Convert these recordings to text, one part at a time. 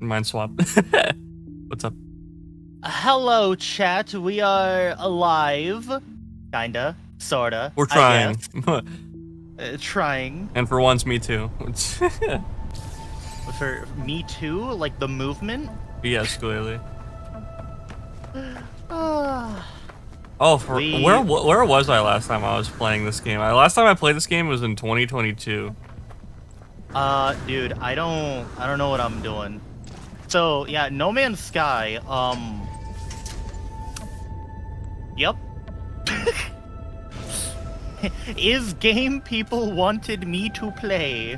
Mind swap. What's up? Hello, chat. We are alive. Kinda. Sorta. We're trying. Trying. And for once, me too. For me too? Like the movement? Yes, clearly. Ah. Oh, where was I last time I was playing this game? Last time I played this game was in 2022. Dude, I don't know what I'm doing. So, yeah, No Man's Sky, Yep. Is game people wanted me to play.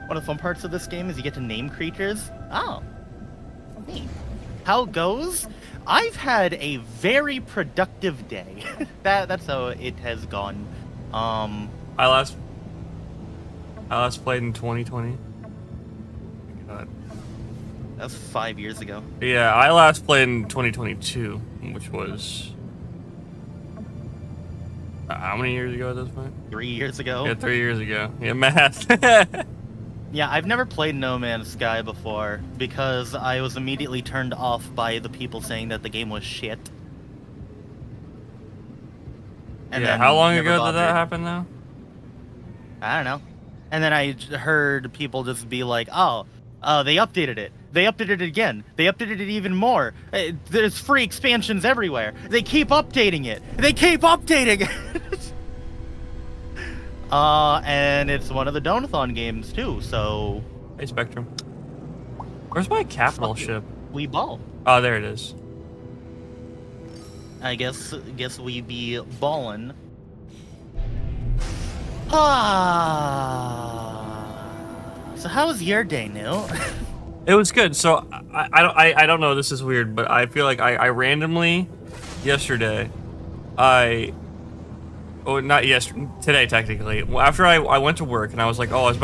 One of the fun parts of this game is you get to name creatures. Oh. Neat. How it goes? I've had a very productive day. That's how it has gone. I last played in 2020. God. That's 5 years ago. Yeah, I last played in 2022, which was how many years ago at this point? 3 years ago. Yeah, 3 years ago. Yeah, math. Yeah, I've never played No Man's Sky before because I was immediately turned off by the people saying that the game was shit. And yeah, how long ago did that happen now? I don't know. And then I heard people just be like, oh, they updated it. They updated it again. They updated it even more. There's free expansions everywhere. They keep updating it. They keep updating it. And it's one of the Donathon games too, so... Hey, Spectrum. Where's my capital ship? We ball. Oh, there it is. I guess we be ballin'. So how was your day, New? It was good. So I don't know. This is weird, but I feel like I randomly yesterday, not yesterday, today technically. After I went to work and I was like, oh, I was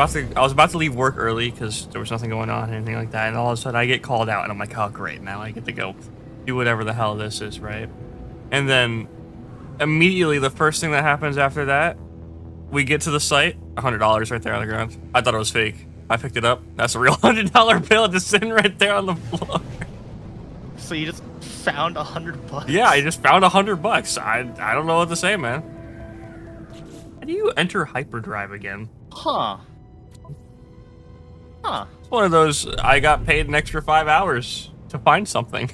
about to leave work early because there was nothing going on, anything like that. And all of a sudden I get called out and I'm like, oh great, now I get to go do whatever the hell this is, right? And then immediately the first thing that happens after that, we get to the site, $100 right there on the ground. I thought it was fake. I picked it up. That's a real $100 bill just sitting right there on the floor. So you just found $100? Yeah, I just found $100. I don't know what to say, man. How do you enter hyperdrive again? Huh. It's one of those, I got paid an extra 5 hours to find something.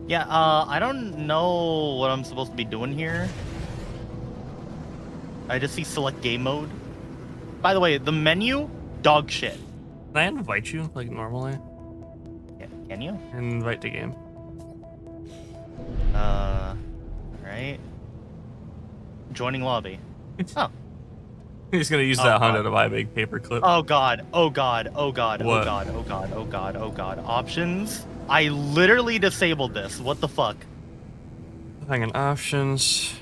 Yeah, I don't know what I'm supposed to be doing here. I just see select game mode. By the way, the menu, dog shit. Can I invite you, like normally? Yeah, can you? Invite to game. Right. Joining lobby. Oh. He's gonna use that $100 to buy a big paper clip. Oh god, oh god, oh god, What? oh god, oh god, oh god, oh god. Options? I literally disabled this. What the fuck? Hang on, options.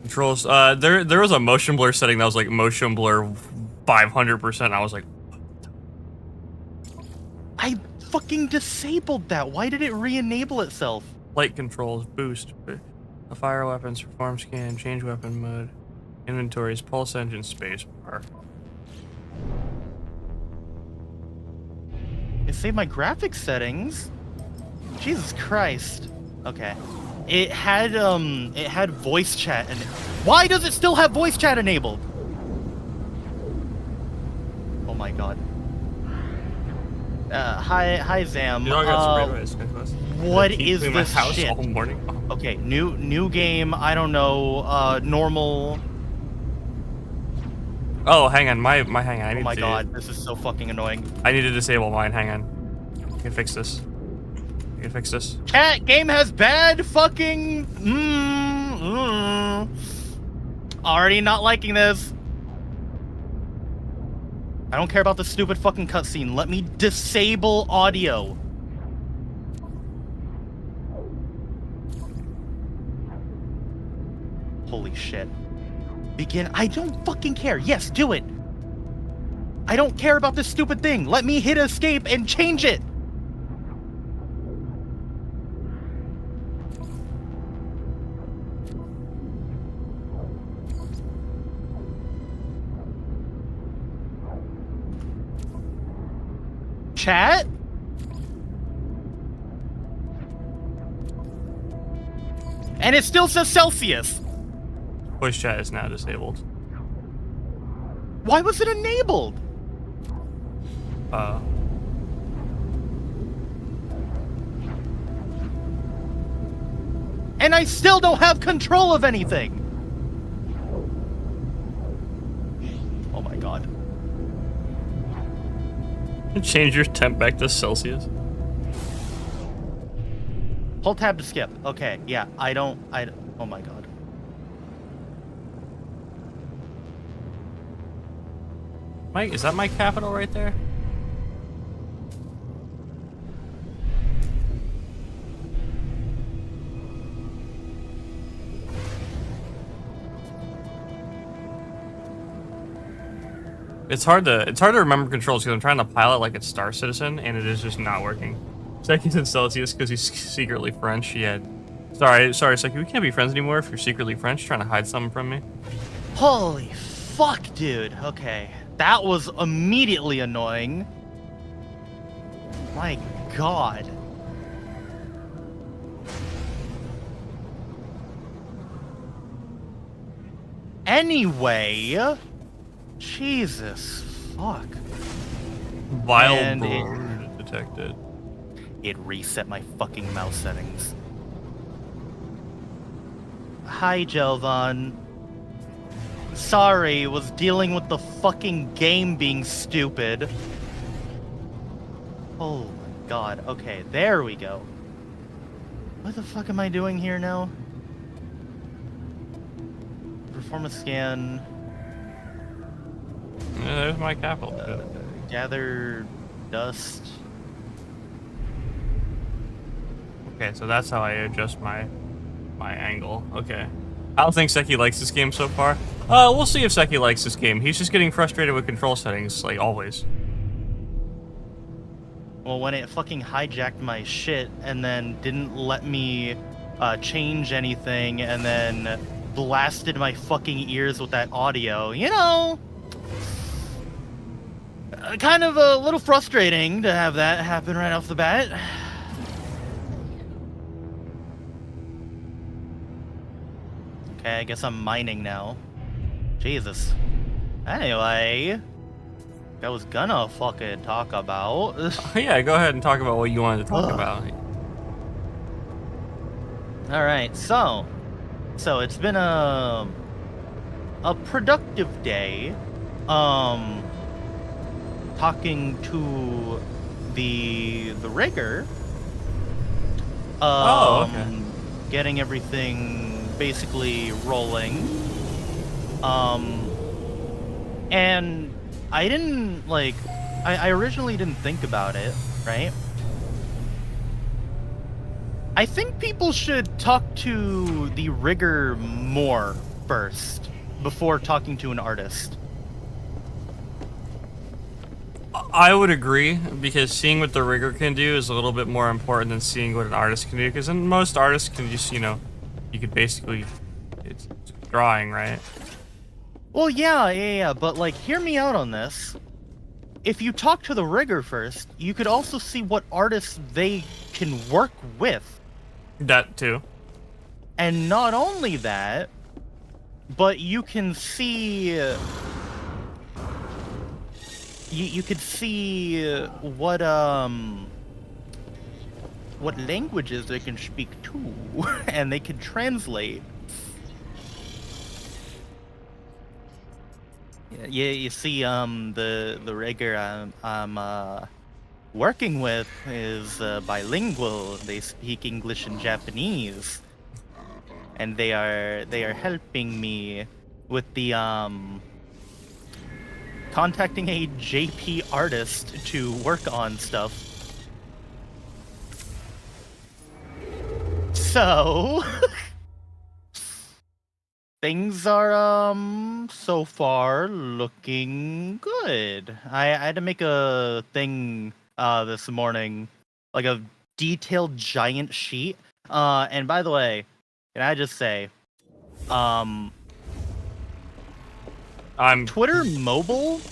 Controls. There was a motion blur setting that was like motion blur 500%. I was like, I fucking disabled that. Why did it re-enable itself? light controls, boost, fire weapons, perform scan, change weapon mode, inventories, pulse engine, space bar. It saved my graphics settings. Jesus Christ. Okay. It had voice chat, and why does it still have voice chat enabled? Oh my god. Hi Zam. You know, I got what is this house shit? all morning. Okay, new game. I don't know. Normal. Oh, hang on, my hang on. I need Oh my god, this is so fucking annoying. I need to disable mine. Hang on. I can fix this. I can fix this. Chat game has bad fucking. Already not liking this. I don't care about the stupid fucking cutscene. Let me disable audio. Holy shit. Begin. I don't fucking care. Yes, do it. I don't care about this stupid thing. Let me hit escape and change it. Chat? And it still says Celsius. Voice chat is now disabled. Why was it enabled? And I still don't have control of anything. Oh my god. Change your temp back to Celsius. Hold tab to skip. Okay, yeah, I don't, oh my god. Mike, is that my capital right there? It's hard to remember controls because I'm trying to pilot like it's Star Citizen and it is just not working. Seki's in Celsius because he's secretly French. Yeah. Sorry, Seki, we can't be friends anymore if you're secretly French. You're trying to hide something from me. Holy fuck, dude. Okay. That was immediately annoying. My god. Anyway, Jesus fuck. Vile And bird detected. It reset my fucking mouse settings. Hi, Jelvon. Sorry, was dealing with the fucking game being stupid. Oh my god. Okay, there we go. What the fuck am I doing here now? Perform a scan. Yeah, there's my capital. Gather dust. Okay, so that's how I adjust my angle. Okay. I don't think Seki likes this game so far. We'll see if Seki likes this game. He's just getting frustrated with control settings, like always. Well, when it fucking hijacked my shit and then didn't let me change anything and then blasted my fucking ears with that audio, you know, kind of a little frustrating to have that happen right off the bat. Okay, I guess I'm mining now. Jesus. Anyway, I was gonna fucking talk about. Yeah, go ahead and talk about what you wanted to talk about. All right, so it's been a productive day. Talking to the rigger. Okay. Getting everything basically rolling. And I didn't like. I originally didn't think about it, right? I think people should talk to the rigger more first before talking to an artist. I would agree, because seeing what the rigger can do is a little bit more important than seeing what an artist can do, because most artists can just, you could basically, it's drawing, right? Well, yeah, but like, hear me out on this. If you talk to the rigger first, you could also see what artists they can work with. That too. And not only that, but you can see... You could see what languages they can speak too, and they can translate. Yeah, you see, the rigger I'm working with is bilingual. They speak English and Japanese, and they are helping me with the contacting a JP artist to work on stuff. So things are so far looking good. I had to make a thing this morning, like a detailed giant sheet. And by the way, can I just say, Twitter mobile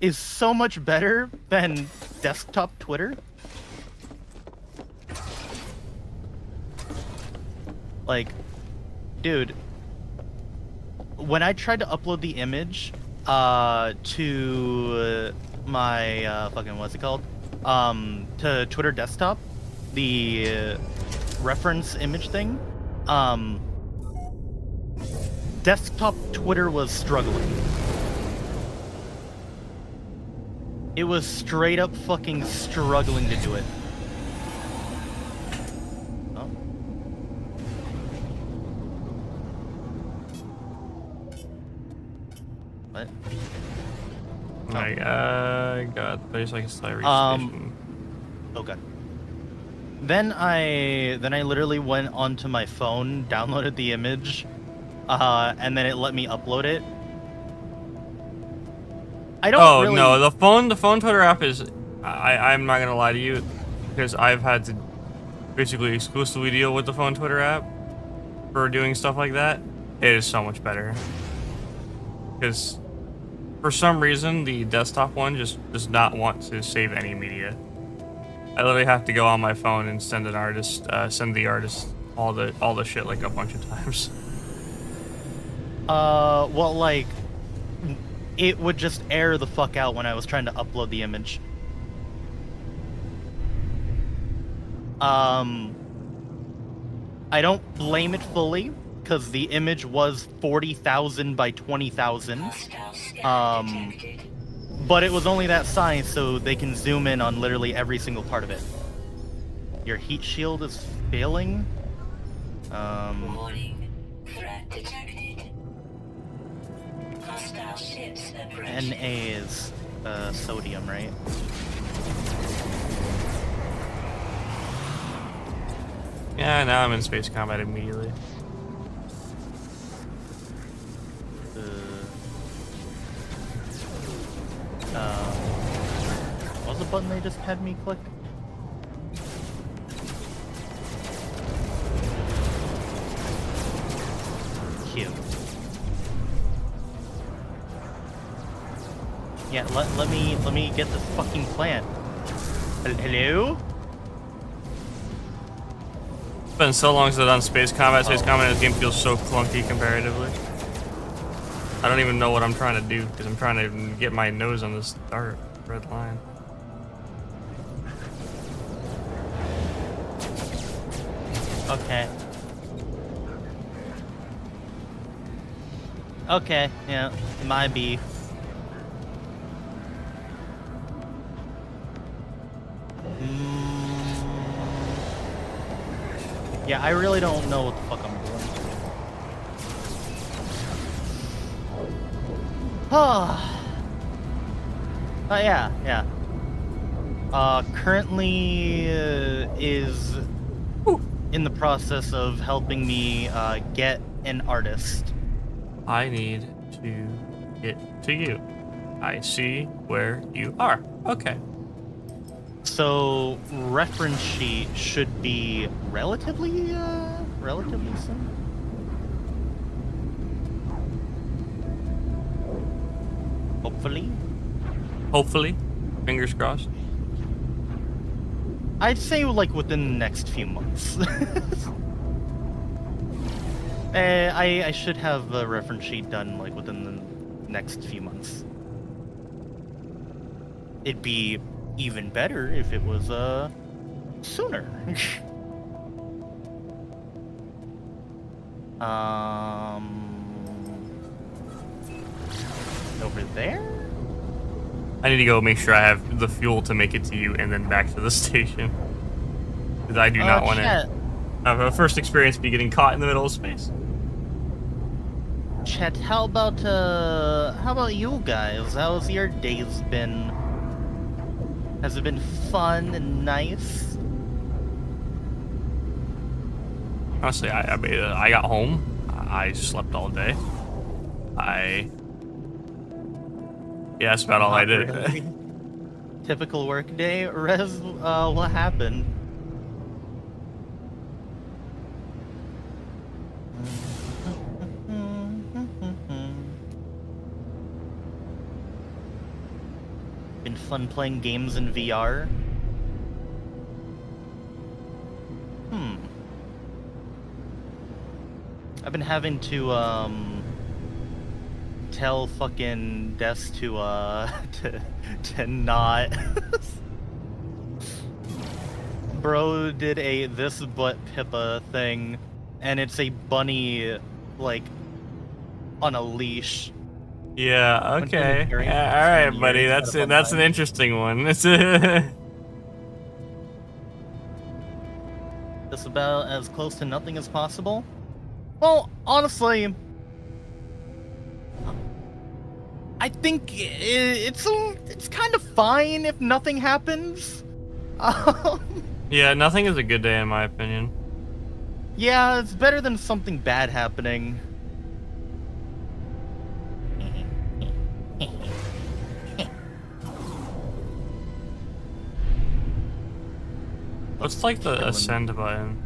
is so much better than desktop Twitter. Like, dude, when I tried to upload the image to my fucking what's it called? To Twitter desktop, the reference image thing, desktop Twitter was struggling. It was straight up fucking struggling to do it. Oh. What? Like, God, there's like a slight station. Okay. Then I literally went onto my phone, downloaded the image, and then it let me upload it. I don't really... no, the phone Twitter app is, I'm not gonna lie to you, because I've had to basically exclusively deal with the phone Twitter app for doing stuff like that. It is so much better. Because for some reason, the desktop one just does not want to save any media. I literally have to go on my phone and send the artist all the shit like a bunch of times. Well, like, it would just error the fuck out when I was trying to upload the image. I don't blame it fully, because the image was 40,000 by 20,000. But it was only that size, so they can zoom in on literally every single part of it. Your heat shield is failing. Warning. Threat detected. Hostile ships approaching. Na is sodium, right? Yeah, now I'm in space combat immediately. What was the button they just had me click? Q. Yeah, let me get this fucking plant. Hello? It's been so long since I've done space combat. Space combat in this game feels so clunky comparatively. I don't even know what I'm trying to do because I'm trying to get my nose on this dark red line. Okay. Okay, yeah, my beef. Yeah, I really don't know what the fuck I'm doing. Yeah. Currently is in the process of helping me get an artist. I need to get to you. I see where you are. Okay. So reference sheet should be relatively soon. Hopefully. Fingers crossed. I'd say like within the next few months. I should have a reference sheet done like within the next few months. It'd be even better if it was sooner. Over there? I need to go make sure I have the fuel to make it to you and then back to the station. Because I do not want to have a first experience be getting caught in the middle of space. Chet, how about you guys? How's your days been? Has it been fun and nice? Honestly, I got home. I slept all day. Yeah, that's about all I did. Really? Typical work day. Rez, what happened? Been fun playing games in VR. I've been having to tell fucking Des to not. Bro did a this but Pippa thing, and it's a bunny like on a leash. Yeah. Okay. Yeah, all right, buddy. That's it. That's an interesting one. It's That's about as close to nothing as possible. Well, honestly, I think it's kind of fine if nothing happens. Yeah, nothing is a good day in my opinion. Yeah, it's better than something bad happening. What's like the ascend button?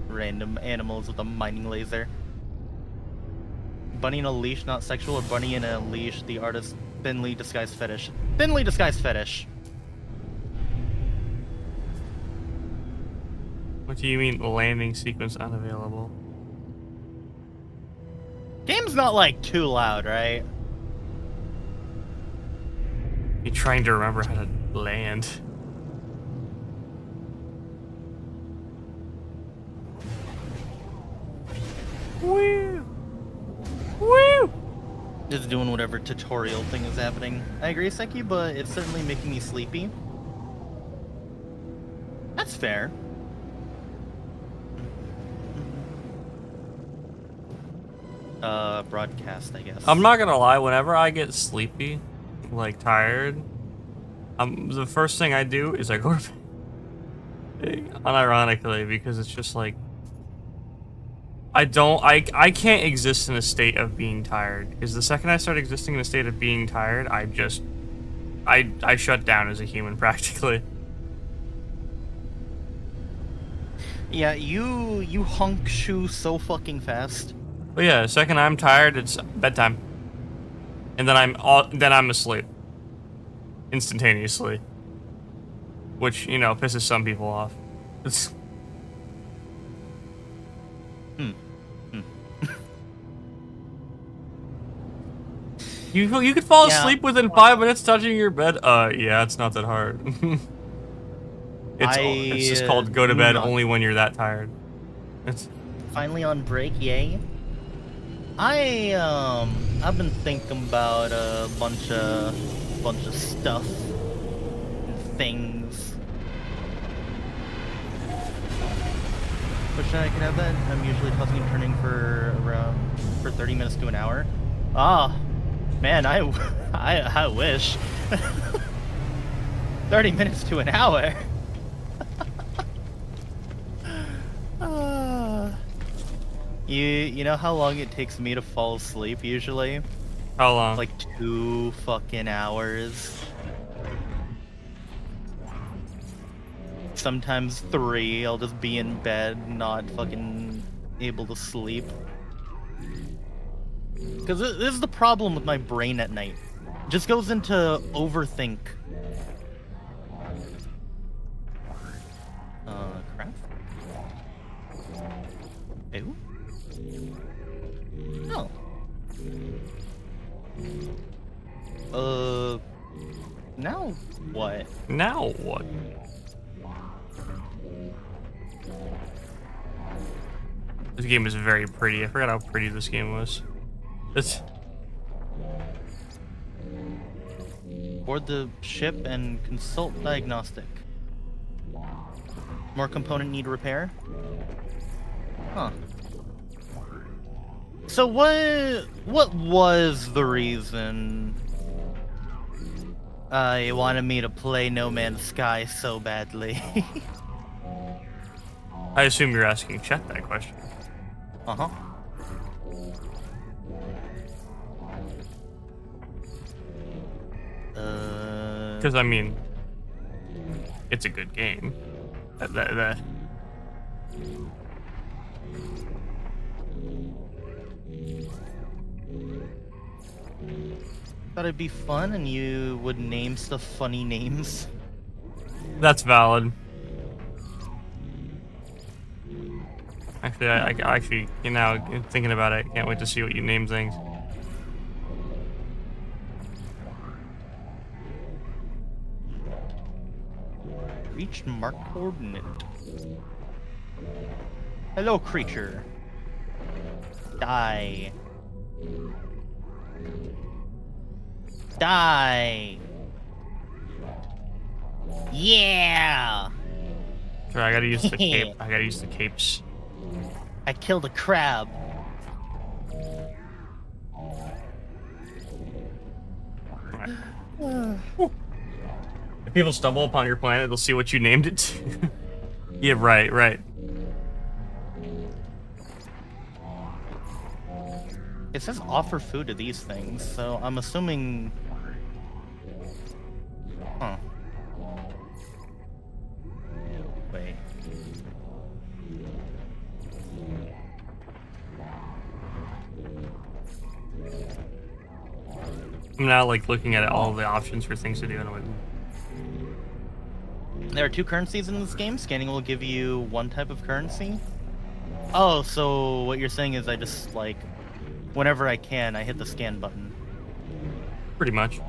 Random animals with a mining laser. Bunny in a leash, not sexual, or bunny in a leash, the artist thinly disguised fetish. Thinly disguised fetish. What do you mean landing sequence unavailable? Game's not like too loud, right? You trying to remember how to land? Woo! Woo! Just doing whatever tutorial thing is happening. I agree, Seki, but it's certainly making me sleepy. That's fair. Broadcast, I guess. I'm not gonna lie, whenever I get sleepy, like tired, the first thing I do is I go to bed. Unironically, because it's just like I can't exist in a state of being tired. Because the second I start existing in a state of being tired, I shut down as a human practically. Yeah, you hunk shoe so fucking fast. But yeah, the second I'm tired, it's bedtime, and then I'm asleep instantaneously, which pisses some people off. It's You could fall asleep within 5 minutes touching your bed. Yeah, it's not that hard. It's just called go to bed only when you're that tired. It's finally on break, yay. I've been thinking about a bunch of stuff and things. Wish I could have that. I'm usually tossing and turning for 30 minutes to an hour. Ah, man, I wish. 30 minutes to an hour. You know how long it takes me to fall asleep usually? how long? Like 2 fucking hours. Sometimes 3. I'll just be in bed, not fucking able to sleep. Because this is the problem with my brain at night. It just goes into overthink. Crap. Ew. No. Now what? Now what? This game is very pretty. I forgot how pretty this game was. It's Board the ship and consult diagnostic. More component need repair? Huh. So what was the reason you wanted me to play No Man's Sky so badly? I assume you're asking Chet that question. Uh-huh. Because I mean, it's a good game. thought it'd be fun and you would name stuff funny names. That's valid. Actually, I actually, you know, thinking about it, I can't wait to see what you name things. Reached marked coordinate. Hello, creature. Die. Die. Yeah. Sorry, I gotta use the cape. I gotta use the capes. I killed a crab. If people stumble upon your planet, they'll see what you named it to. Yeah, right. It says offer food to these things, so I'm assuming... Huh. Wait. I'm now like looking at all the options for things to do, and I'm like, There are 2 currencies in this game. Scanning will give you 1 type of currency. Oh, so what you're saying is I just, like, whenever I can, I hit the scan button. pretty much.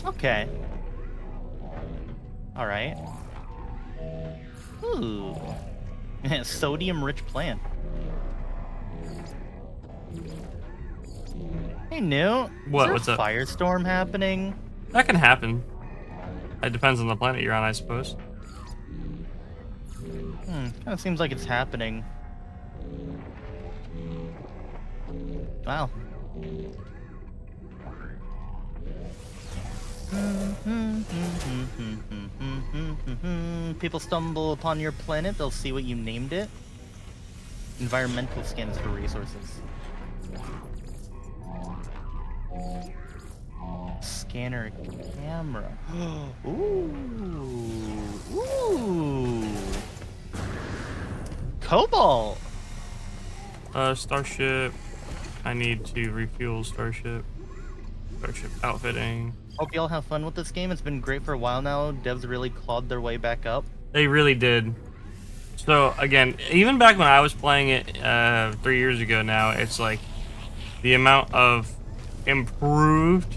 Okay. Alright. Ooh. Sodium-rich plant. Hey, Newt. What? Is there What's a up? firestorm happening? That can happen. It depends on the planet you're on, I suppose. Kind of seems like it's happening. Wow. People stumble upon your planet, they'll see what you named it. Environmental scans for resources. Scanner camera. Ooh. Ooh. Cobalt. Starship. I need to refuel Starship. Starship outfitting. Hope y'all have fun with this game. It's been great for a while now. Devs really clawed their way back up. They really did. So again, even back when I was playing it 3 years ago now, it's like the amount of improvements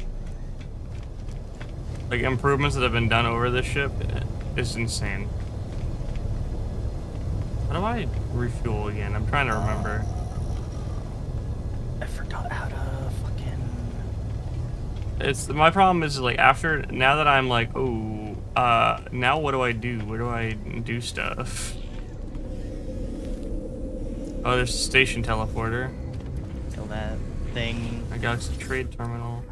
that have been done over this ship is insane. How do I refuel again? I'm trying to remember. I forgot how to fucking... It's my problem is like now that I'm like, oh, now what do I do? Where do I do stuff? Oh, there's a station teleporter. Kill that thing. I got a trade terminal.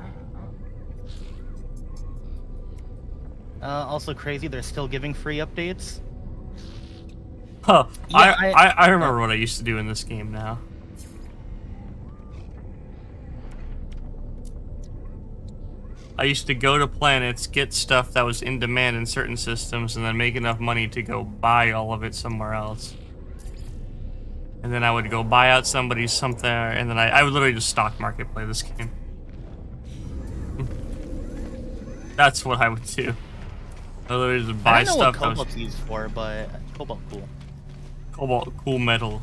Also crazy, they're still giving free updates. Huh. Yeah, I remember what I used to do in this game now. I used to go to planets, get stuff that was in demand in certain systems, and then make enough money to go buy all of it somewhere else. And then I would go buy out somebody's something, and then I would literally just stock market play this game. That's what I would do. I would literally just buy I don't know stuff. what Cobalt's used for, but Cobalt cool. Cobalt, cool metal.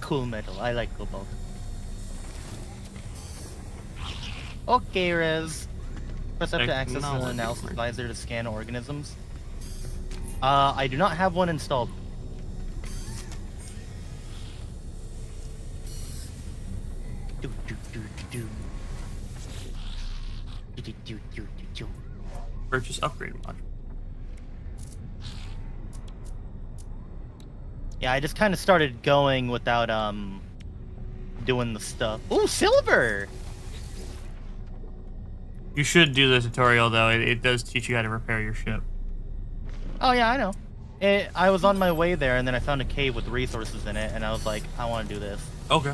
Cool metal. I like Cobalt. Okay, Rez. Press F to access an Technology analysis point. visor to scan organisms. I do not have one installed. Purchase upgrade module. Yeah, I just kind of started going without doing the stuff. Ooh, silver! You should do the tutorial though. It does teach you how to repair your ship. Oh yeah, I know. I was on my way there, and then I found a cave with resources in it, and I was like, I want to do this. Okay.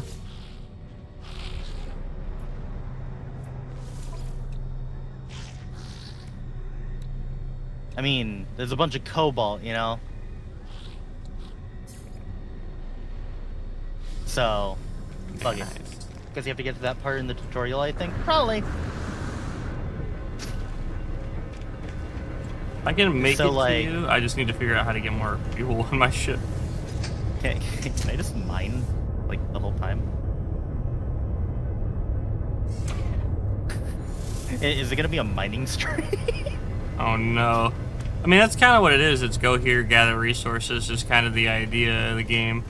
I mean, there's a bunch of cobalt, you know? So, fuck it. Nice. Because you have to get to that part in the tutorial, I think. Probably. I can make So, it like- to you. I just need to figure out how to get more fuel in my ship. Okay, can I just mine, like, the whole time? Is it gonna be a mining stream? Oh no. I mean, that's kind of what it is. It's go here, gather resources, is kind of the idea of the game.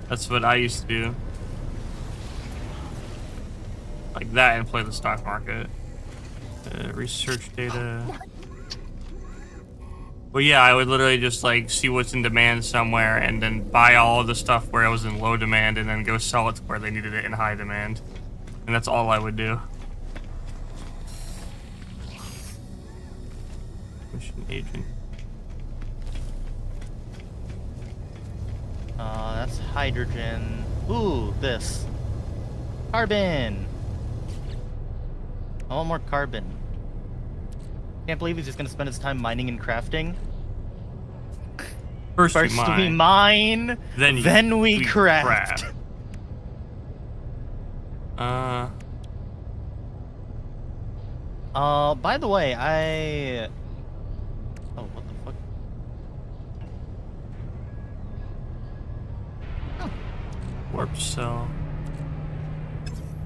That's what I used to do. Like that and play the stock market. Research data. Well, yeah, I would literally just like see what's in demand somewhere and then buy all of the stuff where it was in low demand and then go sell it to where they needed it in high demand. And that's all I would do. Mission agent. That's hydrogen. Ooh, this. Carbon! I want more carbon. Can't believe he's just gonna spend his time mining and crafting. First we mine, then we craft. By the way, oh, what the fuck? Warp cell.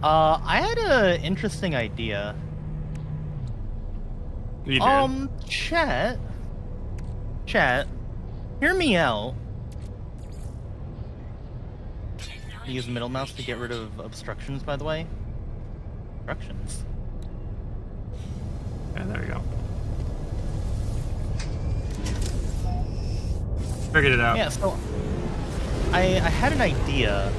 I had an interesting idea. You did. Chat, hear me out. Use middle mouse to get rid of obstructions, by the way. Obstructions. Yeah, there we go. Figured it out. Yeah, so I had an idea.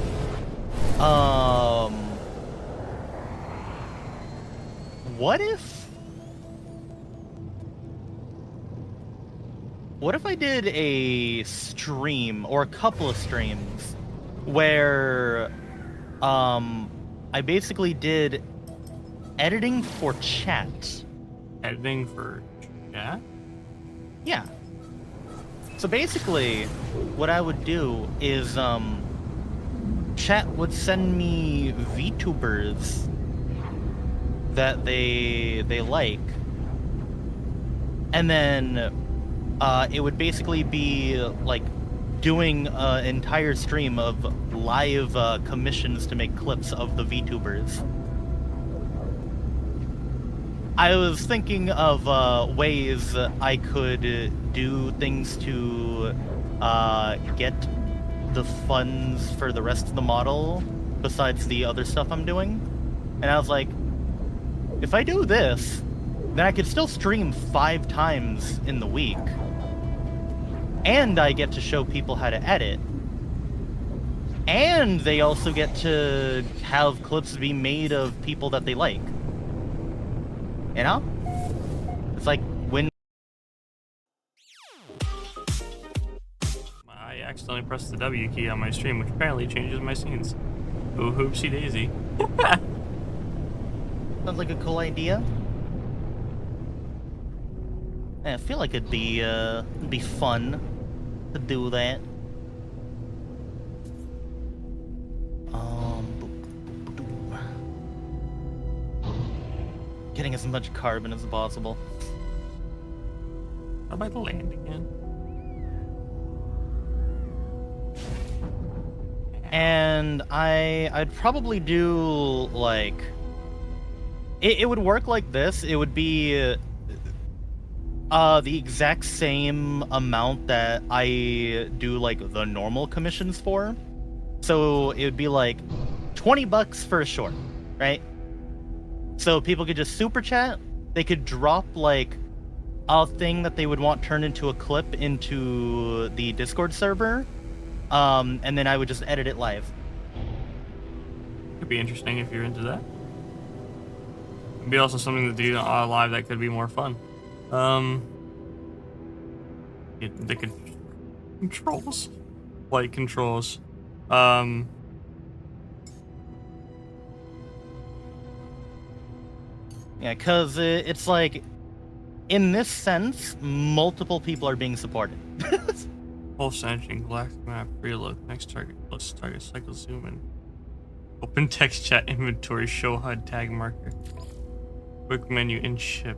What if I did a stream or a couple of streams where I basically did editing for chat? Editing for chat? Yeah. So basically, what I would do is chat would send me VTubers that they like, and then it would basically be like doing an entire stream of live commissions to make clips of the VTubers. I was thinking of ways I could do things to get the funds for the rest of the model besides the other stuff I'm doing. And I was like, if I do this, then I could still stream 5 times in the week. And I get to show people how to edit. And they also get to have clips be made of people that they like. You know? It's like when I accidentally pressed the W key on my stream, which apparently changes my scenes. Oh, hoopsie daisy. sounds like a cool idea. I feel like it'd be fun to do that. Getting as much carbon as possible. How about the land again? And I'd probably do like it would work like this. It would be the exact same amount that I do like the normal commissions for. So it would be like $20 for a short, right? So people could just super chat. They could drop like a thing that they would want turned into a clip into the Discord server. And then I would just edit it live. Could be interesting if you're into that. It'd be also something to do live that could be more fun. They could controls, flight controls. Yeah, because it's like, in this sense, multiple people are being supported. Pulse engine, galactic map, reload, next target, plus target cycle zoom in. Open text chat inventory, show HUD tag marker. Quick menu in ship.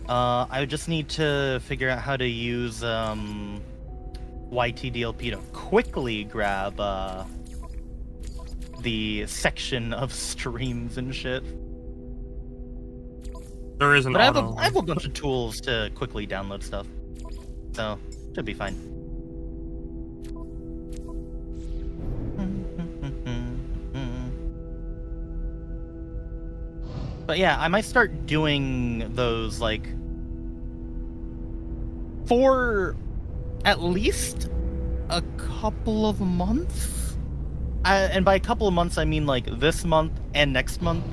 I would just need to figure out how to use YTDLP to quickly grab the section of streams and shit. There is an But auto. I have a bunch of tools to quickly download stuff, so should be fine. But yeah, I might start doing those like for at least a couple of months. And by a couple of months, I mean like this month and next month.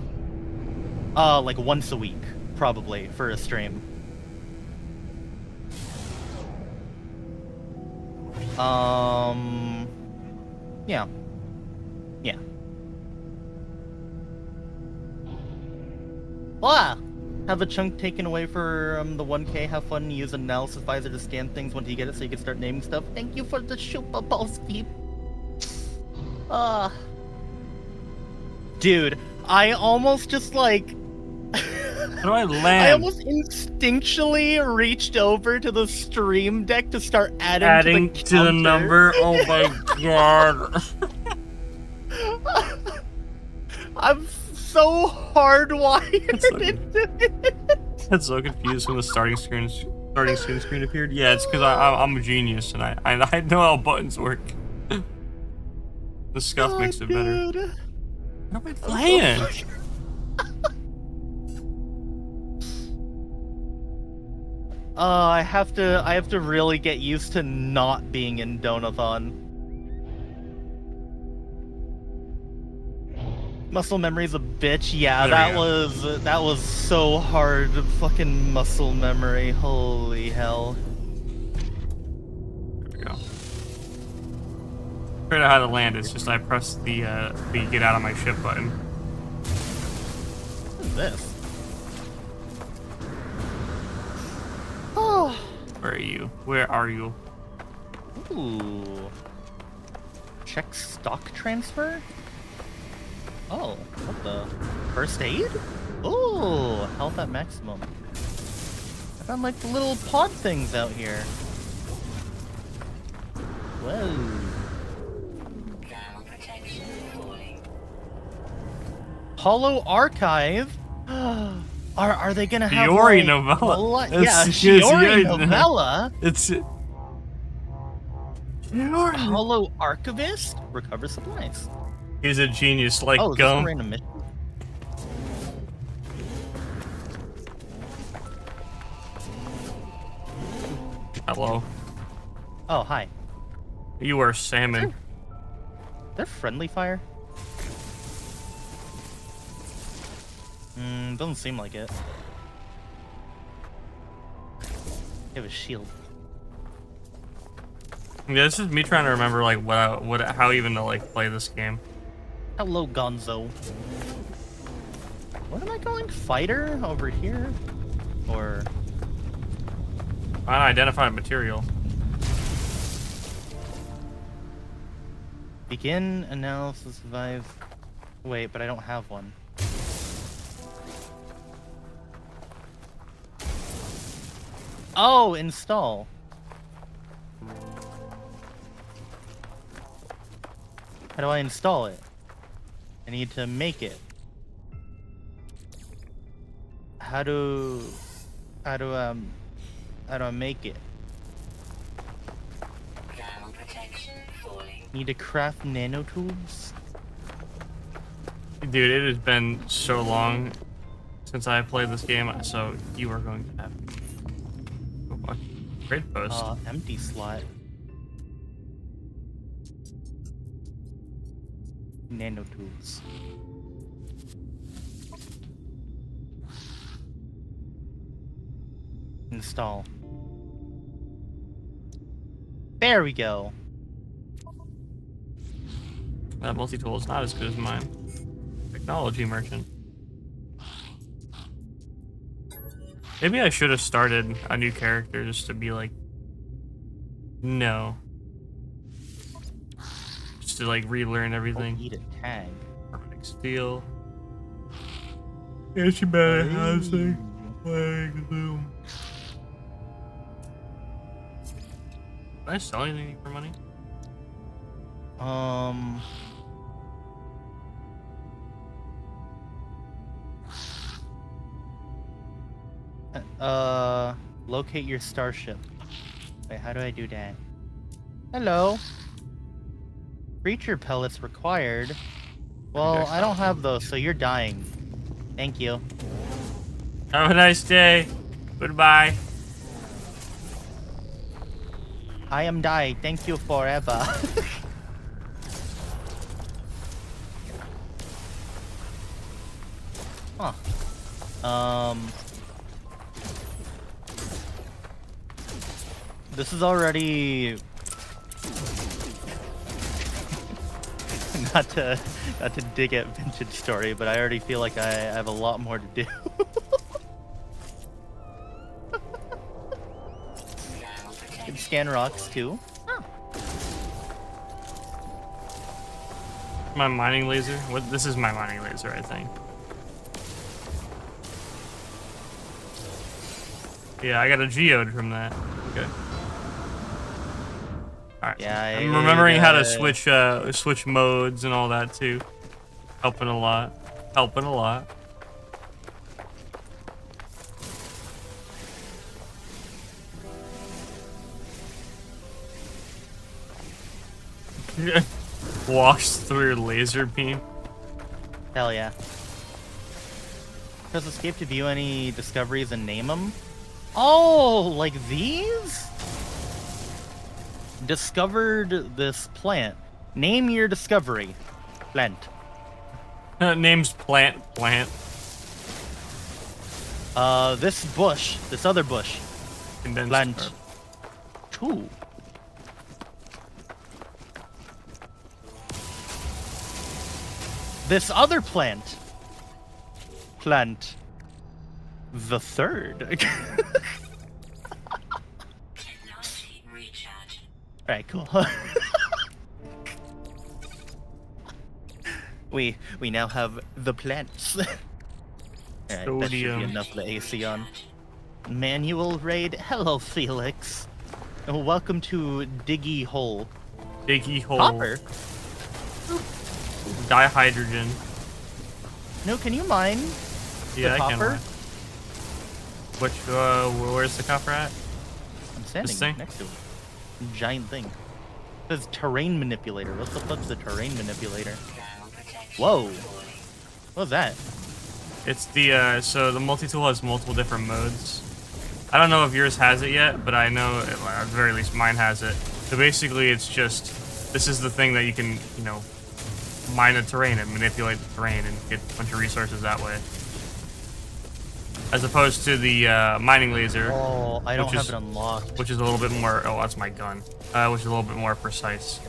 Like once a week, probably, for a stream. Yeah. Yeah. Wow! Have a chunk taken away for the 1K. Have fun. Use an analysis visor to scan things once you get it so you can start naming stuff. Thank you for the super ball speed. Dude, I almost just like... How do I land? I almost instinctually reached over to the stream deck to start adding to the to the number. Oh my god. I'm so hardwired into it. I'm so confused when the starting screen appeared. Yeah, it's because I'm a genius and I know how buttons work. The scuff makes it better. Dude. How do I land? I have to really get used to not being in Donathon. Muscle memory's a bitch. Yeah, There that was so hard. Fucking muscle memory. Holy hell. There we go. I figured out how to land. It's just I press the get out of my ship button. What is this? Oh. Where are you? Where are you? Ooh. Check stock transfer? Oh, what the? First aid? Ooh, health at maximum. I found like the little pod things out here. Whoa. Thermal protection falling. Hollow Archive? Are they gonna have Shiori like, novella. Yeah, It's Shiori Shiori. novella. It's Shiori. Hollow Archivist? Recover supplies. He's a genius like Oh, is this a Gum. random mission? Hello. Oh, hi. You are salmon. They're friendly fire? Doesn't seem like it. They have a shield. Yeah, this is me trying to remember like how even to like play this game. Hello, Gonzo. What am I going? Fighter over here? Or... Unidentified material. Begin analysis vive. Wait, but I don't have one. Oh, install. How do I install it? I need to make it. How do I make it? Thermal protection falling. Need to craft nanotubes? Dude, it has been so long since I played this game, so you are going to have oh, great post. Empty slot. Nanotubes. Install. There we go. That multi-tool is not as good as mine. Technology merchant. Maybe I should have started a new character just to be like No. Just to like relearn everything. Eat a tag. Perfect steel. Anti-matter housing. Flag zoom. Can I sell anything for money? Locate your starship. Wait, how do I do that? Hello. Creature pellets required. Well, I don't have those, so you're dying. Thank you. Have a nice day. Goodbye. I am die. Thank you forever. Huh. This is already not to dig at vintage story, but I already feel like I have a lot more to do. Can scan rocks too. Oh. My mining laser? What? This is my mining laser, I think. Yeah, I got a geode from that. Okay. Alright. Yeah, I'm remembering how to switch modes and all that too. Helping a lot. Helping a lot. Walks through laser beam. Hell yeah. Press escape to view any discoveries and name them. Oh, like these? Discovered this plant. Name your discovery. Plant. Name's plant. This bush. This other bush. Condensed Plant. herb. 2. This other plant. Plant. The 3rd. Technology recharge. Alright, cool. we now have the plants. Alright, that should be Sodium. enough for the AC on. Manual raid. Hello, Felix. And welcome to Diggy Hole. Diggy hole. Copper? Dihydrogen. No, can you mine Yeah, the I can. copper? Mine. Which, where's the copper at? I'm standing This thing? next to it. Giant thing. It says terrain manipulator. What the fuck's the terrain manipulator? Ground protection Whoa. falling. What's that? It's the, so the multi-tool has multiple different modes. I don't know if yours has it yet, but I know, at the very least, mine has it. So basically, it's just, this is the thing that you can, you know, mine the terrain and manipulate the terrain and get a bunch of resources that way. As opposed to the mining laser, Oh, I don't which have is- it unlocked. which is a little bit more, oh, that's my gun, which is a little bit more precise.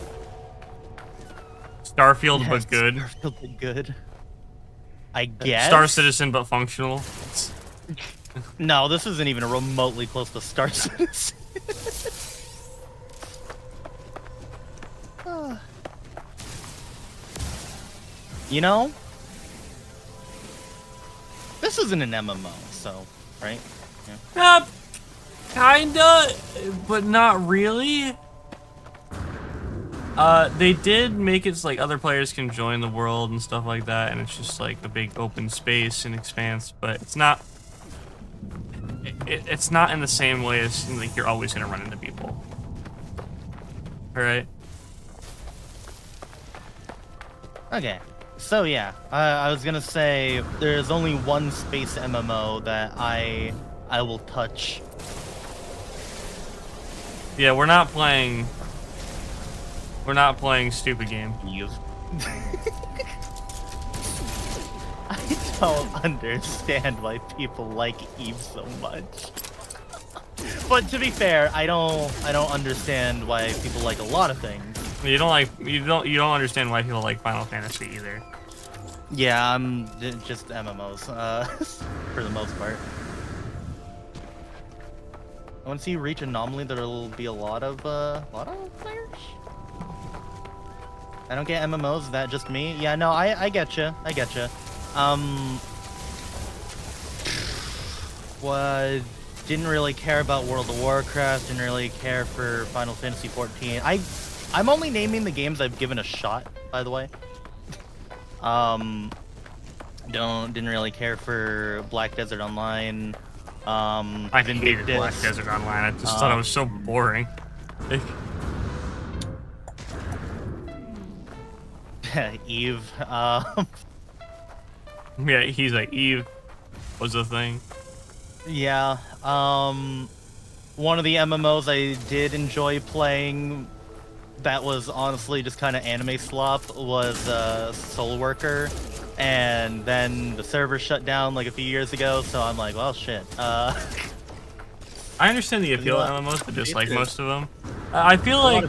Starfield, Yes, but good. Starfield, but good. I guess. Star Citizen, but functional. No, this isn't even remotely close to Star Citizen. You know, this isn't an MMO, so right? Yeah. Kinda, but not really. They did make it so, like, other players can join the world and stuff like that, and it's just like a big open space and expanse, but it's not. It's not in the same way as, like, you're always gonna run into people. All right. Okay. So yeah, I was gonna say there's only one space MMO that I will touch. Yeah, we're not playing. We're not playing stupid game. Eve. I don't understand why people like Eve so much. But to be fair, I don't understand why people like a lot of things. You don't understand why people like Final Fantasy either. Yeah, I'm just MMOs, for the most part. Once you reach anomaly, there'll be a lot of players. I don't get MMOs. Is that just me? Yeah, no, I get you. I get you. What? Didn't really care about World of Warcraft. Didn't really care for Final Fantasy 14. I'm only naming the games I've given a shot, by the way. Didn't really care for Black Desert Online. I hated Black Desert Online. I just thought it was so boring. Eve. Yeah, he's like Eve was a thing. Yeah. One of the MMOs I did enjoy playing that was honestly just kind of anime slop was Soul Worker, and then the server shut down like a few years ago, so I'm like, well, shit. I understand the appeal of MMOs, but just like most of them, I feel like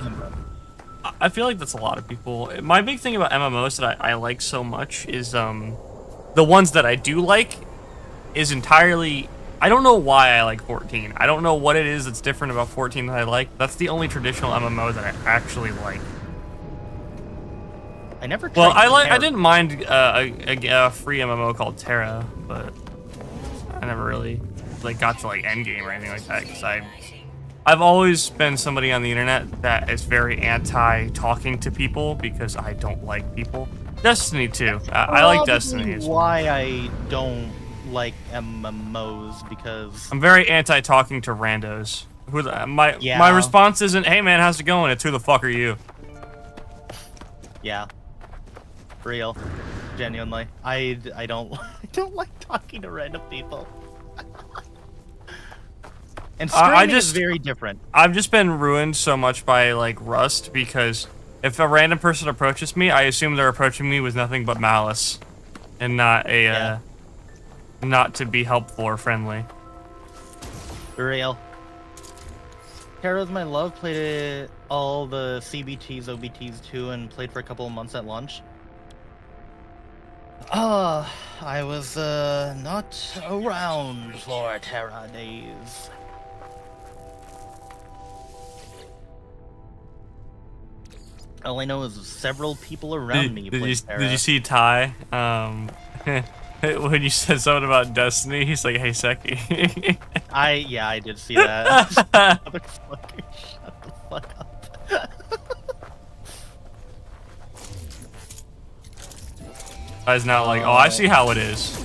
that's a lot of people. My big thing about MMOs that I like so much is the ones that I do like is entirely. I don't know why I like 14. I don't know what it is that's different about 14 that I like. That's the only traditional MMO that I actually like. I never tried. Well, I didn't mind a free MMO called Terra, but I never really like got to like endgame or anything like that because I've always been somebody on the internet that is very anti talking to people because I don't like people. Destiny too. I like Destiny. Why I don't like MMOs because I'm very anti talking to randos. My response isn't, "Hey man, how's it going?" It's, "Who the fuck are you?" Yeah. Real. Genuinely. I don't like talking to random people. And streaming is very different. I've just been ruined so much by like Rust because if a random person approaches me, I assume they're approaching me with nothing but malice and not not to be helpful or friendly. Real. Terra's my love. Played it all the CBTs, OBTs too, and played for a couple of months at launch. I was not around for Terra days. All I know is several people around me played Terra. Did you see Ty? When you said something about Destiny, he's like, "Hey, Seki." I did see that. Motherfucker, shut the fuck up. Ty's not like, "Oh, I see how it is."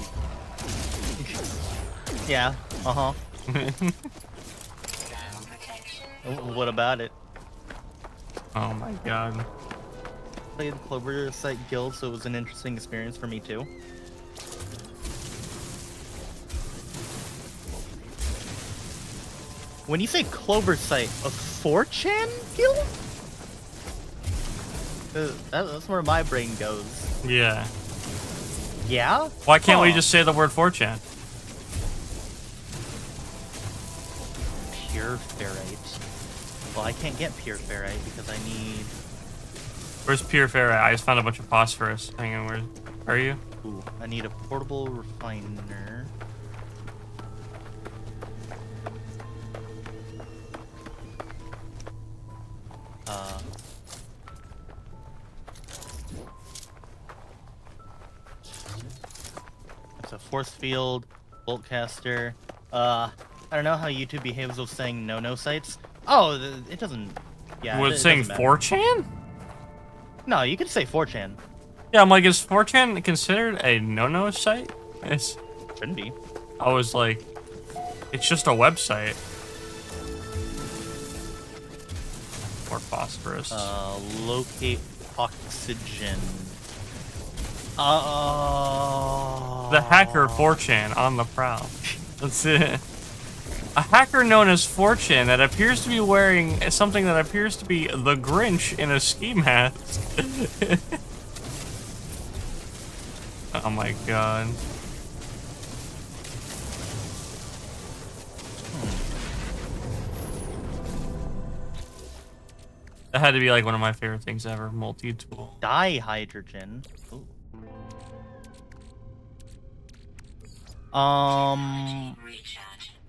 Yeah. What about it? Oh my god. Played Clover Site Guild, so it was an interesting experience for me too. When you say Clover Site, a 4chan guild? That's where my brain goes. Yeah. Yeah? Why can't we just say the word 4chan? Pure ferrite. Well, I can't get pure ferrite because I need... Where's pure ferrite? I just found a bunch of phosphorus. Hang on, where are you? Ooh, I need a portable refiner. It's a force field, boltcaster. I don't know how YouTube behaves with saying no sites. Oh, it doesn't. Yeah. Was it saying 4chan? No, you could say 4chan. Yeah, I'm like, is 4chan considered a no site? It's shouldn't be. I was like, it's just a website. Or phosphorus. Locate oxygen. The hacker 4chan on the prowl. That's it. A hacker known as 4chan that appears to be wearing something that appears to be the Grinch in a ski mask. Oh my god. That had to be like one of my favorite things ever. Multi-tool. Dihydrogen. Ooh.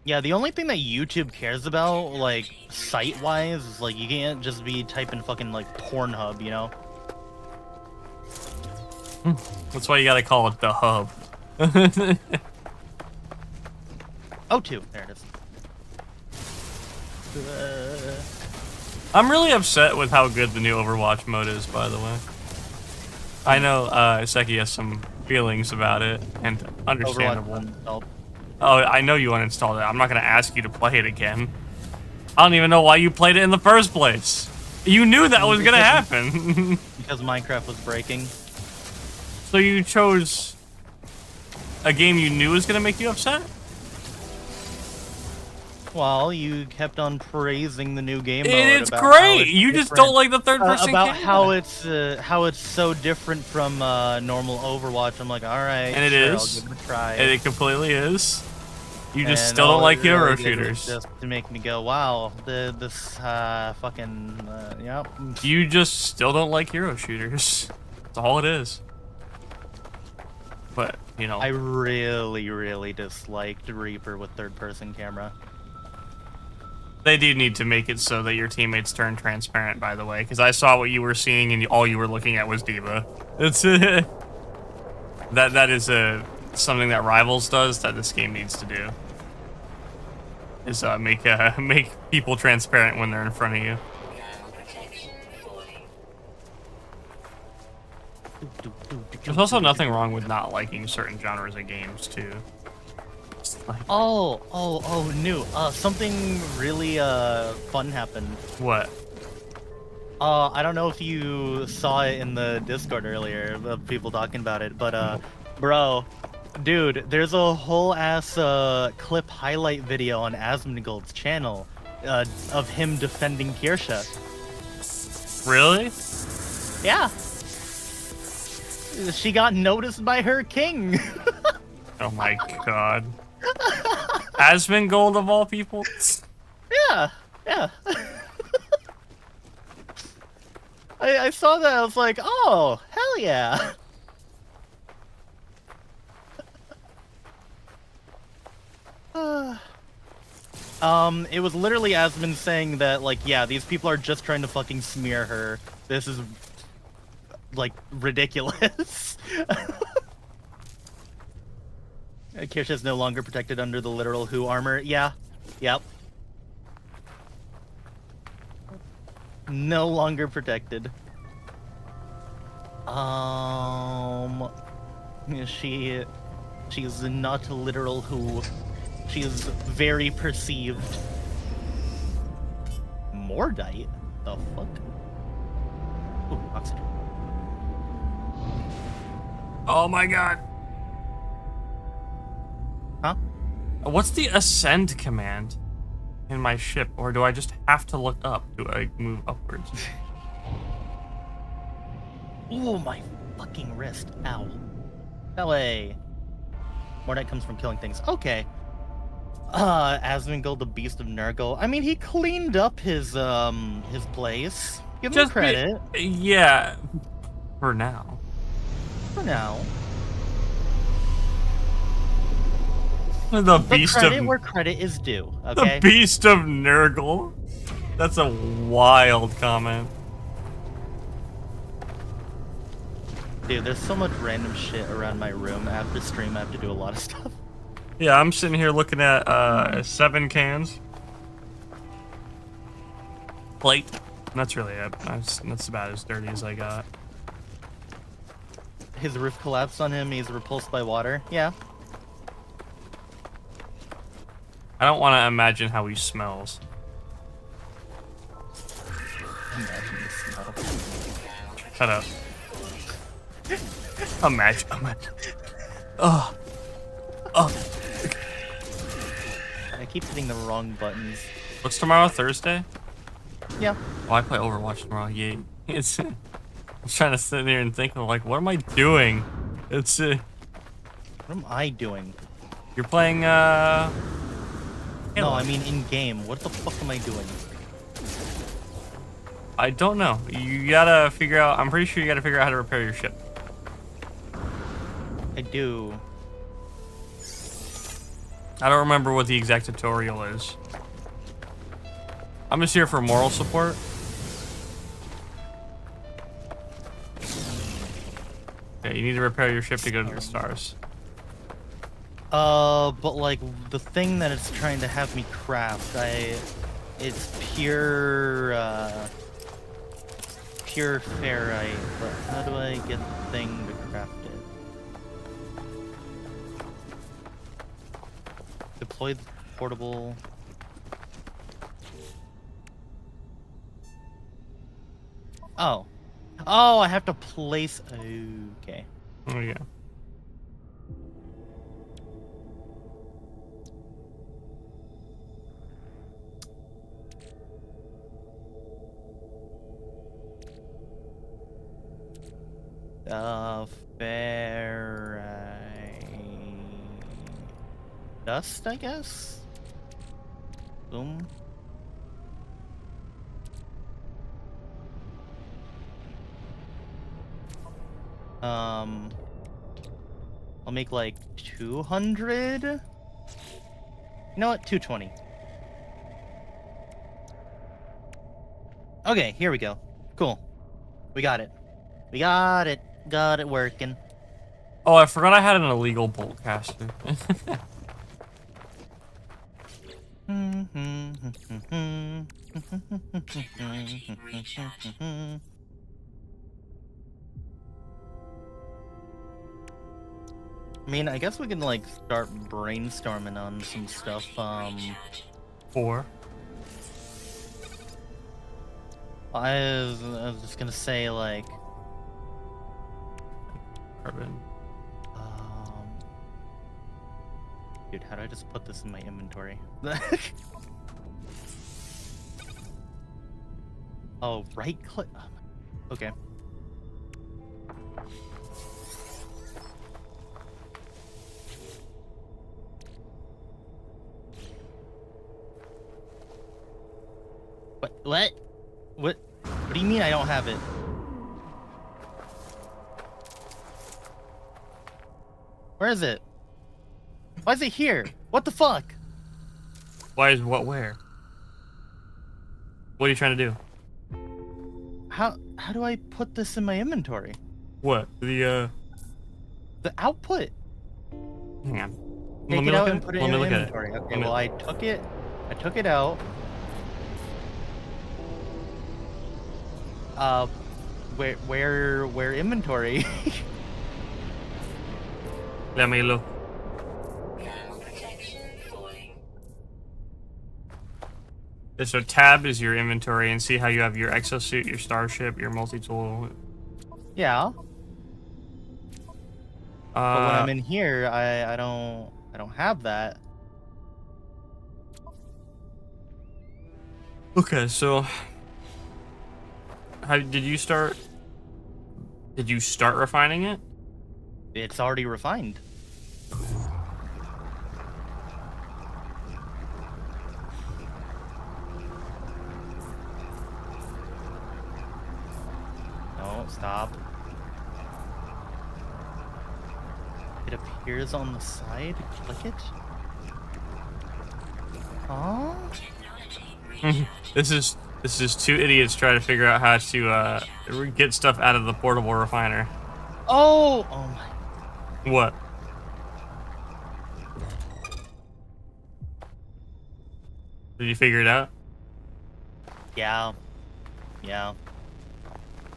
Yeah, the only thing that YouTube cares about, like, site-wise, is, like, you can't just be typing fucking, like, Pornhub, you know? That's why you gotta call it the hub. O2, there it is. I'm really upset with how good the new Overwatch mode is, by the way. I know Seki has some feelings about it, and understandable. Oh, I know you uninstalled it. I'm not gonna ask you to play it again. I don't even know why you played it in the first place. You knew that was gonna happen. Because Minecraft was breaking. So you chose a game you knew was gonna make you upset? Well, you kept on praising the new game mode. It's about great. You just don't like the third person about camera. how it's so different from normal Overwatch. I'm like, all right, And it sure, is. I'll give it a try. And it completely is. You just And still don't all like it hero really did was shooters. just to make me go, wow, this fucking yep. You just still don't like hero shooters. That's all it is. But, you know. I really disliked Reaper with third-person camera. They do need to make it so that your teammates turn transparent, by the way, because I saw what you were seeing and all you were looking at was D.Va. It's that is something that Rivals does that this game needs to do. Is make people transparent when they're in front of you. There's also nothing wrong with not liking certain genres of games too. Like, New. Something really fun happened. what? I don't know if you saw it in the Discord earlier, of people talking about it, but bro, dude, there's a whole ass clip highlight video on Asmongold's channel of him defending Kirsha. Really? Yeah. She got noticed by her king. Oh my god. Asmongold of all people? Yeah. I saw that, I was like, oh, hell yeah. It was literally Asmon saying that, like, yeah, these people are just trying to fucking smear her. This is, like, ridiculous. Kirsha's no longer protected under the literal Who armor. Yeah. Yep. No longer protected. She's not a literal Who. She is very perceived. Mordite? The fuck? Ooh, oxygen. Oh my god. Huh? What's the ascend command in my ship? Or do I just have to look up? Do I move upwards? Ooh, my fucking wrist. Ow. LA. Mordite comes from killing things. Okay. Asmongold, the Beast of Nurgle. I mean, he cleaned up his place. Give him credit. Yeah. For now. For now. The Beast credit of... where credit is due, okay? The Beast of Nurgle? That's a wild comment. Dude, there's so much random shit around my room. After stream, I have to do a lot of stuff. Yeah, I'm sitting here looking at 7 cans. Plate. That's really it. That's about as dirty as I got. His roof collapsed on him. He's repulsed by water. Yeah. I don't want to imagine how he smells. Imagine the smell. Shut up. Imagine. Ugh. I keep hitting the wrong buttons. What's tomorrow? Thursday? Yeah. Oh, I play Overwatch tomorrow. Yay. It's. I'm trying to sit there and think of, like, what am I doing? It's. What am I doing? You're playing, No, I mean in game. What the fuck am I doing? I don't know. You gotta figure out. I'm pretty sure you gotta figure out how to repair your ship. I do. I don't remember what the exact tutorial is. I'm just here for moral support. Okay, you need to repair your ship to go to the stars. But like the thing that it's trying to have me craft, it's pure ferrite, but how do I get the thing to craft it? Deploy the portable. Oh. Oh, I have to place. Okay. Oh yeah. Ferrite dust, I guess. Boom. I'll make like 200. You know what? 220. Okay, here we go. Cool. We got it. We got it. Got it working. Oh, I forgot I had an illegal bolt caster. I mean, I guess we can like start brainstorming on some stuff. 4. I was just gonna say like, Carbon. dude, how do I just put this in my inventory? Oh, right click. Okay. What? What do you mean I don't have it? Where is it? Why is it here? What the fuck? Why is what where? What are you trying to do? How do I put this in my inventory? What? The output. hang on. Take it out and put it in Let me my look at it. inventory. Okay, Let me- well I took it out. Where inventory? Let me look. Thermal protection falling. So tab is your inventory, and see how you have your exosuit, your starship, your multi-tool. Yeah. But when I'm in here, I don't have that. Okay, so how did you start? Did you start refining it? It's already refined. No, stop. It appears on the side. Click it. Huh? Technology recharging. This is two idiots trying to figure out how to get stuff out of the portable refiner. Oh my. What? Did you figure it out? Yeah. Yeah.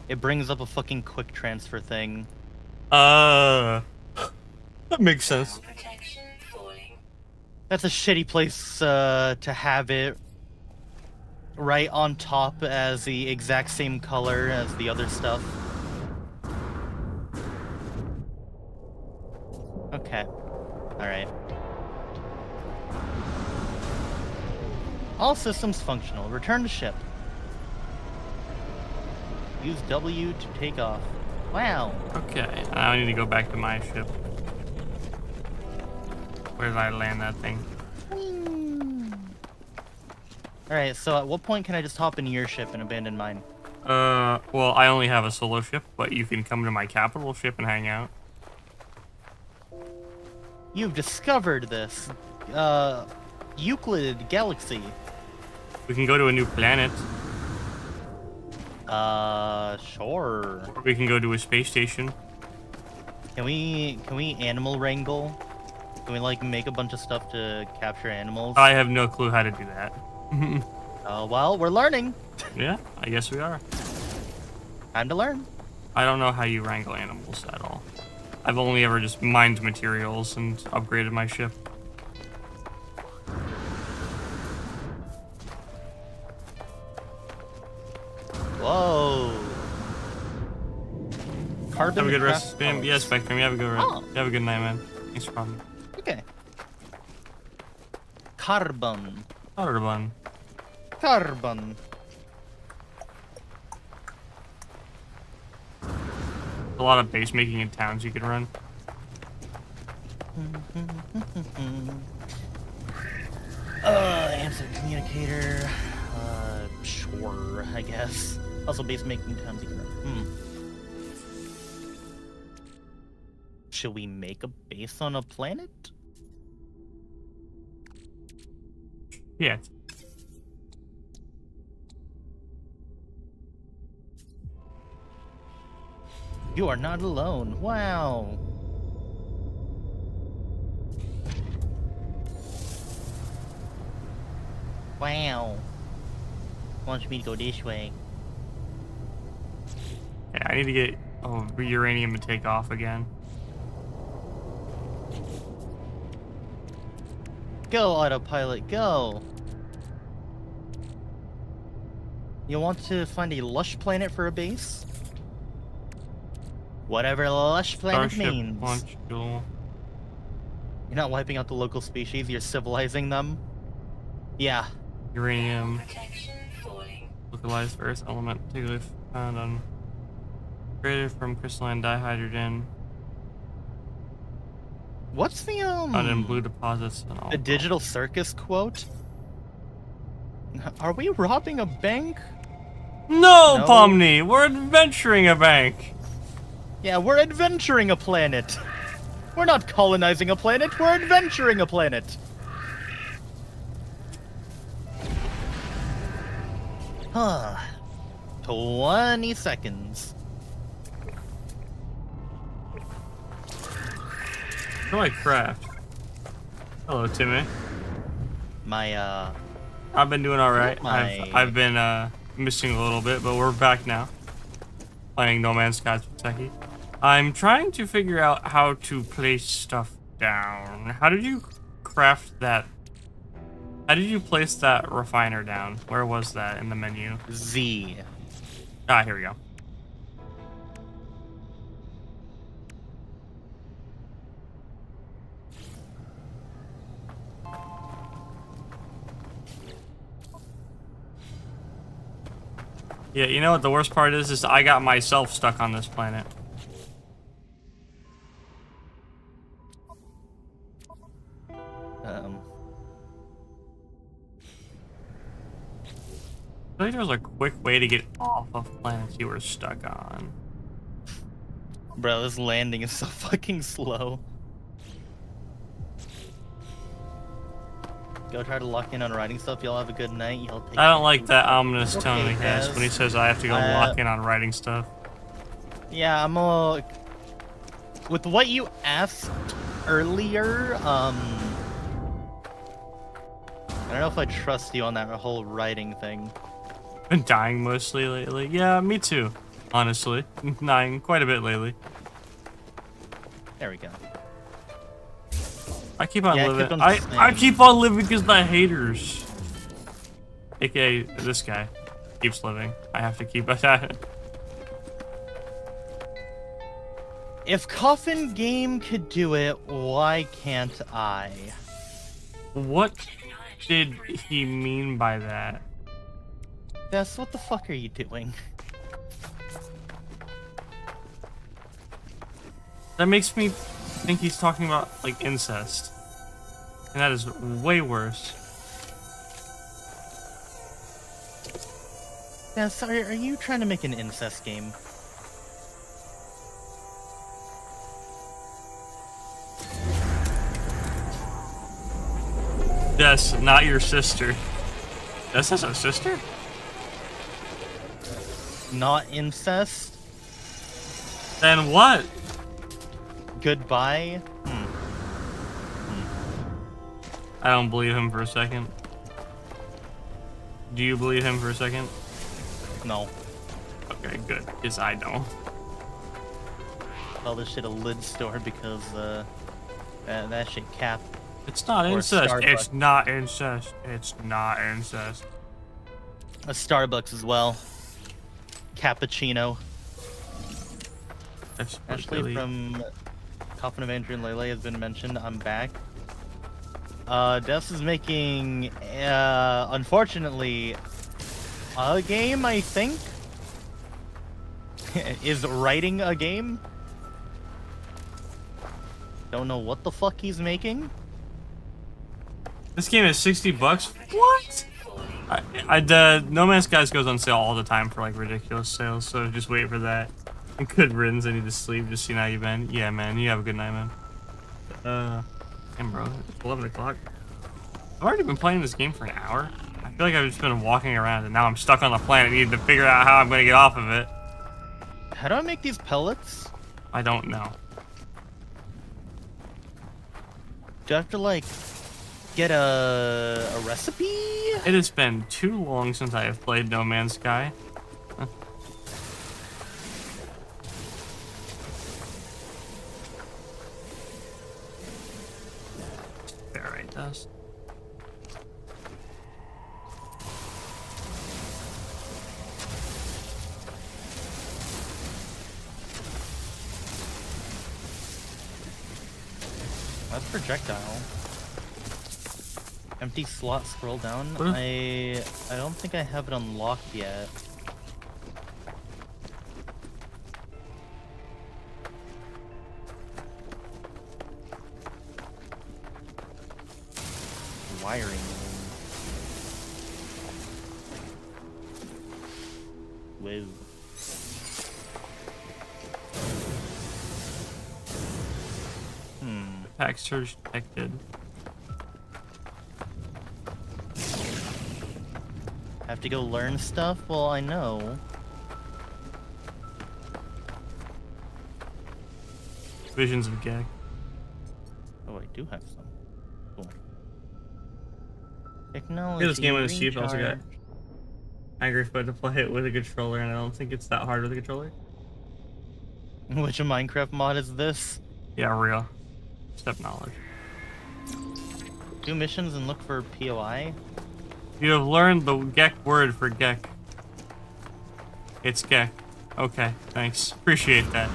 It brings up a fucking quick transfer thing. That makes sense. Thermal protection falling. That's a shitty place to have it right on top as the exact same color as the other stuff. Okay. Alright. All systems functional. Return to ship. Use W to take off. Wow. Okay, I need to go back to my ship. Where did I land that thing? Alright, so at what point can I just hop into your ship and abandon mine? Well, I only have a solo ship, but you can come to my capital ship and hang out. You've discovered this. Euclid Galaxy. We can go to a new planet. Sure. Or we can go to a space station. Can we animal wrangle? Can we like make a bunch of stuff to capture animals? I have no clue how to do that. Well, we're learning. Yeah, I guess we are. Time to learn. I don't know how you wrangle animals at all. I've only ever just mined materials and upgraded my ship. Whoa. Carbon. Have a good rest. craft Spam. Yeah, pellets. Spectrum. You have a good rest. Oh. You have a good night, man. Thanks for coming. Okay. Carbon. Carbon. Carbon. A lot of base making in towns you could run. Answer communicator. Sure, I guess. Also, base making towns you can run. Should we make a base on a planet? Yeah. You are not alone. Wow. Wow. Wants me to go this way. Yeah, I need to get uranium to take off again. Go, autopilot, go! You want to find a lush planet for a base? Whatever lush planet Starship means. launch fuel. You're not wiping out the local species, you're civilizing them. Yeah. Uranium. Protection falling. Localized Earth element typically found on created from crystalline dihydrogen. What's the, Found in blue deposits and all. the digital circus quote? Are we robbing a bank? No, No. Pomni! We're adventuring a bank! Yeah, we're adventuring a planet. We're not colonizing a planet, we're adventuring a planet. Huh. 20 seconds. How do I craft? Hello, Timmy. My, I've been doing alright. My- I've been missing a little bit, but we're back now. Playing No Man's Sky with Techie. I'm trying to figure out how to place stuff down. How did you craft that? How did you place that refiner down? Where was that in the menu? Z. Ah, here we go. Yeah, you know what the worst part is I got myself stuck on this planet. I think there was a quick way to get off of planets you were stuck on. Bro, this landing is so fucking slow. Go try to lock in on writing stuff. Y'all have a good night. Y'all take I don't like that ominous Okay, tone he has guys. when he says I have to go lock in on writing stuff. Yeah, I'm with what you asked earlier, I don't know if I trust you on that whole writing thing. Been dying mostly lately. Yeah, me too. Honestly, dying quite a bit lately. There we go. I keep on Yeah, living. keep on I saying. keep on living because the haters. AKA this guy keeps living. I have to keep it. If Coffin Game could do it, why can't I? What did he mean by that? Yes, what the fuck are you doing? That makes me think he's talking about like incest, and that is way worse. Yeah, sorry, are you trying to make an incest game? Yes, not your sister. This has a sister? Not incest. Then what? Goodbye. I don't believe him for a second. Do you believe him for a second? No. Okay, good. Because I don't. Call this shit a lid store because that shit cap. It's not Or incest. Starbucks. It's not incest. It's not incest. A Starbucks as well. Cappuccino. That's Ashley from Coffin of Andrew and Lele has been mentioned. I'm back. Des is making, unfortunately, a game, I think. Is writing a game. Don't know what the fuck he's making. This game is $60. What? No Man's Skies goes on sale all the time for like ridiculous sales, so just wait for that. And good riddance, I need to sleep, just seeing how you've been. Yeah, man, you have a good night, man. Damn, bro, it's 11 o'clock. I've already been playing this game for an hour. I feel like I've just been walking around, and now I'm stuck on the planet, needing to figure out how I'm going to get off of it. How do I make these pellets? I don't know. Do I have to, like, get a recipe? It has been too long since I have played No Man's Sky. Alright, dust. That's projectile. Empty slot, scroll down. What? I don't think I have it unlocked yet. Wiring. Whoa. Attack surge detected. Have to go learn stuff? Well, I know. Visions of Gek. Oh, I do have some. Cool. Technology. Yeah, this game was cheap. I also got recharge. Angry Foot to play it with a controller, and I don't think it's that hard with a controller. Which Minecraft mod is this? Yeah, real. Step knowledge. Do missions and look for POI? You have learned the Gek word for Gek. It's Gek. Okay, thanks. Appreciate that.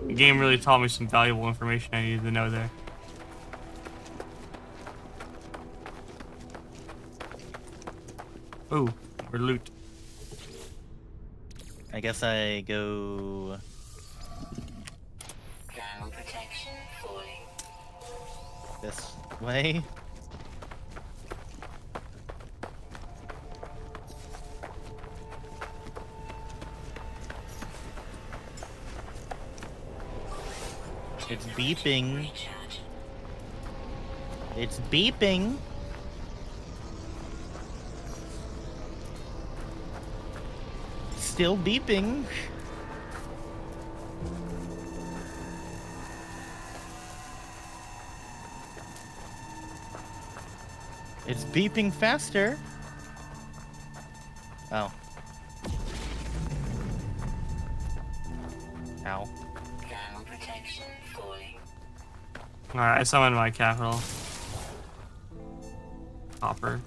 The game really taught me some valuable information I needed to know there. Ooh, or loot. I guess I go... Thermal protection falling. this way. It's beeping. Recharge. It's beeping. Still beeping. It's beeping faster. Oh. Ow. Thermal protection falling. Alright, I summoned my capital. Hopper.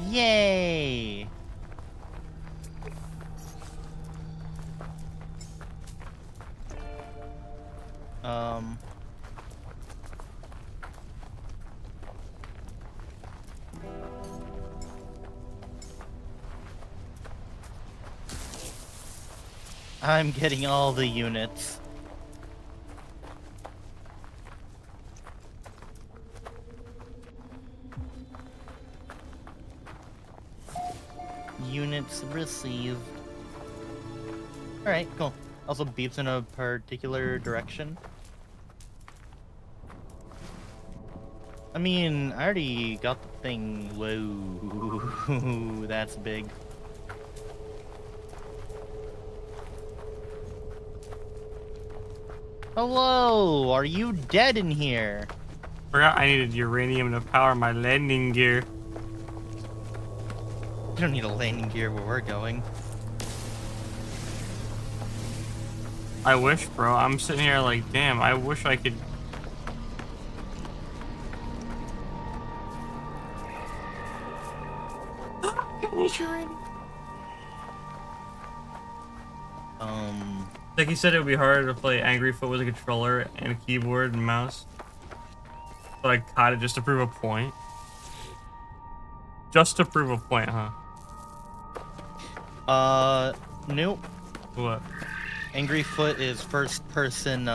Yay! I'm getting all the units. Units received. Alright, cool. Also beeps in a particular direction. I mean, I already got the thing. Whoa, that's big. Hello, are you dead in here? Forgot I needed uranium to power my landing gear. You don't need a landing gear where we're going. I wish, bro. I'm sitting here like, damn, I wish I could. Like you said, it would be harder to play Angry Foot with a controller and a keyboard and mouse. So I caught it just to prove a point. Just to prove a point, huh? Nope. What? Angry Foot is first person,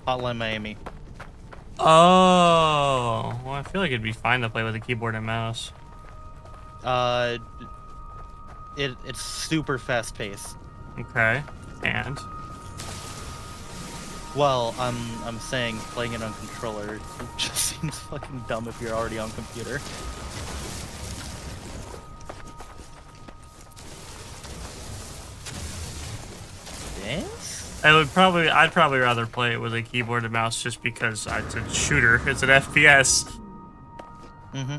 Hotline Miami. Oh, well, I feel like it'd be fine to play with a keyboard and mouse. It's super fast paced. Okay, and? Well, I'm saying playing it on controller just seems fucking dumb if you're already on computer. This? I'd probably rather play it with a keyboard and mouse just because it's a shooter. It's an FPS. Mm-hmm.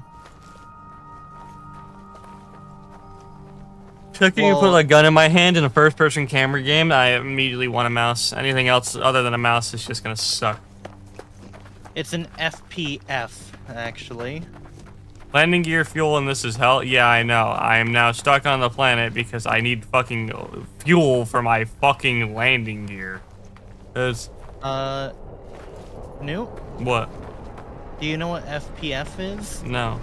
Checking you put a gun in my hand in a first-person camera game, I immediately want a mouse. Anything else other than a mouse is just gonna suck. It's an FPF, actually. Landing gear fuel and this is hell? Yeah, I know. I am now stuck on the planet because I need fucking fuel for my fucking landing gear. It's... Nope. What? Do you know what FPF is? No.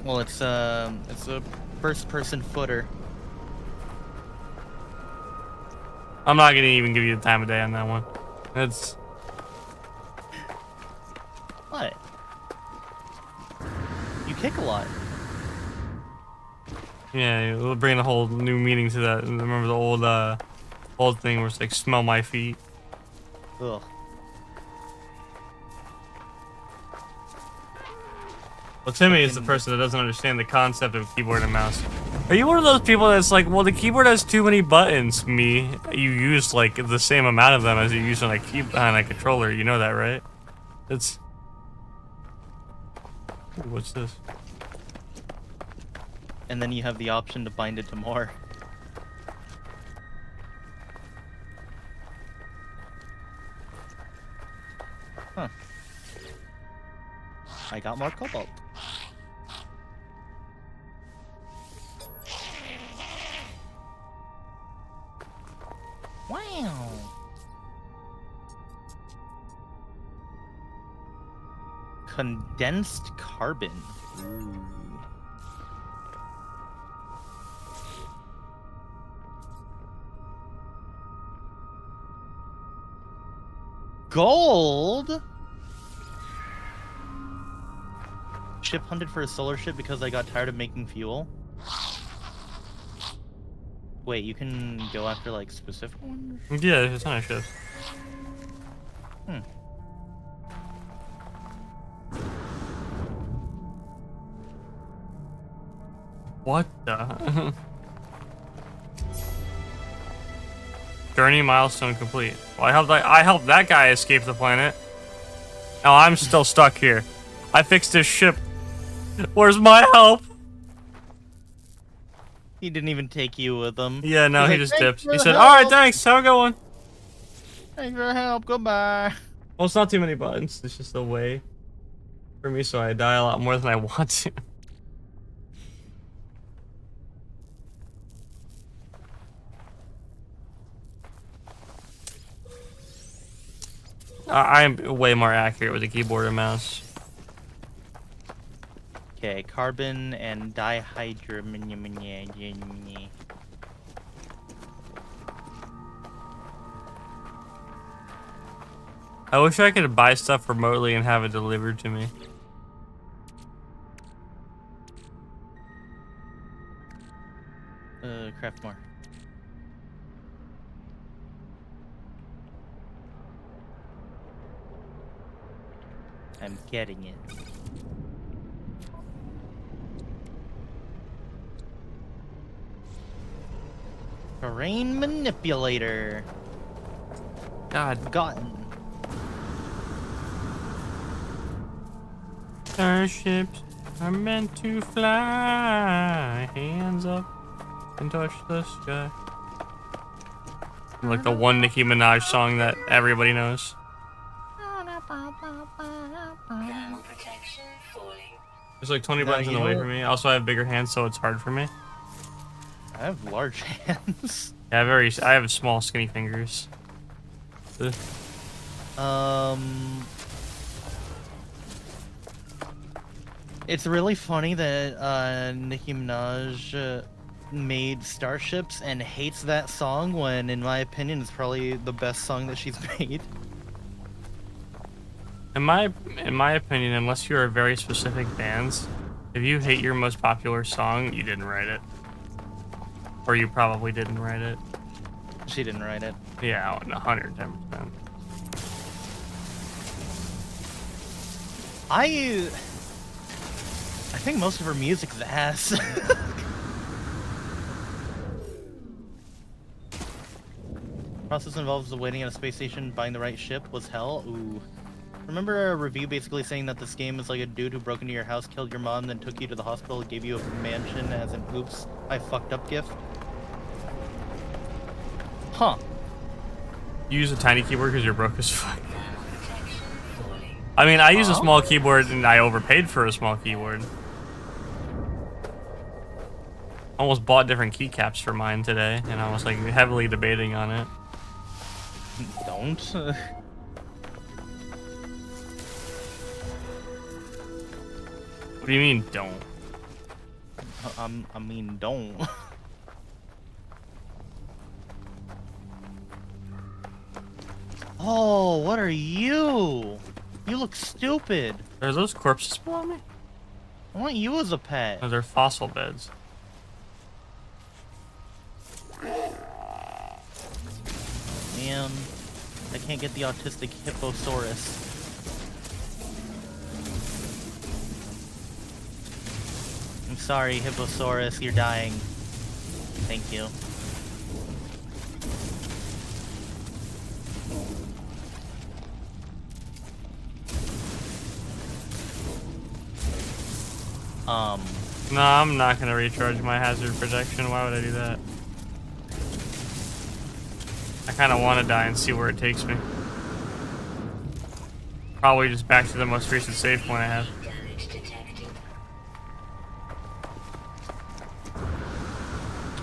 Well, it's a first-person footer. I'm not gonna even give you the time of day on that one. It's... What? You kick a lot. Yeah, we'll bring a whole new meaning to that. Remember the old thing where it's like, smell my feet? Ugh. Well, Timmy is the person that doesn't understand the concept of keyboard and mouse. Are you one of those people that's like, well, the keyboard has too many buttons, me? You use, like, the same amount of them as you use on a controller. You know that, right? It's... Ooh, what's this? And then you have the option to bind it to more. Huh. I got more cobalt. Wow. Condensed carbon. Ooh. Gold? Ship hunted for a solar ship because I got tired of making fuel. Wait, you can go after like specific ones? Yeah, there's a ton of ships. Hmm. What the? Journey milestone complete. Well, I helped that guy escape the planet. Now I'm still stuck here. I fixed his ship. Where's my help? He didn't even take you with him. Yeah, no, he He's just like, dipped. "Thanks He for said, the "All right, help. thanks. Have a good one." Thanks for the help. Goodbye. Well, it's not too many buttons. It's just a way for me, so I die a lot more than I want to. I'm way more accurate with a keyboard and mouse. Okay, carbon and dihydrogen. I wish I could buy stuff remotely and have it delivered to me. Craft more. I'm getting it. Terrain manipulator. God. Gotten. Starships are meant to fly. Hands up and touch the sky. Like the one Nicki Minaj song that everybody knows. Thermal protection falling. There's like 20 No, buttons in you the way know for me. Also, I have bigger hands, so it's hard for me. I have large hands. Yeah, I have small, skinny fingers. Ugh. It's really funny that Nicki Minaj made Starships and hates that song when, in my opinion, it's probably the best song that she's made. In my opinion, unless you are very specific bands, if you hate your most popular song, you didn't write it. Or you probably didn't write it. She didn't write it. Yeah, 110%. I think most of her music's ass. Process involves waiting at a space station, buying the right ship was hell. Ooh. Remember a review basically saying that this game is like a dude who broke into your house, killed your mom, then took you to the hospital, gave you a mansion as an oops, I fucked up gift? Huh. You use a tiny keyboard because you're broke as fuck. Thermal protection falling. I mean, I use a small keyboard and I overpaid for a small keyboard. Almost bought different keycaps for mine today, and I was like heavily debating on it. Don't. What do you mean, don't? I mean, don't. Oh, what are you? You look stupid. Are those corpses below me? I want you as a pet. Oh, they're fossil beds. Man, I can't get the autistic hipposaurus. I'm sorry, hipposaurus, you're dying. Thank you. No, I'm not gonna recharge my hazard protection. Why would I do that? I kind of want to die and see where it takes me. Probably just back to the most recent save point I have. Damage detected.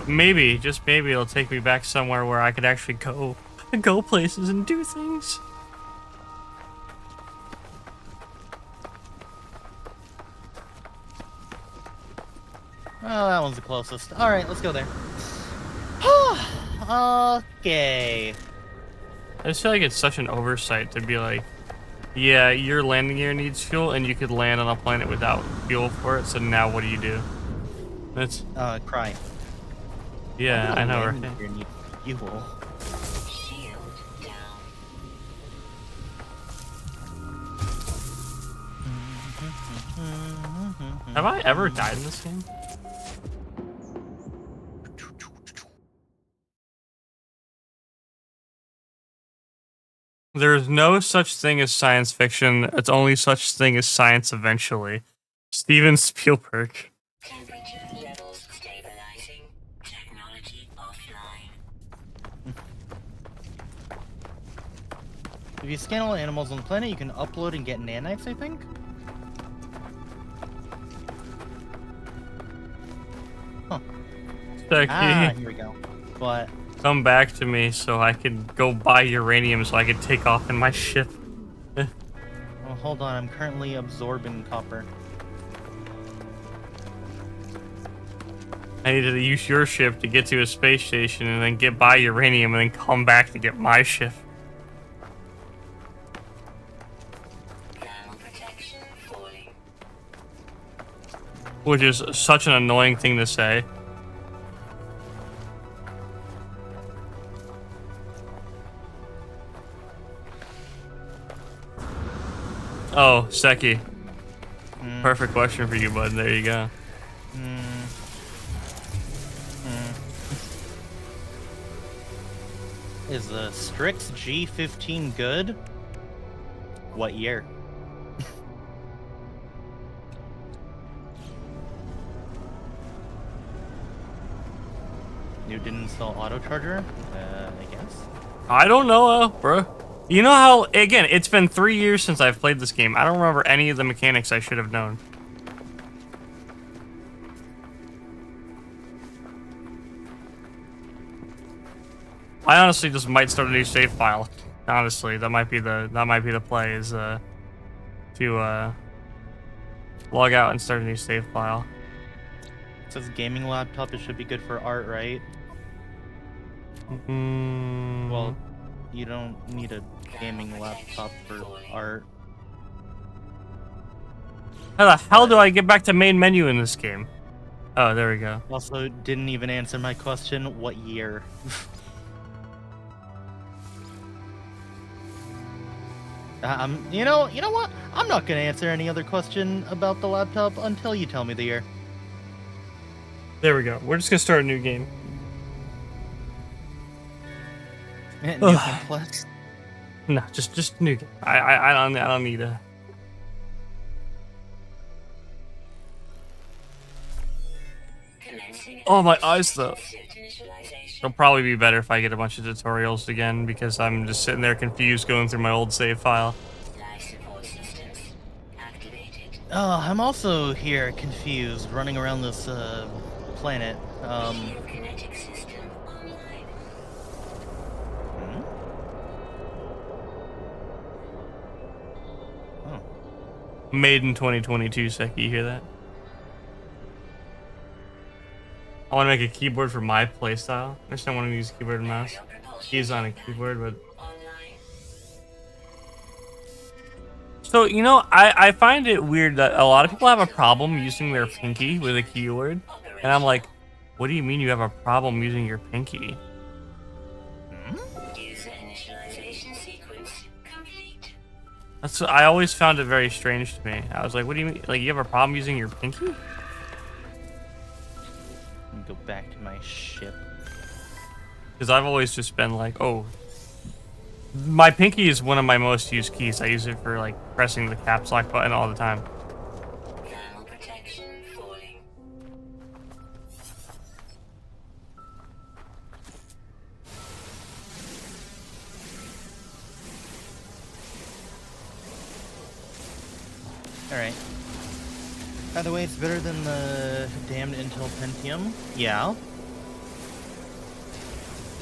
Maybe, just maybe, it'll take me back somewhere where I could actually go places and do things. Oh, that one's the closest. Alright, let's go there. Okay. I just feel like it's such an oversight to be like, yeah, your landing gear needs fuel, and you could land on a planet without fuel for it. So now, what do? That's Cry. yeah, I know, right? You will. Shield down. Have I ever died in this game? There's no such thing as science fiction. It's only such thing as science eventually. Steven Spielberg. Temperature levels stabilizing. Technology offline. If you scan all animals on the planet, you can upload and get nanites, I think? Huh. Ah, here we go. What? Come back to me so I could go buy uranium so I could take off in my ship. Well, hold on. I'm currently absorbing copper. I need to use your ship to get to a space station and then get buy uranium and then come back to get my ship. Thermal protection falling. Which is such an annoying thing to say. Oh, Seki. Mm. Perfect question for you, bud. There you go. Is the Strix G15 good? What year? You didn't install auto charger? I guess. I don't know, bro. You know how, again, it's been 3 years since I've played this game. I don't remember any of the mechanics I should have known. I honestly just might start a new save file. Honestly, that might be the play is to log out and start a new save file. It says gaming laptop, it should be good for art, right? Well, you don't need a gaming laptop for art. How the hell do I get back to main menu in this game? Oh, there we go. Also, didn't even answer my question, what year? You know what? I'm not gonna answer any other question about the laptop until you tell me the year. There we go. We're just gonna start a new game. New complex. No, just new game. I don't need a. Oh, my eyes though. It'll probably be better if I get a bunch of tutorials again because I'm just sitting there confused going through my old save file. Oh, I'm also here confused, running around this planet. Made in 2022, Seki, you hear that? I want to make a keyboard for my playstyle. I just don't want to use keyboard and mouse. Keys on a keyboard, but... So, you know, I find it weird that a lot of people have a problem using their pinky with a keyboard. And I'm like, what do you mean you have a problem using your pinky? User initialization sequence complete. That's what, I always found it very strange to me. I was like, what do you mean? Like, you have a problem using your pinky? Go back to my ship. Because I've always just been like, oh, my pinky is one of my most used keys. I use it for like pressing the caps lock button all the time. Thermal protection falling. Alright. By the way, it's better than the damned Intel Pentium. Yeah.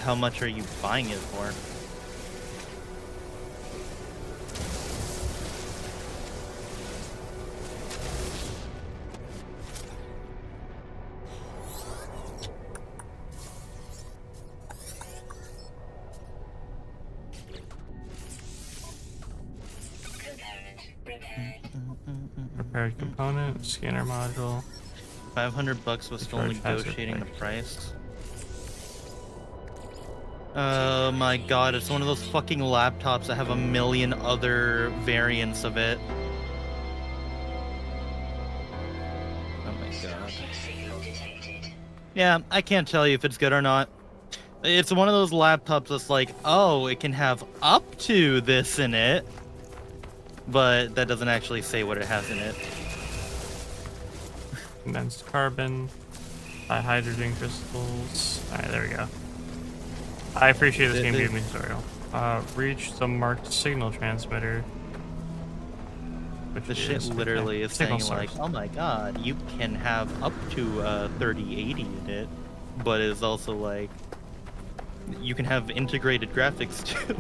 How much are you buying it for? Prepared component, scanner module. $500 was still Charge hazard negotiating the rate. price. Oh my god, it's one of those fucking laptops that have a million other variants of it. Oh my god. Yeah, I can't tell you if it's good or not. It's one of those laptops that's like, oh, it can have up to this in it, but that doesn't actually say what it has in it. Condensed carbon, hydrogen crystals. Alright, there we go. I appreciate this game giving me a tutorial. Reach the marked signal transmitter. Which The shit literally is saying like, oh my god, you can have up to 3080 in it, but it's also like, you can have integrated graphics too.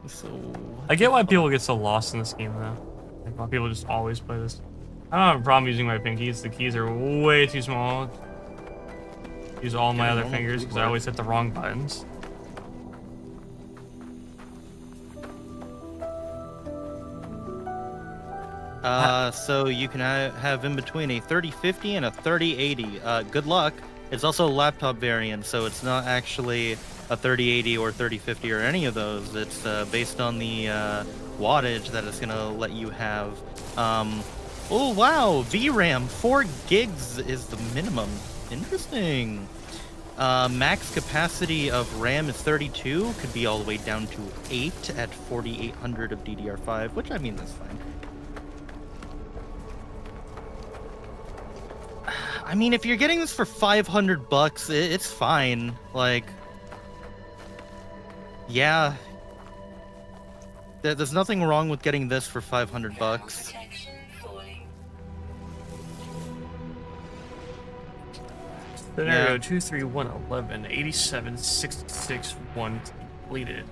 So I get why people get so lost in this game though. Like why people just always play this. I don't have a problem using my pinkies. The keys are way too small. Use all my other fingers because I always hit the wrong buttons. so you can have in between a 3050 and a 3080. Good luck. It's also a laptop variant, so it's not actually a 3080 or 3050 or any of those. It's based on the wattage that it's gonna let you have. Oh wow, VRAM 4 gigs is the minimum. Interesting. Max capacity of RAM is 32, could be all the way down to 8 at 4800 of DDR5, which I mean that's fine. I mean, if you're getting this for $500, it's fine. Like, yeah, there's nothing wrong with getting this for $500. Protection falling. Scenario Yeah. 23111 8766 1 completed.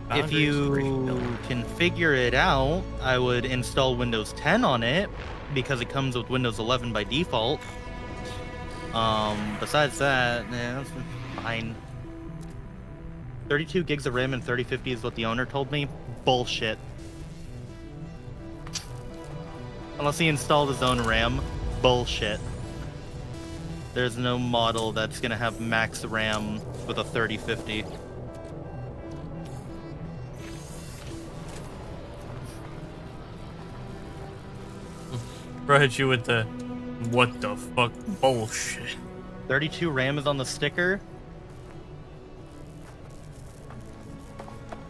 If Boundaries you rebuilt. can figure it out, I would install Windows 10 on it because it comes with Windows 11 by default. Besides that, yeah, that's fine. 32 gigs of RAM and 3050 is what the owner told me. Bullshit. Unless he installed his own RAM. Bullshit. There's no model that's gonna have max RAM with a 3050. Bro hit you with the what the fuck bullshit. 32 RAM is on the sticker.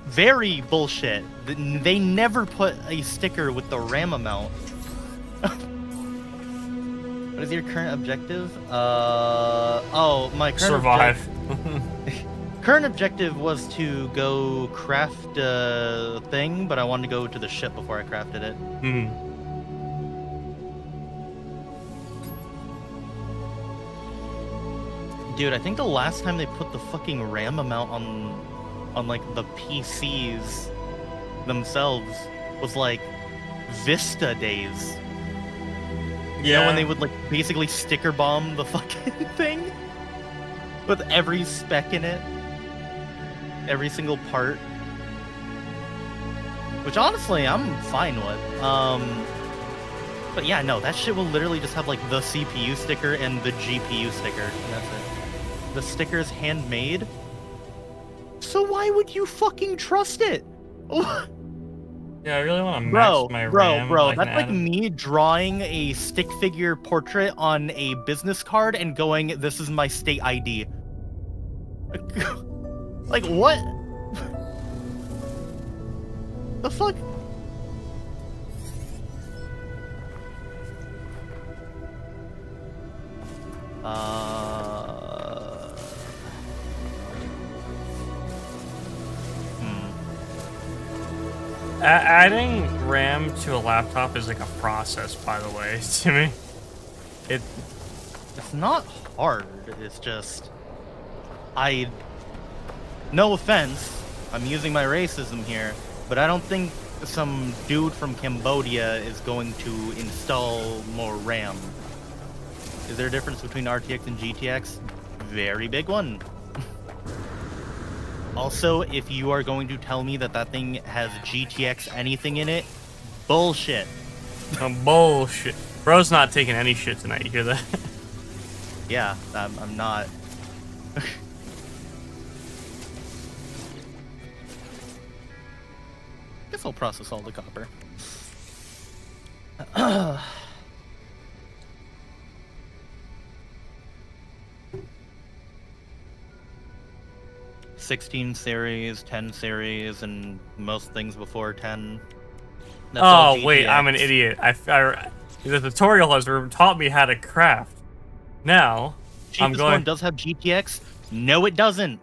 Very bullshit. They never put a sticker with the RAM amount. What is your current objective? Oh, my current Survive. current objective was to go craft a thing, but I wanted to go to the ship before I crafted it. Dude, I think the last time they put the fucking RAM amount on like the PCs themselves was like Vista days. You know, when they would like basically sticker bomb the fucking thing with every spec in it, every single part. Which honestly, I'm fine with. But yeah, no, that shit will literally just have like the CPU sticker and the GPU sticker, and that's it. The sticker's handmade. So why would you fucking trust it? Yeah, I really want to max my RAM. Bro, that's like me drawing a stick figure portrait on a business card and going, "This is my state ID." Like what? The fuck? Adding RAM to a laptop is like a process, by the way, to me. It's not hard. It's just no offense, I'm using my racism here, but I don't think some dude from Cambodia is going to install more RAM. Is there a difference between RTX and GTX? Very big one. Also, if you are going to tell me that that thing has GTX anything in it, bullshit. Bullshit. Bro's not taking any shit tonight, you hear that? Yeah, I'm not. Guess I'll process all the copper. 16 series, 10 series, and most things before 10. That's all Oh, wait, I'm an GTX. idiot. The tutorial has taught me how to craft. Now, I'm Cheapest going... one does have GTX? No, it doesn't.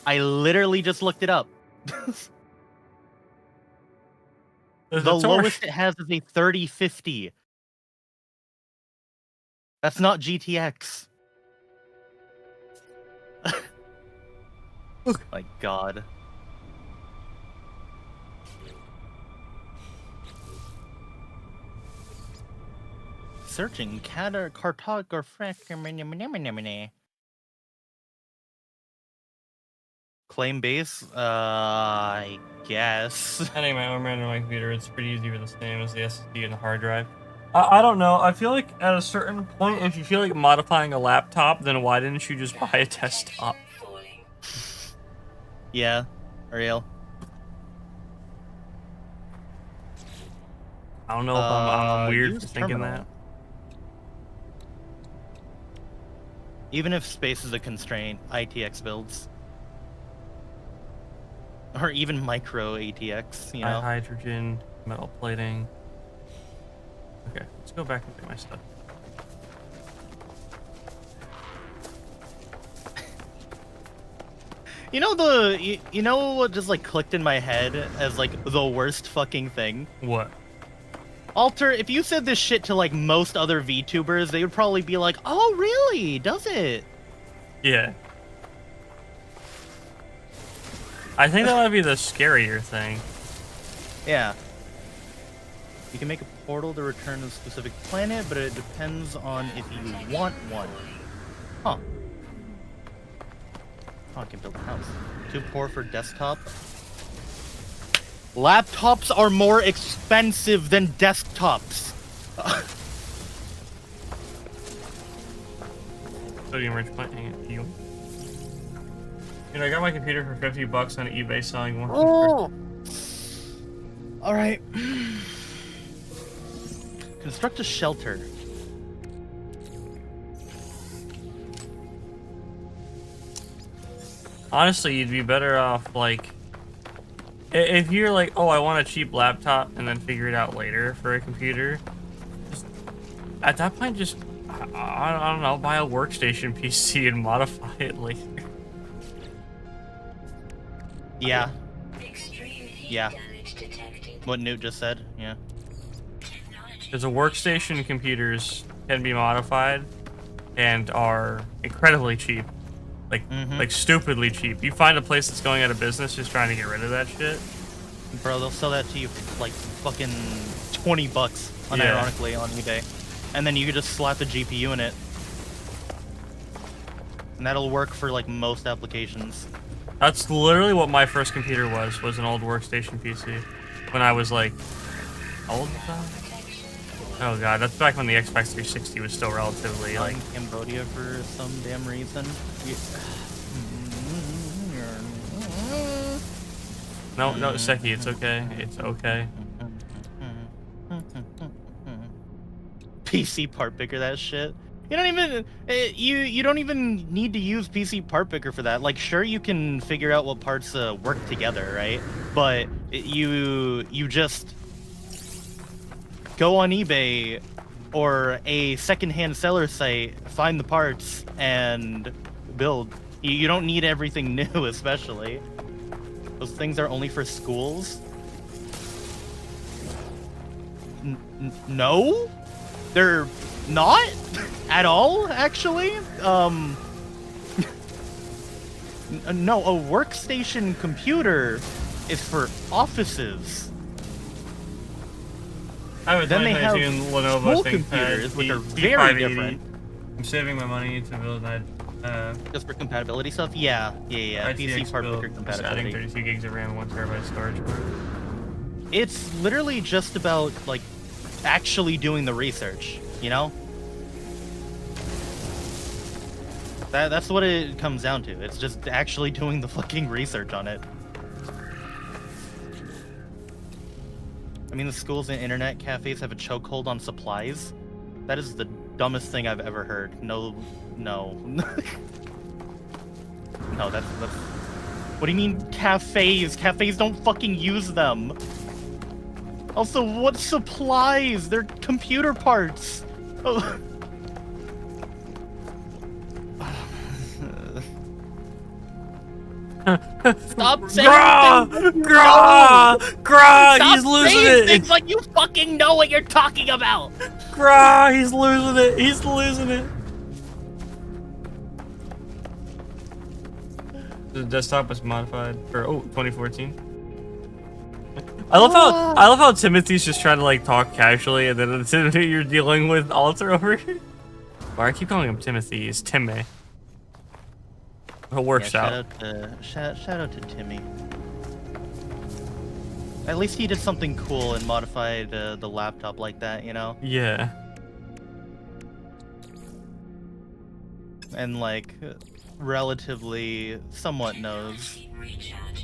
I literally just looked it up. The lowest it has is a 3050. That's not GTX. My god. Searching cartography. Claim base? I guess. Adding my own RAM to my computer, it's pretty easy for the same as the SSD and the hard drive. I don't know. I feel like at a certain point, if you feel like modifying a laptop, then why didn't you just buy a desktop? falling. Yeah, real. I don't know if I'm weird use for thinking terminal. that. Even if space is a constraint, ITX builds. Or even micro ATX, you know? Hydrogen, metal plating. Okay, let's go back and get my stuff. You know you know what just like clicked in my head as like the worst fucking thing? What? Alter, if you said this shit to like most other VTubers, they would probably be like, "Oh, really? Does it?" Yeah. I think that might be the scarier thing. Yeah. You can make a portal to return to a specific planet, but it depends on if you want one. Huh. Oh, I can build a house. Too poor for desktop. Laptops are more expensive than desktops. Sodium rich planting it. You know, I got my computer for $50 on eBay selling one. Oh. All right. Construct a shelter. Honestly, you'd be better off like if you're like, oh, I want a cheap laptop, and then figure it out later for a computer. Just, at that point, just I don't know, buy a workstation PC and modify it later. Yeah. Extreme heat Yeah. damage detected. What Newt just said. Yeah. Technology. Because the workstation computers can be modified and are incredibly cheap. Like stupidly cheap. You find a place that's going out of business just trying to get rid of that shit. Bro, they'll sell that to you for like fucking $20, unironically, on eBay. And then you could just slap a GPU in it. And that'll work for like most applications. That's literally what my first computer was an old workstation PC. When I was like, how old was that? Oh god, that's back when the Xbox 360 was still relatively like... In Cambodia for some damn reason. No, Seki, it's okay. It's okay. PC part picker, that shit. You don't even you don't even need to use PC part picker for that. Like, sure, you can figure out what parts work together, right? But you just go on eBay or a secondhand seller site, find the parts, and build. You don't need everything new, especially. Those things are only for schools? No? They're not? At all, actually? No, a workstation computer is for offices. I have a Then they have 2022 Lenovo school ThinkPad computers, which are T580. very different. I'm saving my money to build that. Just for compatibility stuff? Yeah. PC part picker Just adding compatibility. 32 gigs of RAM, 1 terabyte storage. It's literally just about, like, actually doing the research, you know? That's what it comes down to. It's just actually doing the fucking research on it. I mean, the schools and internet cafes have a chokehold on supplies. That is the dumbest thing I've ever heard. No. No, that's... What do you mean cafes? Cafes don't fucking use them. Also, what supplies? They're computer parts. Oh. Stop saying things. Grah, he's losing saying it. things like you fucking know what you're talking about. Grah, he's losing it. He's losing it. The desktop was modified for 2014. I love how Timothy's just trying to like talk casually, and then Timothy, you're dealing with Alter over here. Or I keep calling him Timothy. It's Timmy. It works out. Shout out to Timmy. At least he did something cool and modified the laptop like that, you know? Yeah. And like, relatively somewhat knows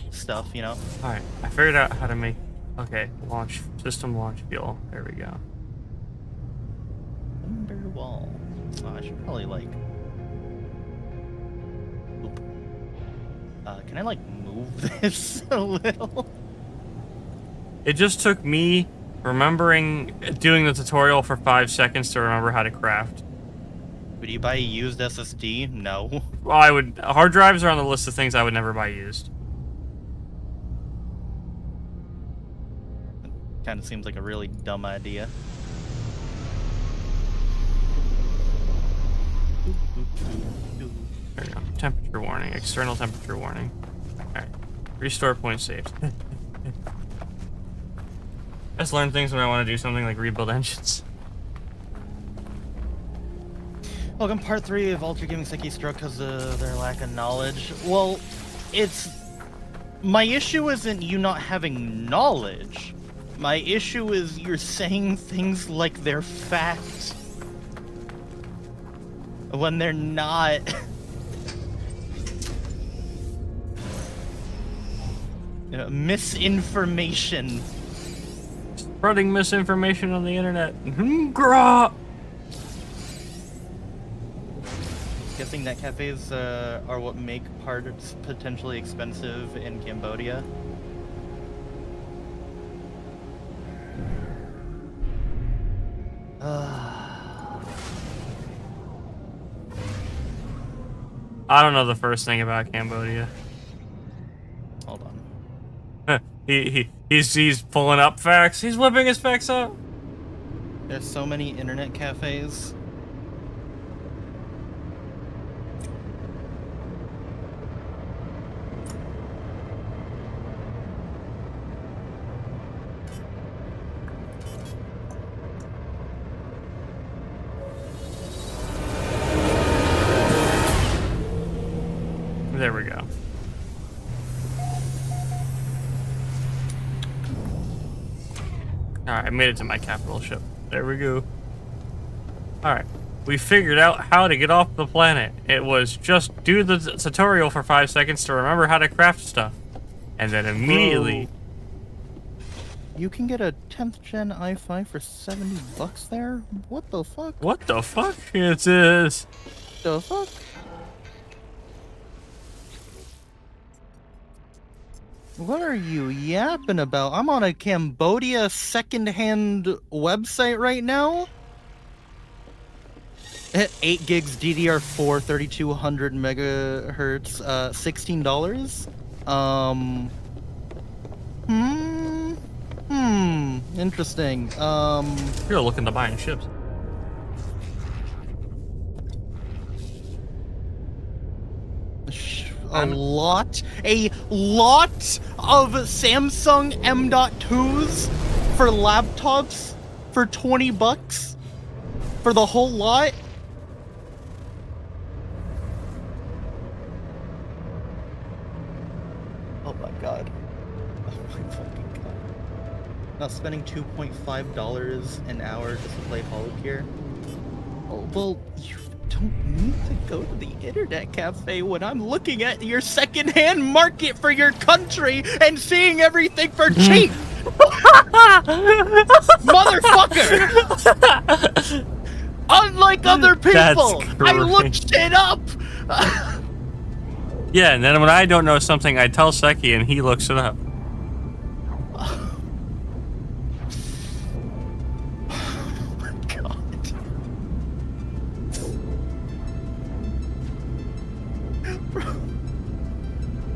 stuff, you know? Alright, I figured out how to make... Okay, launch... System launch fuel. There we go. Wall. Oh, I should probably like... Oop. Can I like move this a little? It just took me doing the tutorial for 5 seconds to remember how to craft. Would you buy a used SSD? No. Well, hard drives are on the list of things I would never buy used. Kind of seems like a really dumb idea. There we go. Temperature warning. External temperature warning. Alright. Restore point saved. I just learn things when I want to do something like rebuild engines. Welcome, part 3 of Ultra giving Seki stroke because of their lack of knowledge. Well, my issue isn't you not having knowledge. My issue is you're saying things like they're fact when they're not. Misinformation. Spreading misinformation on the internet. Grah! Guessing that cafes are what make parts potentially expensive in Cambodia. I don't know the first thing about Cambodia. Hold on. He's pulling up facts. He's whipping his facts up. There's so many internet cafes. There we go. Alright, I made it to my capital ship. There we go. Alright. We figured out how to get off the planet. It was just do the tutorial for 5 seconds to remember how to craft stuff. And then immediately... You can get a 10th gen i5 for $70 there? What the fuck? What the fuck is this? The fuck? What are you yapping about? I'm on a Cambodia second-hand website right now. 8 gigs DDR4, 3200 megahertz, $16. Interesting. You're looking to buying ships. A lot of Samsung M.2s for laptops for $20 for the whole lot. Oh my god. Oh my fucking god. Not spending $2.5 an hour just to play Holocure. Oh, well, you don't need to go to the internet cafe when I'm looking at your secondhand market for your country and seeing everything for cheap. Motherfucker! Unlike other people, I looked shit up. Yeah, and then when I don't know something, I tell Seki and he looks it up.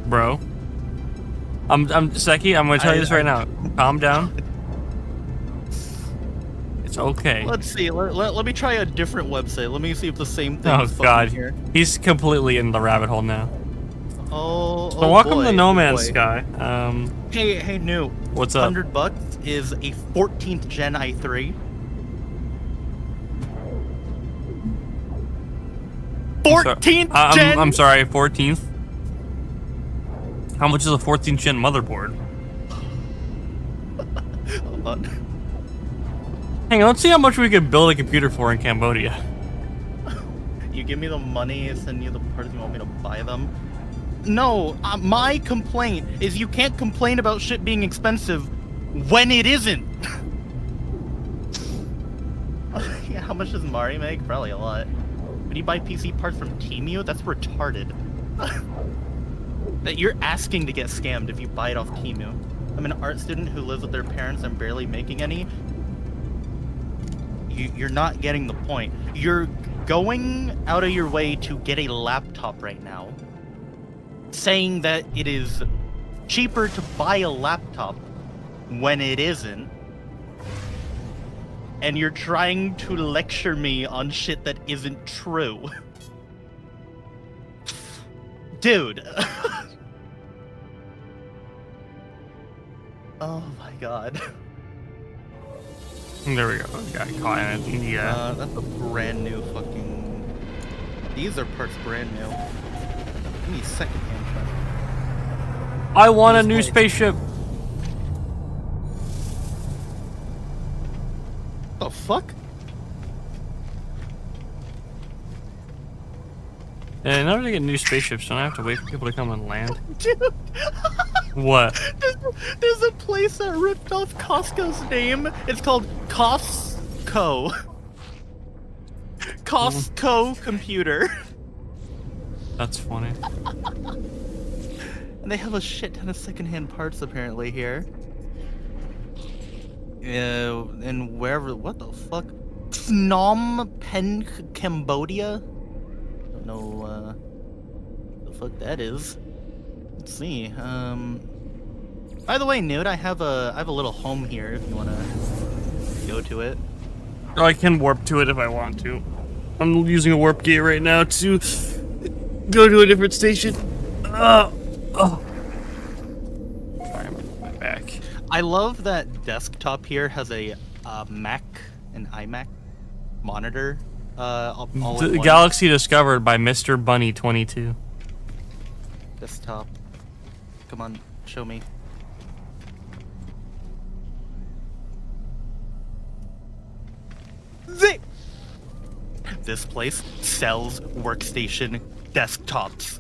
Bro, I'm Seki. I'm gonna tell you this right now. Calm down. It's okay. Let's see. Let me try a different website. Let me see if the same thing. Oh is god, here. He's completely in the rabbit hole now. Oh. So welcome to No Man's Sky. Hey, new. What's up? $100 is a 14th gen i3. 14th gen. I'm sorry, 14th. How much is a 14th gen motherboard? but Hang on, let's see how much we could build a computer for in Cambodia. you give me the money, send you the parts, you want me to buy them? No, my complaint is you can't complain about shit being expensive when it isn't. Yeah, how much does Mari make? Probably a lot. But you buy PC parts from Temu? That's retarded. That you're asking to get scammed if you buy it off Temu. I'm an art student who lives with their parents and barely making any. You're not getting the point. You're going out of your way to get a laptop right now, saying that it is cheaper to buy a laptop when it isn't, and you're trying to lecture me on shit that isn't true. Dude. Oh my god. There we go. Got caught in it. Yeah. That's a brand new fucking... These are parts brand new. Give me secondhand parts. I want a These new parts- spaceship. The fuck? And in order to get new spaceships, don't I have to wait for people to come and land? Dude! What? There's a place that ripped off Costco's name. It's called Costco. Costco computer. That's funny. And they have a shit ton of secondhand parts apparently here. Yeah, and wherever, what the fuck? Phnom Penh, Cambodia? Don't know, the fuck that is. Let's see, by the way, Nude, I have a little home here if you wanna go to it. Oh, I can warp to it if I want to. I'm using a warp gate right now to go to a different station. Oh. Sorry, I'm on my back. I love that desktop here has a Mac, an iMac monitor. All in The one galaxy discovered by Mr. Bunny 22. desktop. Come on, show me. This place sells workstation desktops.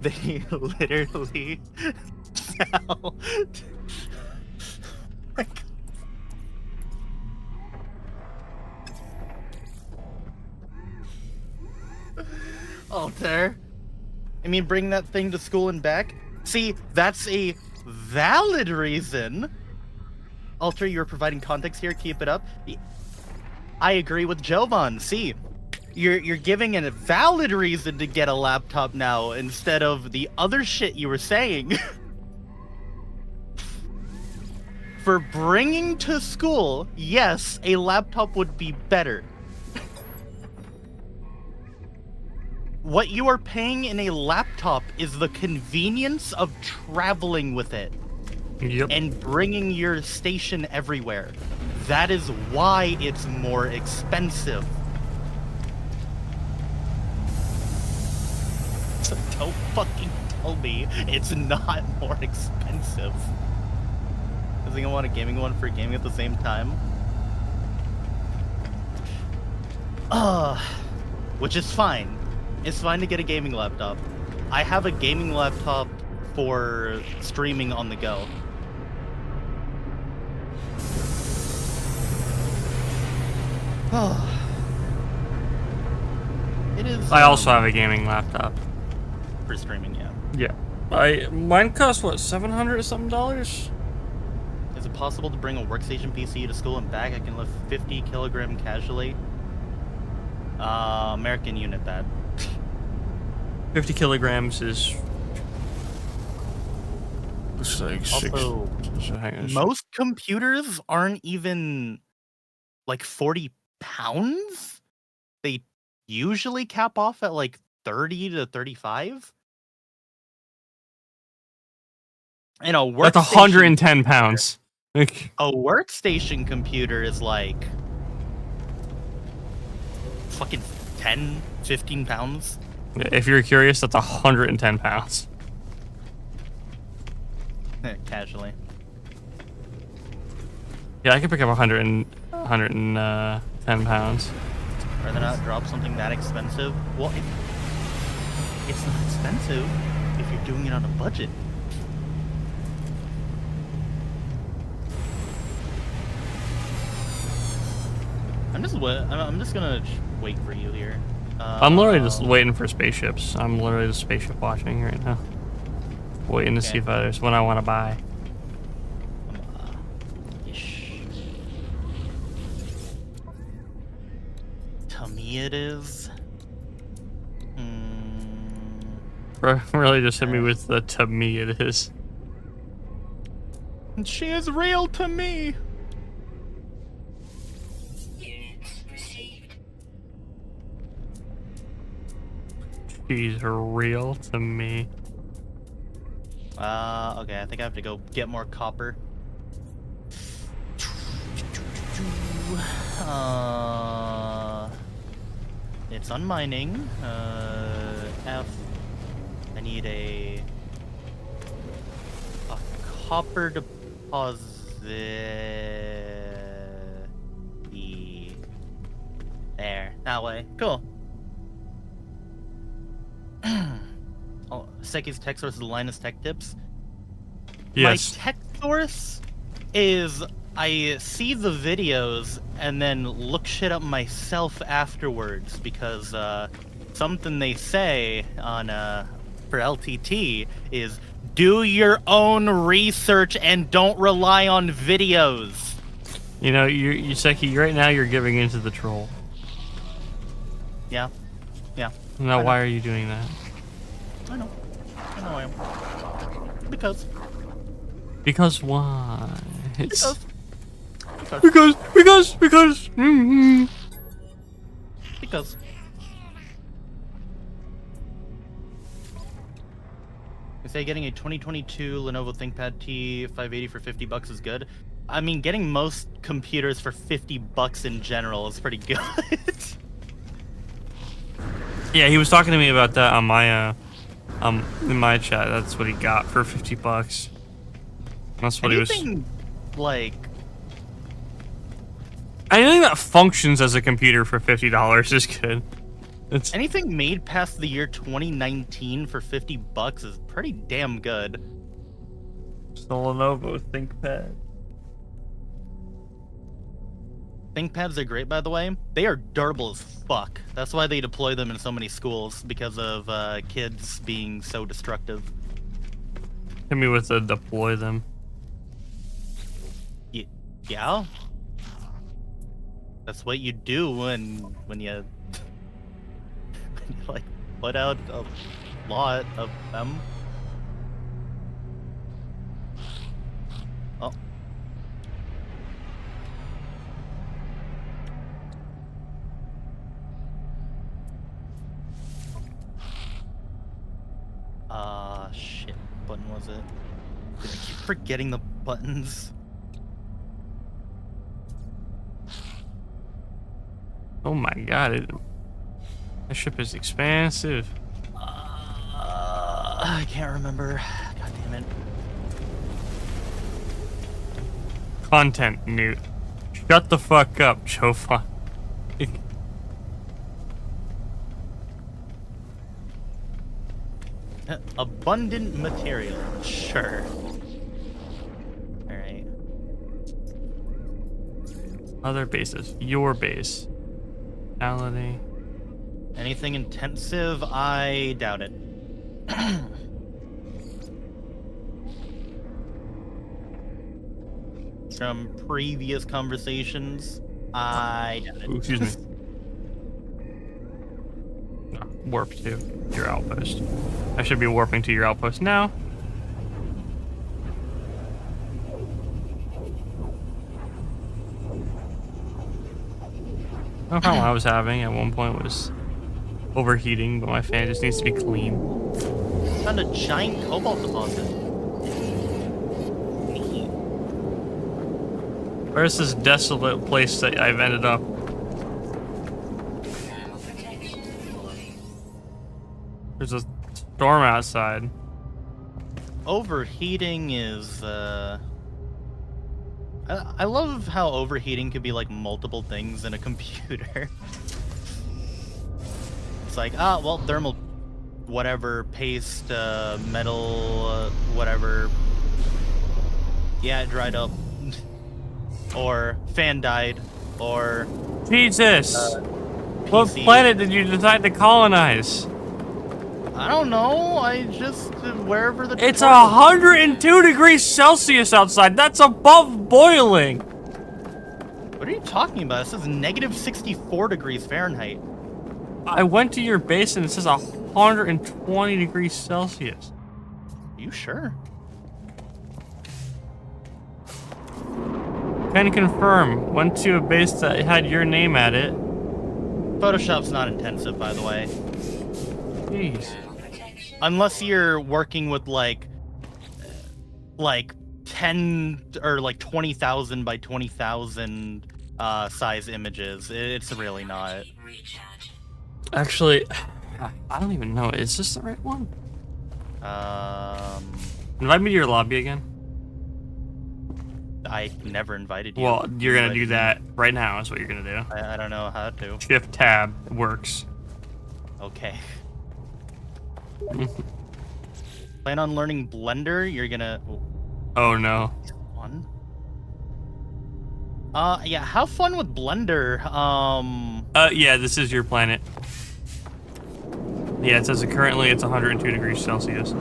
They literally sell. Alter. I mean, bring that thing to school and back. See, that's a valid reason. Alter, you're providing context here. Keep it up. I agree with Jovan. See, you're giving a valid reason to get a laptop now instead of the other shit you were saying. For bringing to school, yes, a laptop would be better. What you are paying in a laptop is the convenience of traveling with it. Yep. And bringing your station everywhere. That is why it's more expensive. So don't fucking tell me it's not more expensive. Because I want a gaming one for gaming at the same time. Which is fine. It's fine to get a gaming laptop. I have a gaming laptop for streaming on the go. It is. I also have a gaming laptop. For streaming, yeah. Yeah. Mine costs what, $700 or something dollars? Is it possible to bring a workstation PC to school and back? I can lift 50 kilogram casually. American unit that. 50 kilograms is. It's like Also, most computers aren't even like 40 pounds. They usually cap off at like 30 to 35. And a workstation, That's 110 pounds. a workstation computer is like fucking 10, 15 pounds. If you're curious, that's 110 pounds. Casually. Yeah, I can pick up 110 pounds. Rather not drop something that expensive. Well, it's not expensive if you're doing it on a budget. I'm just gonna wait for you here. I'm literally just waiting for spaceships. I'm literally just spaceship watching right now. Waiting to see if there's one I want to buy. Ish. To me it is. Bro, really just hit me with the to me it is. She is real to me. Units received. She's real to me. Okay, I think I have to go get more copper. It's on mining. F. I need a copper deposit. There, that way. Cool. Oh, Seki's tech source is Linus Tech Tips. Yes. My tech source is I see the videos and then look shit up myself afterwards because something they say on for LTT is do your own research and don't rely on videos. You know, you Seki, right now you're giving into the troll. Yeah. Now, why are you doing that? I know I am. Because why? Because. They say getting a 2022 Lenovo ThinkPad T580 for $50 is good. I mean, getting most computers for $50 in general is pretty good. Yeah, he was talking to me about that on my in my chat. That's what he got for $50. That's what Anything, like... Anything that functions as a computer for $50 is good. It's Anything made past the year 2019 for $50 is pretty damn good. the Lenovo ThinkPad. ThinkPads are great, by the way. They are durable as fuck. That's why they deploy them in so many schools, because of kids being so destructive. Hit me with the deploy them. Yeah? That's what you do when you like put out a lot of them. Oh. Shit. What button was it? I keep forgetting the buttons. Oh my god, that ship is expansive. I can't remember. God damn it. Content, Newt. Shut the fuck up, Chofa. Abundant material. Sure. Alright. Other bases. Your base. Reality. Anything intensive? I doubt it. From previous conversations, I doubt it. Ooh, excuse me. No, warp to your outpost. I should be warping to your outpost now. No problem I was having at one point was overheating, but my fan just needs to be clean. Found a giant cobalt deposit. Where's this desolate place that I've ended up? Thermal protection 40. There's a storm outside. Overheating is I love how overheating could be like multiple things in a computer. It's like, well, thermal, whatever, paste, metal, whatever. Yeah, it dried up. Or fan died. Or Jesus! What PC. planet did you decide to colonize? I don't know. I just wherever the. It's tutorial- 102 degrees Celsius outside. That's above boiling. What are you talking about? This is negative 64 degrees Fahrenheit. I went to your base and it says 120 degrees Celsius. Are you sure? Can confirm. Went to a base that had your name at it. Photoshop's not intensive, by the way. Jeez. Unless you're working with like 10 or like 20,000 by 20,000 size images. It's really not. Recharge. Actually, I don't even know. Is this the right one? Invite me to your lobby again. I never invited you. Well, you're gonna But do that right now. Is what you're gonna do. I don't know how to. Shift tab works. Okay. Plan on learning Blender? You're gonna. Oh no. Fun. Yeah. Have fun with Blender. Yeah, this is your planet. Yeah, it says currently it's 102 degrees Celsius.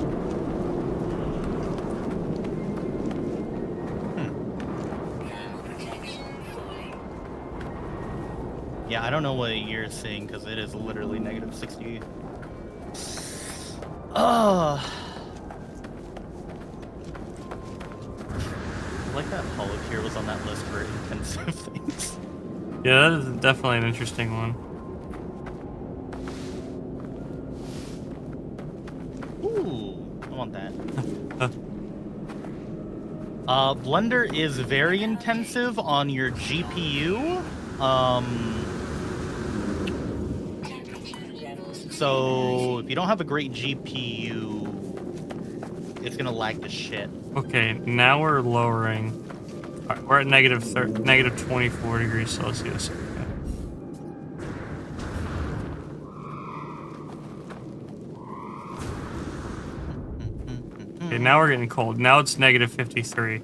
Yeah, I don't know what you're seeing because it is literally negative 60. I like that Holocure was on that list for intensive things. Yeah, that is definitely an interesting one. Ooh, I want that. Blender is very intensive on your GPU. So if you don't have a great GPU, it's gonna lag to shit. Okay, now we're lowering. All right, we're at negative 24 degrees Celsius. Okay, now we're getting cold. Now it's negative 53.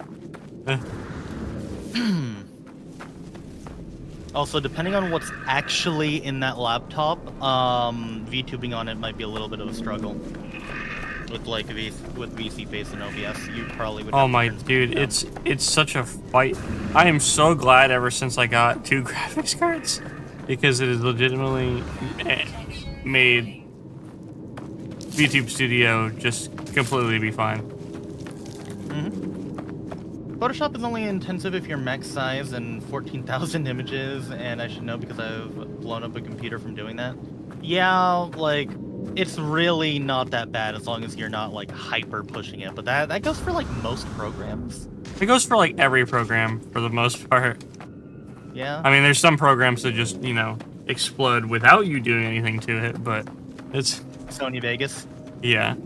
Also, depending on what's actually in that laptop, VTubing on it might be a little bit of a struggle. With like with VC Face and OBS, you probably would. Oh my dude, it's such a fight. I am so glad ever since I got 2 graphics cards because it has legitimately made VTube Studio just completely be fine. Photoshop is only intensive if you're max size and 14,000 images, and I should know because I've blown up a computer from doing that. Yeah, like, it's really not that bad as long as you're not, like, hyper pushing it, but that goes for, like, most programs. It goes for like every program for the most part. Yeah. I mean, there's some programs that just, you know, explode without you doing anything to it, but it's... Sony Vegas. Yeah.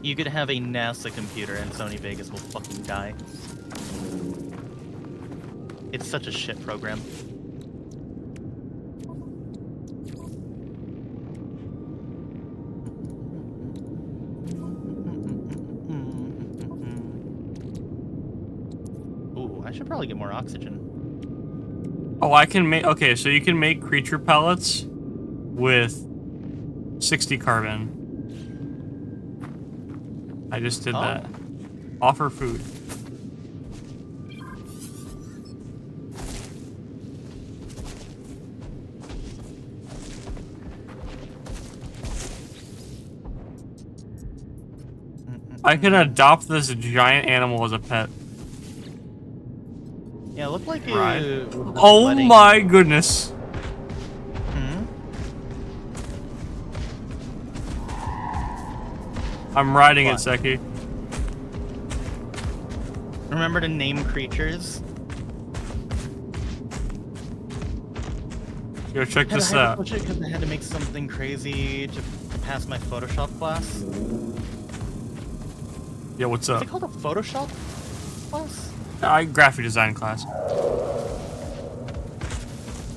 You could have a NASA computer and Sony Vegas will fucking die. It's such a shit program. Ooh, I should probably get more oxygen. Oh, I can make... Okay, so you can make creature pellets with 60 carbon. I just did that. Offer food. I can adopt this giant animal as a pet. Yeah, it looked like it Right. was Oh letting- my goodness. Hmm? I'm riding it, What? Seki. Remember to name creatures? Yo, check And this I had out. to push it because I had to make something crazy to pass my Photoshop class. Yeah, what's Is up? it called a Photoshop class? Graphic design class.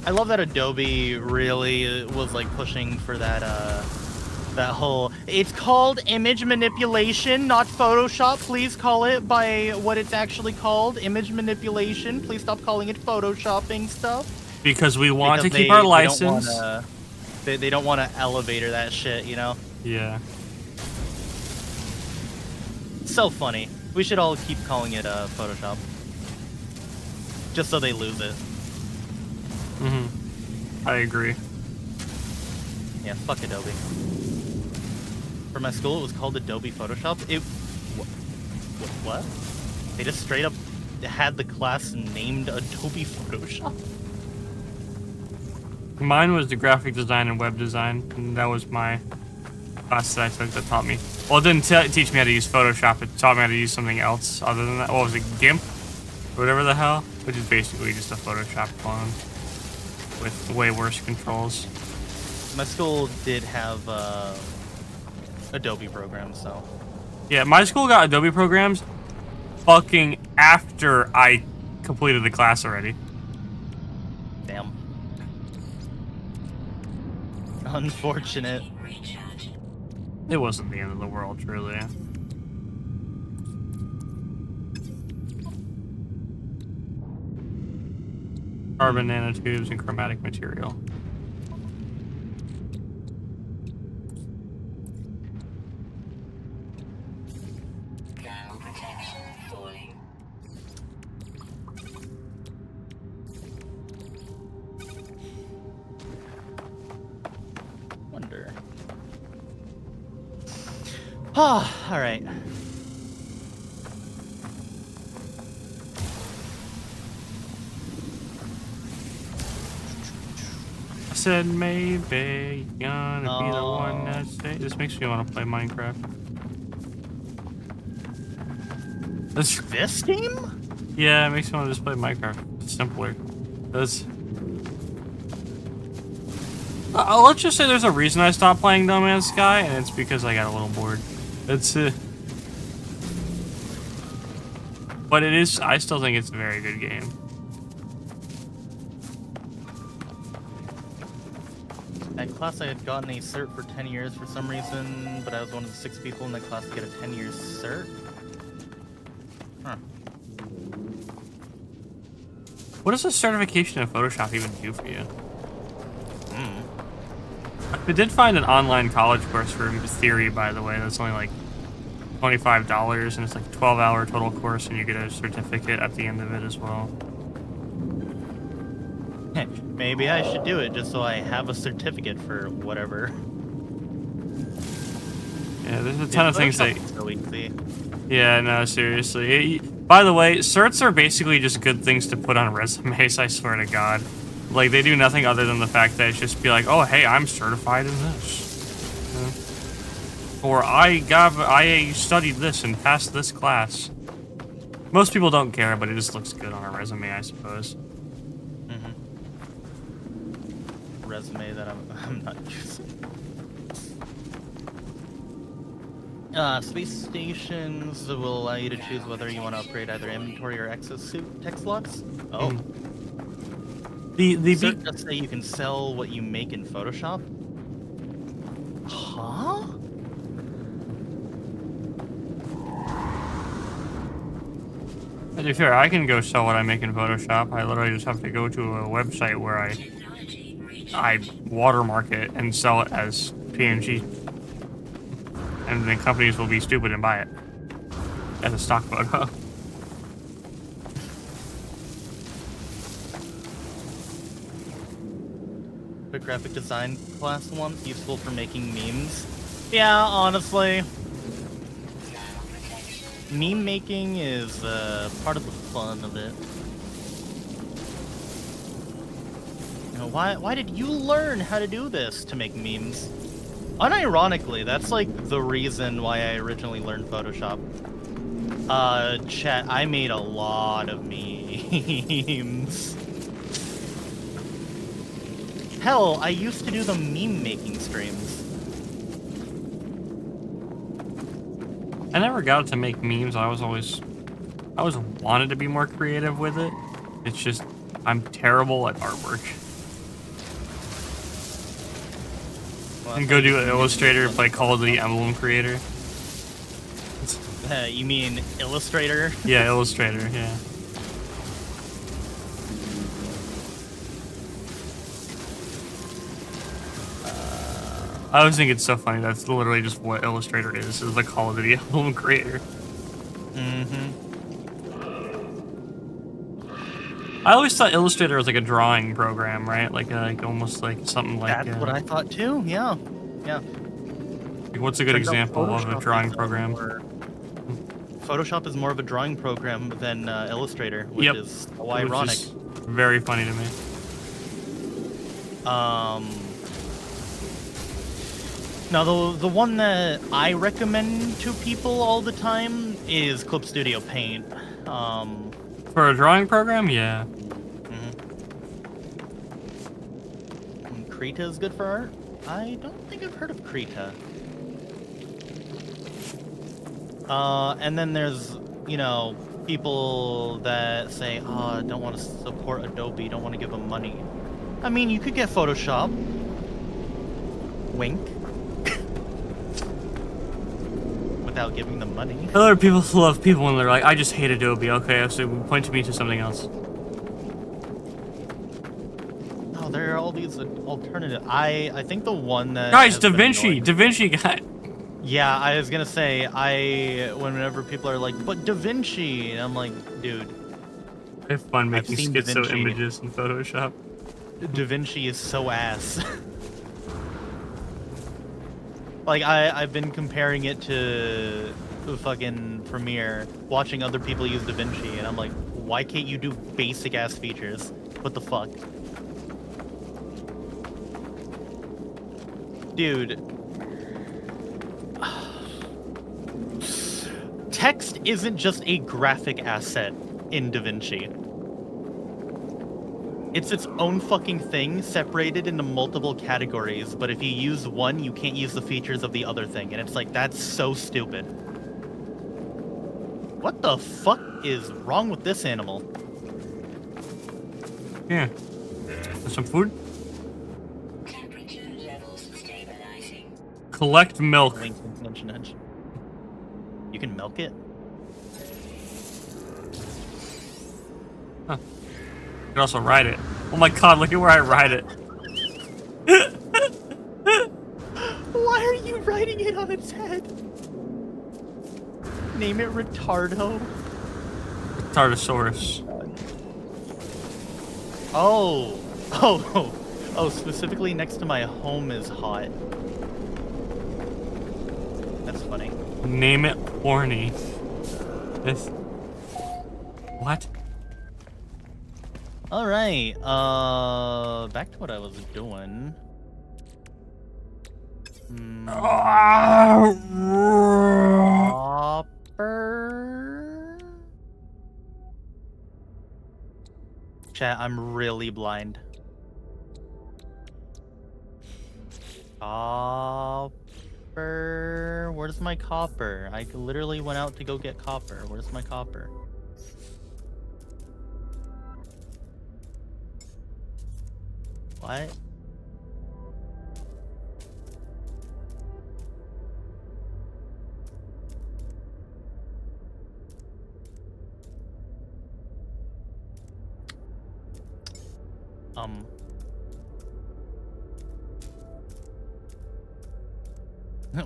I love that Adobe really was like pushing for that that whole, it's called image manipulation, not Photoshop. Please call it by what it's actually called, image manipulation. Please stop calling it photoshopping stuff. Because we want Because to keep our license. They don't want to elevator that shit, you know? Yeah. So funny. We should all keep calling it Photoshop. Just so they lose it. I agree. Yeah, fuck Adobe. For my school, it was called Adobe Photoshop. What? They just straight up had the class named Adobe Photoshop? Mine was the graphic design and web design, and that was my class that I took that taught me. Well, it didn't teach me how to use Photoshop. It taught me how to use something else other than that. What was it, GIMP? Whatever the hell, which is basically just a Photoshop clone with way worse controls. My school did have Adobe programs, so. Yeah, my school got Adobe programs fucking after I completed the class already. Damn. Unfortunate. Recharge. It wasn't the end of the world, truly. Carbon nanotubes and chromatic material. Thermal protection falling. Wonder. Ah, alright. I said maybe you're gonna be the one that say. This makes me want to play Minecraft. This game? Yeah, it makes me want to just play Minecraft. It's simpler. That's. Let's just say there's a reason I stopped playing No Man's Sky, and it's because I got a little bored. It's. But it is. I still think it's a very good game. At class, I had gotten a cert for 10 years for some reason, but I was one of the 6 people in the class to get a 10-year cert. Huh. What does a certification in Photoshop even do for you? I did find an online college course for theory, by the way. That's only like $25, and it's like a 12-hour total course, and you get a certificate at the end of it as well. Maybe I should do it just so I have a certificate for whatever. Yeah, there's a ton of things that. So easy. Yeah, no, seriously. By the way, certs are basically just good things to put on resumes, I swear to God. Like, they do nothing other than the fact that it's just be like, oh, hey, I'm certified in this. Or I studied this and passed this class. Most people don't care, but it just looks good on a resume, I suppose. Resume that I'm not using. Space stations will allow you to choose whether you want to upgrade either inventory or exosuit tech slots. Oh. Cert does say you can sell what you make in Photoshop? Huh? To be fair, I can go sell what I make in Photoshop. I literally just have to go to a website where I watermark it and sell it as PNG. And then companies will be stupid and buy it as a stock photo. The graphic design class once useful for making memes. Yeah, honestly. Meme making is part of the fun of it. You know, why did you learn how to do this to make memes? Unironically, that's like the reason why I originally learned Photoshop. Chat, I made a lot of memes. Hell, I used to do the meme making streams. I never got to make memes. I always wanted to be more creative with it. It's just I'm terrible at artwork. Well, And go do an Illustrator, play Call of Duty Emblem Creator. you mean Illustrator? Yeah, Illustrator. Yeah. I always think it's so funny. That's literally just what Illustrator is the Call of Duty Emblem Creator. Mm-hmm. I always thought Illustrator was like a drawing program, right? Like almost like something like. That's what I thought too. Yeah. Yeah. Like what's a good Turns out example of a Photoshop drawing is program? Photoshop is more of a drawing program than Illustrator, which Yep. is so Which ironic. is very funny to me. Now the one that I recommend to people all the time is Clip Studio Paint. For a drawing program, yeah. And Krita is good for art. I don't think I've heard of Krita. And then there's, you know, people that say, oh, I don't want to support Adobe, don't want to give them money. I mean, you could get Photoshop. Wink. Without giving them money. Other people love people when they're like, I just hate Adobe. Okay, so point to me to something else. Oh, there are all these alternative. I think the one that Guys, has Da been Vinci annoying- got. Yeah, I was gonna say whenever people are like, but Da Vinci, and I'm like, dude, I have fun making seen Da schizo Vinci. images in Photoshop. Da Vinci is so ass. Like I've been comparing it to fucking Premiere, watching other people use Da Vinci, and I'm like, why can't you do basic ass features? What the fuck? Dude. Text isn't just a graphic asset in Da Vinci. It's its own fucking thing, separated into multiple categories, but if you use one, you can't use the features of the other thing, and it's like, that's so stupid. What the fuck is wrong with this animal? Yeah. Some food? Temperature levels stabilizing. Collect milk. Wink, wink, nudge, nudge. You can milk it? Huh. You can also ride it. Oh my god, look at where I ride it. Why are you riding it on its head? Name it Retardo. Tartosaurus. Oh, specifically next to my home is hot. That's funny. Name it horny. This. What? Alright, back to what I was doing. Copper? Chat, I'm really blind. Copper? Where's my copper? I literally went out to go get copper. Where's my copper? What?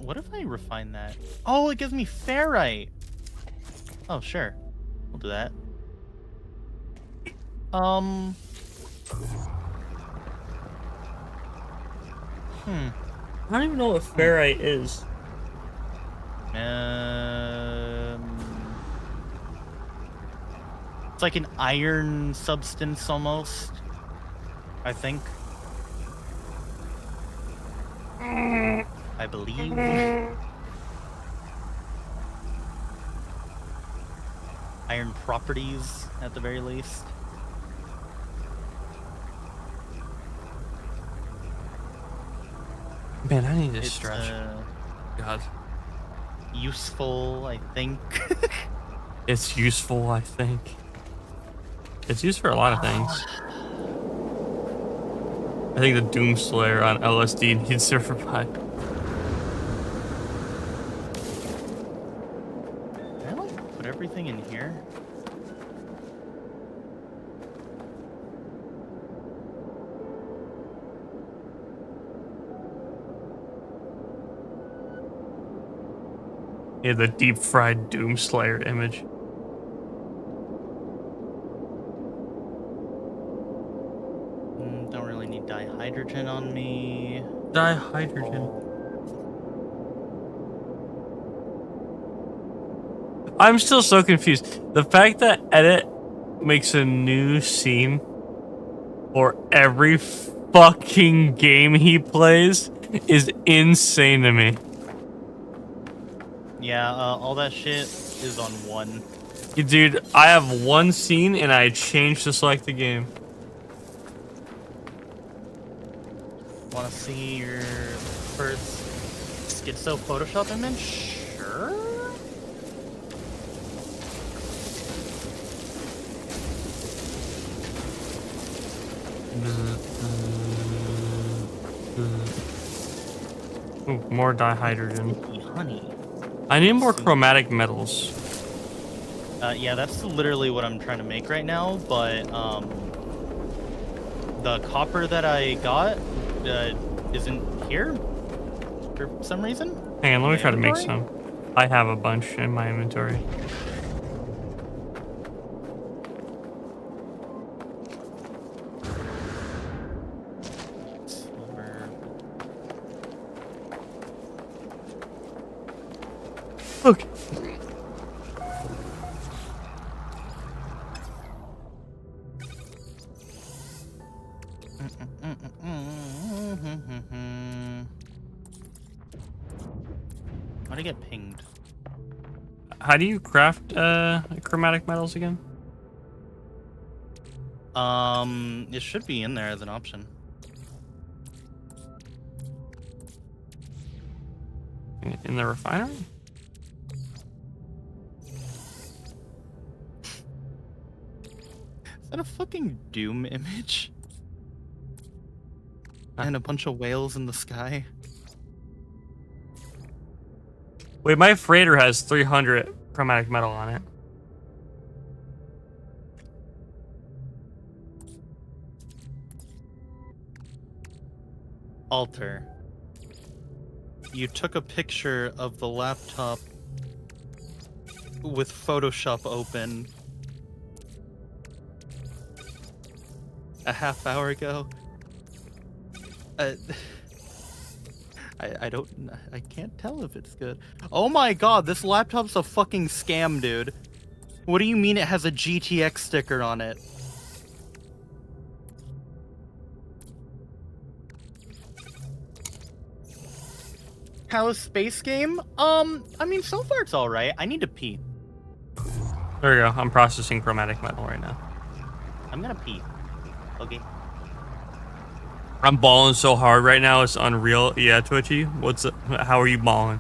What if I refine that? Oh, it gives me ferrite. Oh, sure. We'll do that. I don't even know what ferrite is. It's like an iron substance almost, I think. I believe. Iron properties, at the very least. Man, I need to It's, stretch. God. useful, I think. It's useful, I think. It's used for a lot of things. I think the Doom Slayer on LSD needs to revive. Can I like put everything in here? Yeah, the deep fried Doom Slayer image. Don't really need dihydrogen on me. Dihydrogen. I'm still so confused. The fact that Edit makes a new scene for every fucking game he plays is insane to me. Yeah, all that shit is on one. Dude, I have one scene and I changed to select the game. Want to see your first schizo Photoshop image? Sure. Ooh, more dihydrogen. Honey. I need more chromatic metals. Yeah, that's literally what I'm trying to make right now, but the copper that I got isn't here for some reason. Hang on, let me try to make Inventory? some. I have a bunch in my inventory. Silver. Okay. How'd I get pinged? How do you craft chromatic metals again? It should be in there as an option. In the refinery? Is that a fucking Doom image? And a bunch of whales in the sky? Wait, my freighter has 300 chromatic metal on it. Alter. You took a picture of the laptop with Photoshop open a half hour ago. I can't tell if it's good. Oh my god, this laptop's a fucking scam, dude. What do you mean it has a GTX sticker on it? How's Space Game? I mean, so far it's alright. I need to pee. There we go. I'm processing chromatic metal right now. I'm gonna pee. Okay. I'm balling so hard right now, it's unreal. Yeah, Twitchy, how are you balling?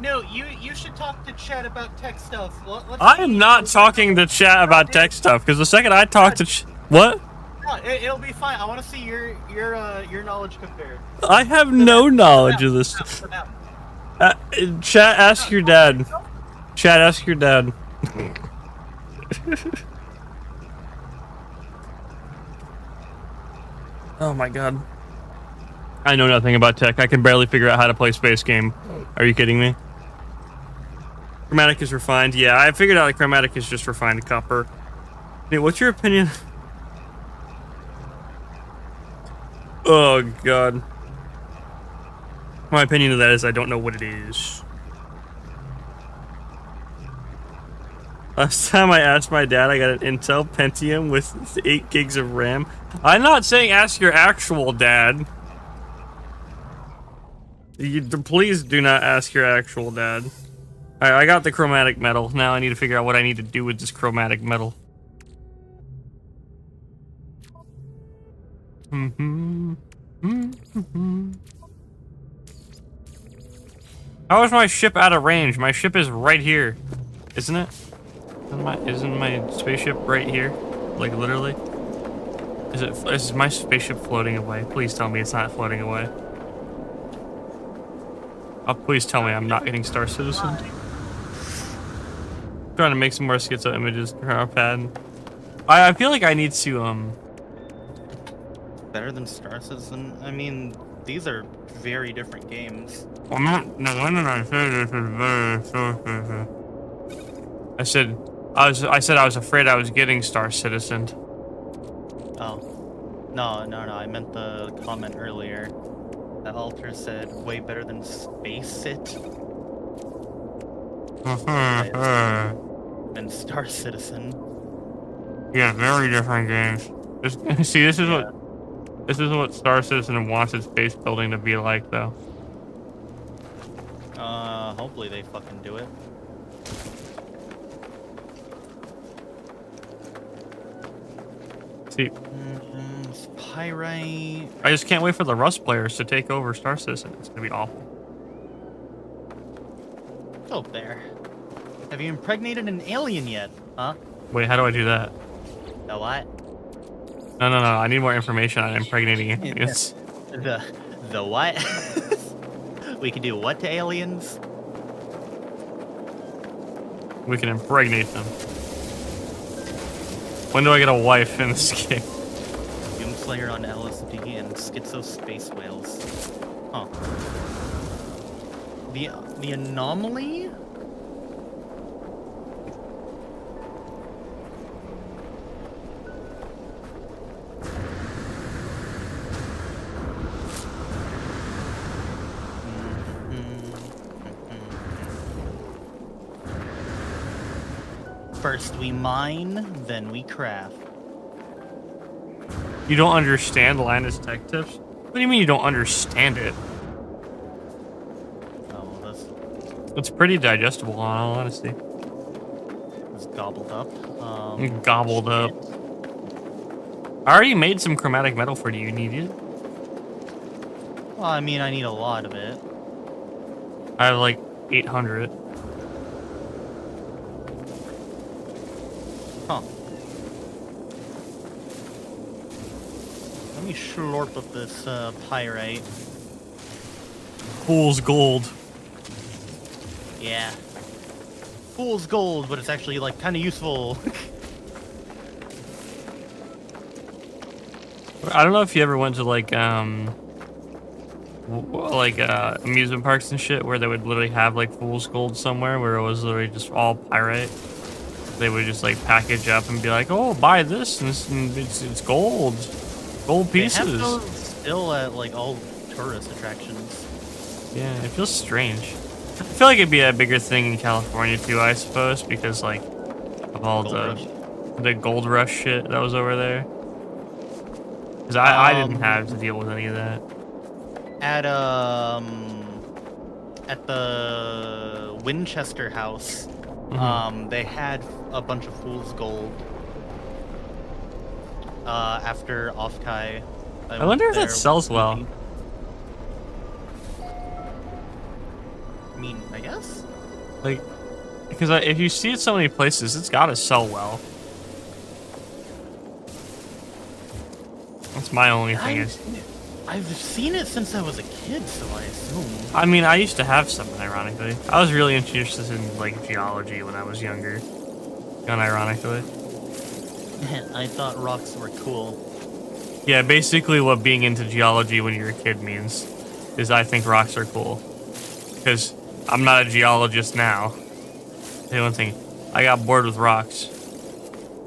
No, you should talk to Chad about tech stuff. I am not talking to chat about tech stuff, because the second I talk to what? No, it'll be fine. I want to see your knowledge compared. I have no knowledge of this. Chat, ask your dad. Chat, ask your dad. Oh my god. I know nothing about tech. I can barely figure out how to play Space Game. Are you kidding me? Chromatic is refined. Yeah, I figured out that chromatic is just refined copper. Hey, what's your opinion? Oh god. My opinion of that is I don't know what it is. Last time I asked my dad, I got an Intel Pentium with 8 gigs of RAM. I'm not saying ask your actual dad. Please do not ask your actual dad. Alright, I got the chromatic metal. Now I need to figure out what I need to do with this chromatic metal. How How is my ship out of range? My ship is right here, isn't it? Isn't my spaceship right here? Like literally? Is my spaceship floating away? Please tell me it's not floating away. Oh, please tell me I'm not getting Star Citizen. Trying to make some more schizo images for our pad. I feel like I need to Better than Star Citizen? I mean, these are very different games. I'm not. No, when did I say this is very so? I said I was afraid I was getting Star Citizen. Oh. No, I meant the comment earlier. That Alter said way better than Space It and Star Citizen. Yeah, very different games. See, this is what Star Citizen wants its base building to be like, though. Hopefully they fucking do it. See, Pyrite. I just can't wait for the Rust players to take over Star Citizen. It's gonna be awful. Oh, there. Have you impregnated an alien yet? Huh? Wait, how do I do that? The what? No. I need more information on impregnating aliens. The what? We can do what to aliens? We can impregnate them. When do I get a wife in this game? Doomslayer on LSD and schizo space whales. Huh. The anomaly? First we mine, then we craft. You don't understand Linus Tech Tips? What do you mean you don't understand it? Oh, well, It's pretty digestible, in all honesty. it's gobbled up. Gobbled up. I already made some chromatic metal for you. You need it? Well, I mean, I need a lot of it. I have like 800. Huh. Let me slurp up this pyrite. Fool's gold. Yeah. Fool's gold, but it's actually like kind of useful. I don't know if you ever went to like amusement parks and shit where they would literally have like fool's gold somewhere where it was literally just all pyrite. They would just like package up and be like, "Oh, buy this, and it's gold pieces." They have those still at like all tourist attractions. Yeah, it feels strange. I feel like it'd be a bigger thing in California too, I suppose, because like of all the gold rush shit that was over there. Because I didn't have to deal with any of that. At the Winchester House, they had a bunch of fool's gold. After Offkai. I wonder if that sells well. I mean, I guess. Like, because if you see it so many places, it's gotta sell well. That's my only thing. I've seen it since I was a kid, so I assume. I mean, I used to have some, ironically. I was really interested in, like, geology when I was younger. Unironically. I thought rocks were cool. Yeah, basically what being into geology when you're a kid means is I think rocks are cool. Because I'm not a geologist now. The one thing, I got bored with rocks.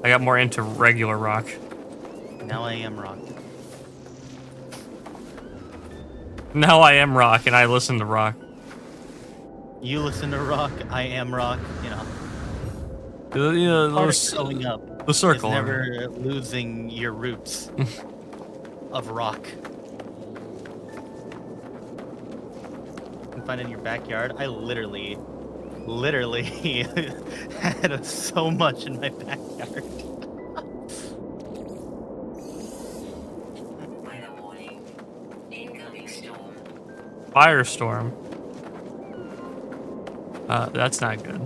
I got more into regular rock. Now I am rock. Now I am rock, and I listen to rock. You listen to rock, I am rock, you know. Part of growing up the circle. is never losing your roots of rock. You can find it in your backyard. I literally had so much in my backyard. Weather warning. Incoming storm. Firestorm. That's not good.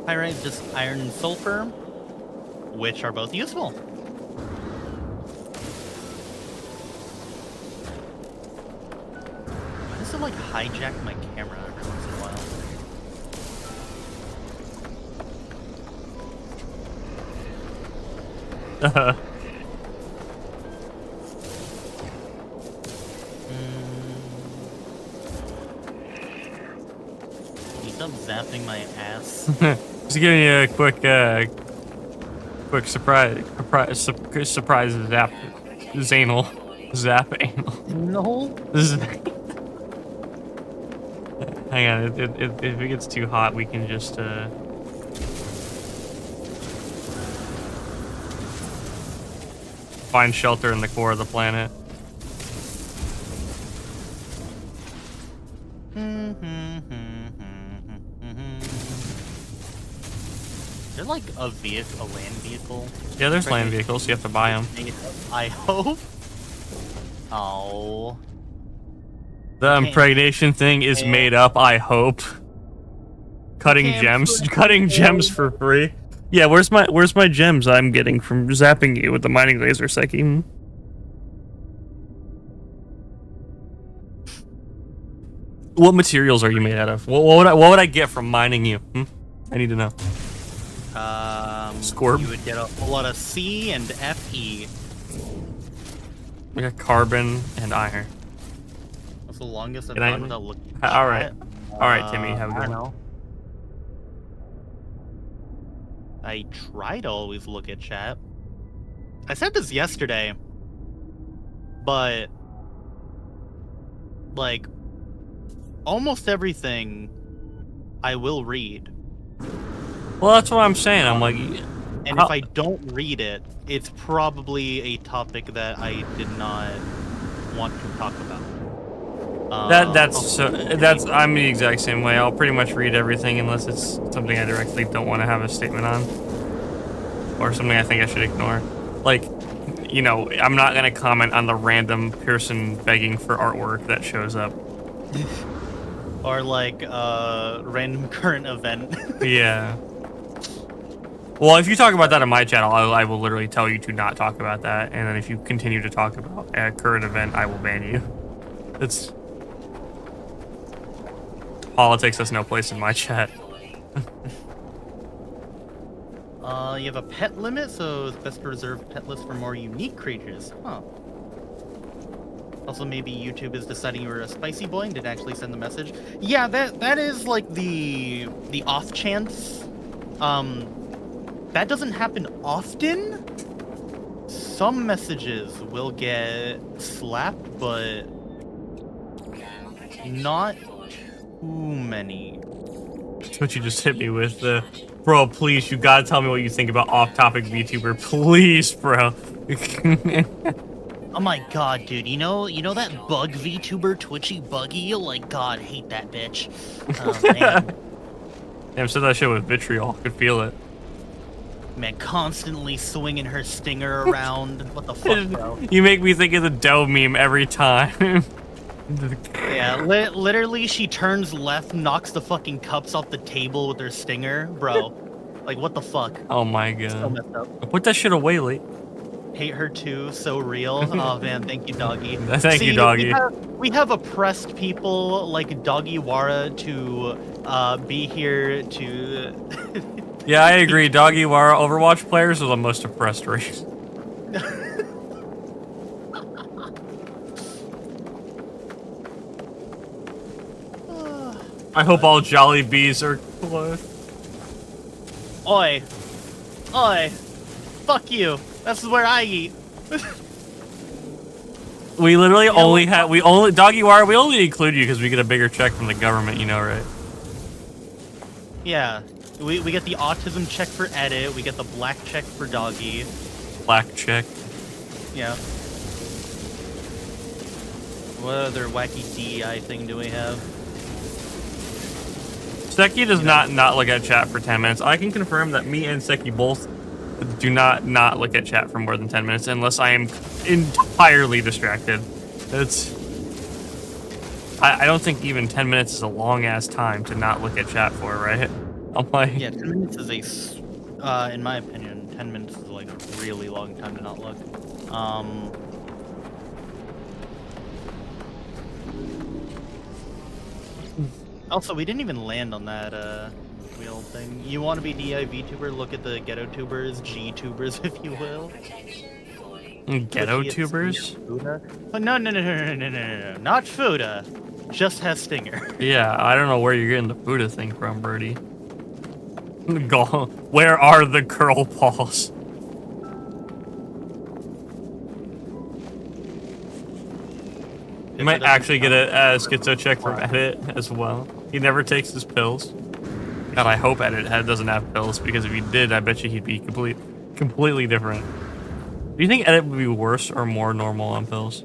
Pyrite is just iron and sulfur, which are both useful. Why does it like hijack my camera every once in a while? Can you stop zapping my ass? Just giving you a quick surprise zap, zanal, zap anal. No. Hang on, if it gets too hot, we can just find shelter in the core of the planet. Is there like a vehicle, a land vehicle? Yeah, there's land vehicles. You have to buy them. I hope. Oh. The impregnation thing is made up. I hope. Cutting gems for free. Yeah, where's my gems I'm getting from zapping you with the mining laser, Seki? What materials are you made out of? What would I get from mining you? I need to know. Scorp. You would get a whole lot of C and Fe. We got carbon and iron. That's the longest I've gone without looking. All right, Timmy, have a good one. I try to always look at chat. I said this yesterday, but like almost everything I will read. Well, that's what I'm saying. I'm like, and if I don't read it, it's probably a topic that I did not want to talk about. That's I'm the exact same way. I'll pretty much read everything unless it's something I directly don't want to have a statement on, or something I think I should ignore. Like, you know, I'm not gonna comment on the random person begging for artwork that shows up, or like random current event. Yeah. Well, if you talk about that on my channel, I will literally tell you to not talk about that, and then if you continue to talk about a current event, I will ban you. It's politics has no place in my chat. You have a pet limit, so it's best to reserve pet list for more unique creatures. Huh. Also, maybe YouTube is deciding you're a spicy boy and didn't actually send the message. Yeah, that is like the off chance. That doesn't happen often. Some messages will get slapped, but not too many. That's what you just hit me with. Bro, please, you gotta tell me what you think about off-topic VTuber. Please, bro. Oh my god, dude. You know that bug VTuber, Twitchy Buggy? Like, god, hate that bitch. Oh, man. Damn, said that shit with vitriol. I could feel it. Man, constantly swinging her stinger around. What the fuck, bro? You make me think of the dough meme every time. Yeah, literally, she turns left, knocks the fucking cups off the table with her stinger. Bro, like, what the fuck? Oh my god. So messed up. Put that shit away, late. Hate her too, so real. Oh man, thank you, doggy. Thank you, doggy. We have oppressed people like Doggy Wara to be here to... Yeah, I agree. Doggy Wara Overwatch players are the most oppressed race. I hope all Jolly Bees are close. Oi. Oi. Fuck you. This is where I eat. We literally only have, Doggy Wire, we only include you because we get a bigger check from the government, you know, right? Yeah. We get the autism check for edit, we get the black check for Doggy. Black check? Yeah. What other wacky DEI thing do we have? Seki does not look at chat for 10 minutes. I can confirm that me and Seki both do not look at chat for more than 10 minutes unless I am entirely distracted. I don't think even 10 minutes is a long ass time to not look at chat for, right? I'm like, Yeah, 10 minutes is in my opinion, 10 minutes is like a really long time to not look. Also, we didn't even land on that wheel thing. You want to be DI VTuber? Look at the ghetto tubers, G tubers, if you will. ghetto tubers? Oh, no, not Fuda. Just has Stinger. Yeah, I don't know where you're getting the Buddha thing from, Birdie. Where are the curl balls? You might actually get a schizo check from Edit as well. He never takes his pills. God, I hope Edit doesn't have pills, because if he did, I bet you he'd be completely different. Do you think Edit would be worse or more normal on pills?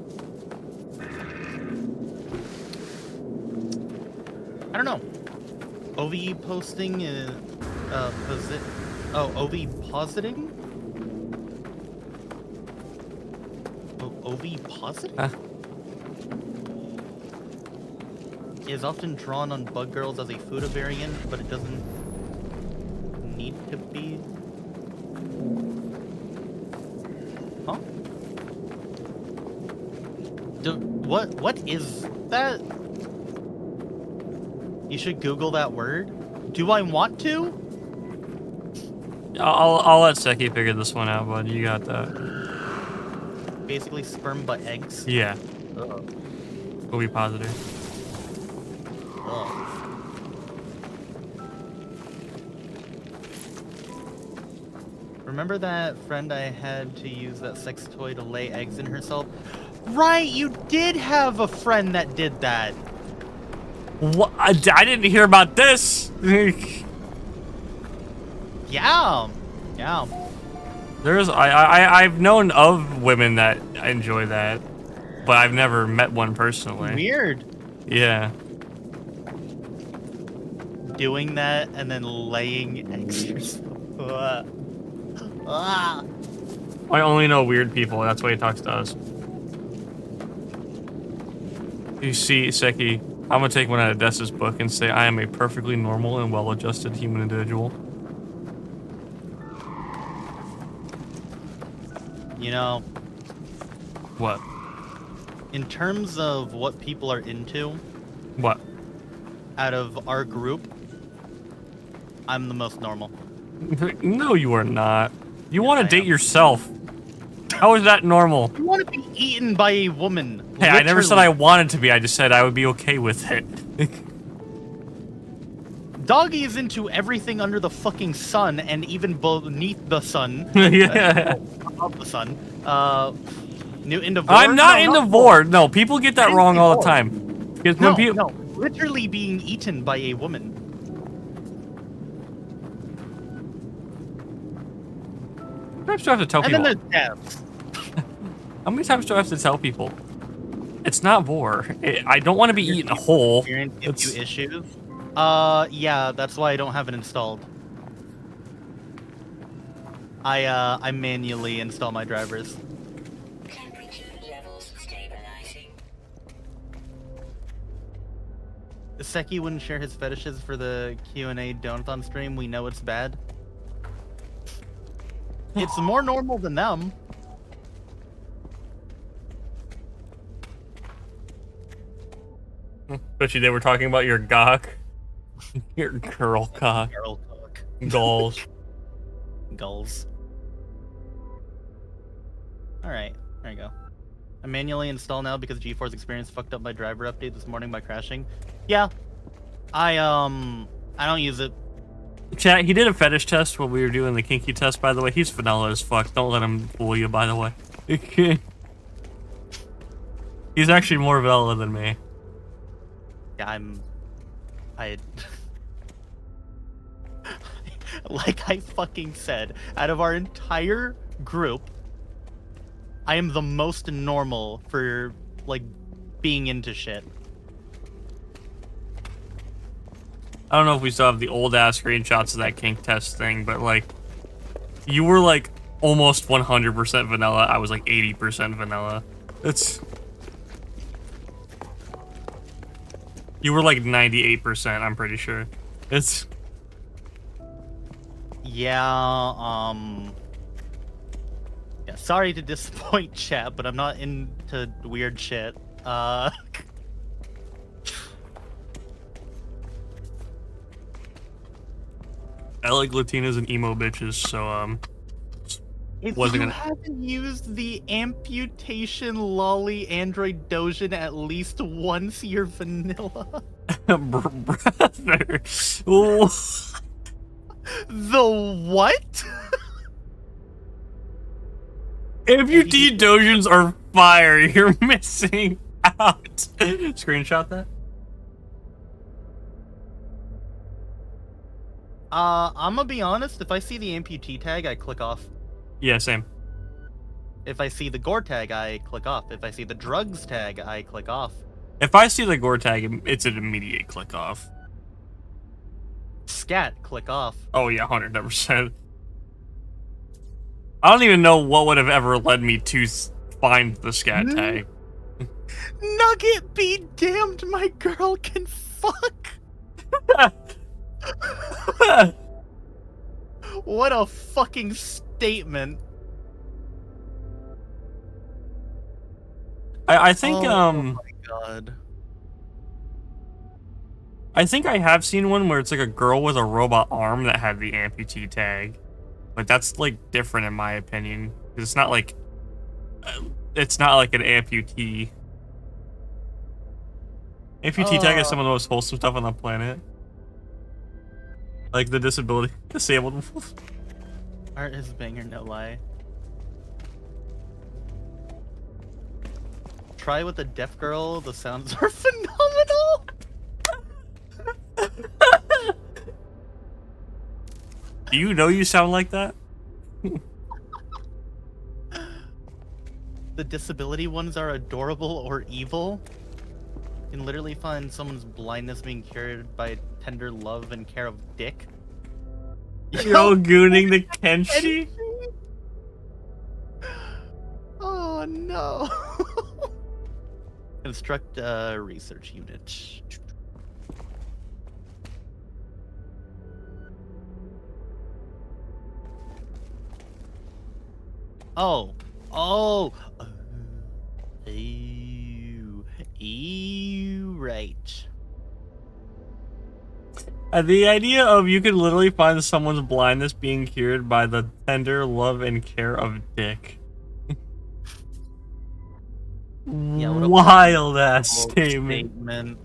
I don't know. OVE posting is OVE positing? OVE positing? Is often drawn on Bug Girls as a Fuda variant, but it doesn't need to be. Huh? What is that? You should Google that word. Do I want to? I'll let Seki figure this one out, bud. You got that. Basically sperm butt eggs. Yeah. Ugh. We'll be positive. Ugh. Remember that friend I had to use that sex toy to lay eggs in herself? Right, you did have a friend that did that. What? I didn't hear about this. Yeah. I've known of women that enjoy that, but I've never met one personally. Weird. Yeah. Doing that and then laying eggs yourself. I only know weird people. That's why he talks to us. You see, Seki, I'm gonna take one out of Dessa's book and say I am a perfectly normal and well-adjusted human individual. You know, What? in terms of what people are into, What? out of our group, I'm the most normal. No, you are not. You want I to date am. yourself. How is that normal? You want to be eaten by a woman. Hey, I never said I literally. wanted to be. I just said I would be okay with it. Doggy is into everything under the fucking sun and even beneath the sun. Yeah. Above the sun. Into vor? I'm not into vor. vor. No, people get that I didn't wrong say all the vor. time. Because No, when people, no, literally being eaten by a woman. how many times do I have to tell And people? then there's deaths. How many times do I have to tell people? It's not vor. I don't want to be eaten whole. Experience gives It's- you issues. Yeah, that's why I don't have it installed. I manually install my drivers. Temperature levels stabilizing. Seki wouldn't share his fetishes for the Q&A Donathon stream. We know it's bad. It's more normal than them. Bet you they were talking about your gawk. Your girl cock. Girl talk. Goals. Gulls. Alright, there you go. I manually install now because GeForce Experience fucked up my driver update this morning by crashing. Yeah. I don't use it. Chat, he did a fetish test when we were doing the kinky test, by the way. He's vanilla as fuck. Don't let him fool you, by the way. He's actually more vanilla than me. Yeah, like I fucking said, out of our entire group, I am the most normal for, like, being into shit. I don't know if we still have the old ass screenshots of that kink test thing, but like, you were like almost 100% vanilla. I was like 80% vanilla. It's. You were like 98%, I'm pretty sure. It's... Yeah, yeah, sorry to disappoint chat, but I'm not into weird shit. I like Latinas and emo bitches, so, If wasn't you gonna... haven't used the amputation lolly android dojin at least once, you're vanilla. Brother. Ooh. The what? Amputee dojins are fire. You're missing out. Screenshot that. I'm gonna be honest, if I see the amputee tag, I click off. Yeah, same. If I see the gore tag, I click off. If I see the drugs tag, I click off. If I see the gore tag, it's an immediate click off. Scat, click off. Oh yeah, 100%. I don't even know what would have ever led me to find the scat tag. Nugget be damned, my girl can fuck. What a fucking statement. I think Oh my god. I think I have seen one where it's like a girl with a robot arm that had the amputee tag, but that's like different in my opinion. 'Cause it's not like an amputee. Amputee tag is some of the most wholesome stuff on the planet. Like the disabled. Art is banger, no lie. Try with a deaf girl, the sounds are phenomenal! Do you know you sound like that? The disability ones are adorable or evil. You can literally find someone's blindness being cured by tender love and care of dick. Yo, gooning the Kenshi? Oh no. Construct a research unit. Oh. Ew, right. The idea of you could literally find someone's blindness being cured by the tender love and care of dick. Yeah, what a wild ass statement.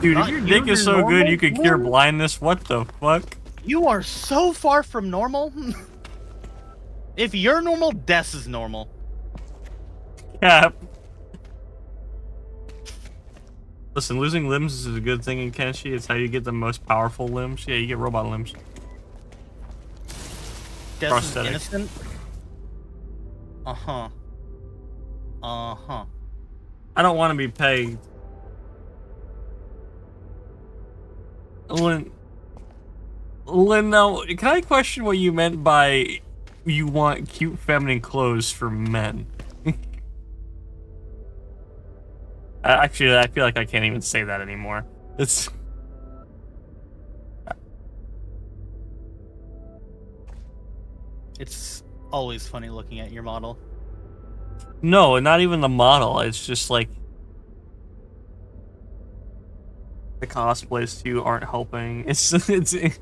Dude, if your dick is so good you could cure blindness, what the fuck? You are so far from normal. If you're normal, Des is normal. Cap. Listen, losing limbs is a good thing in Kenshi. It's how you get the most powerful limbs. Yeah, you get robot limbs. Des is Prosthetic. innocent. I don't want to be pegged. Lynn, now, can I question what you meant by you want cute feminine clothes for men? Actually, I feel like I can't even say that anymore. It's... It's always funny looking at your model. No, not even the model. It's just like... The cosplays too aren't helping. It's... The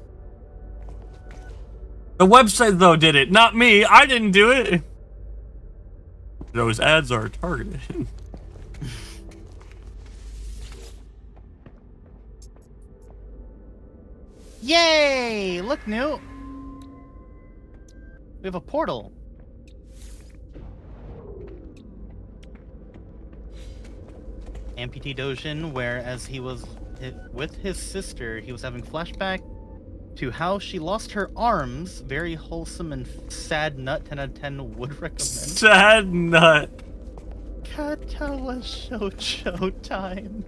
website, though, did it. Not me. I didn't do it. Those ads are targeted. Yay! Look, Newt. We have a portal. Amputee Dojin, where as he was with his sister, he was having flashback to how she lost her arms. Very wholesome and sad nut. 10 out of 10 would recommend. Sad nut. Katawa Shoujo time.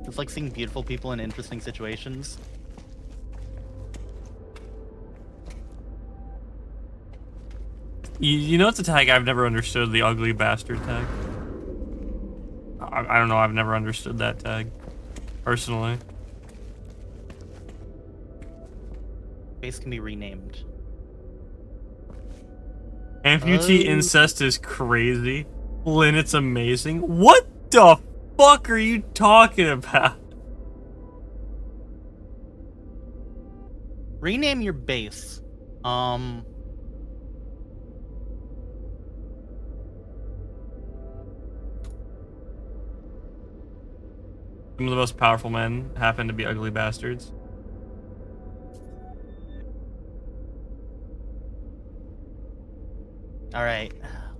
It's like seeing beautiful people in interesting situations. You know it's a tag I've never understood, the ugly bastard tag. I don't know, I've never understood that tag, personally. Face can be renamed. Amputee incest is crazy. Lynn, it's amazing. What the fuck are you talking about? Rename your base. Some of the most powerful men happen to be ugly bastards. All right,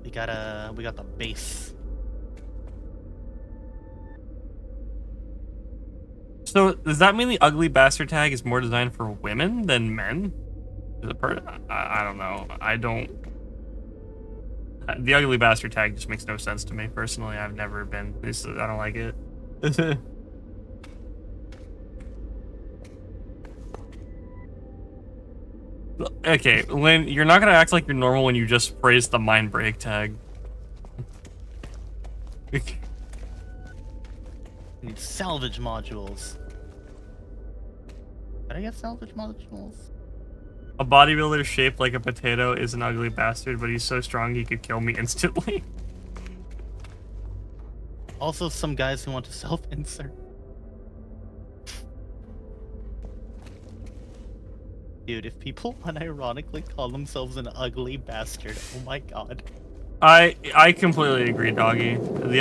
we got the base. So does that mean the ugly bastard tag is more designed for women than men? I don't know. I don't. The ugly bastard tag just makes no sense to me personally. I've never been. I don't like it. Okay, Lynn, you're not gonna act like you're normal when you just phrase the mind break tag. Need salvage modules. Did I get salvage modules? A bodybuilder shaped like a potato is an ugly bastard, but he's so strong he could kill me instantly. Also, some guys who want to self-insert. Dude, if people unironically call themselves an ugly bastard, oh my god. I completely agree, doggy.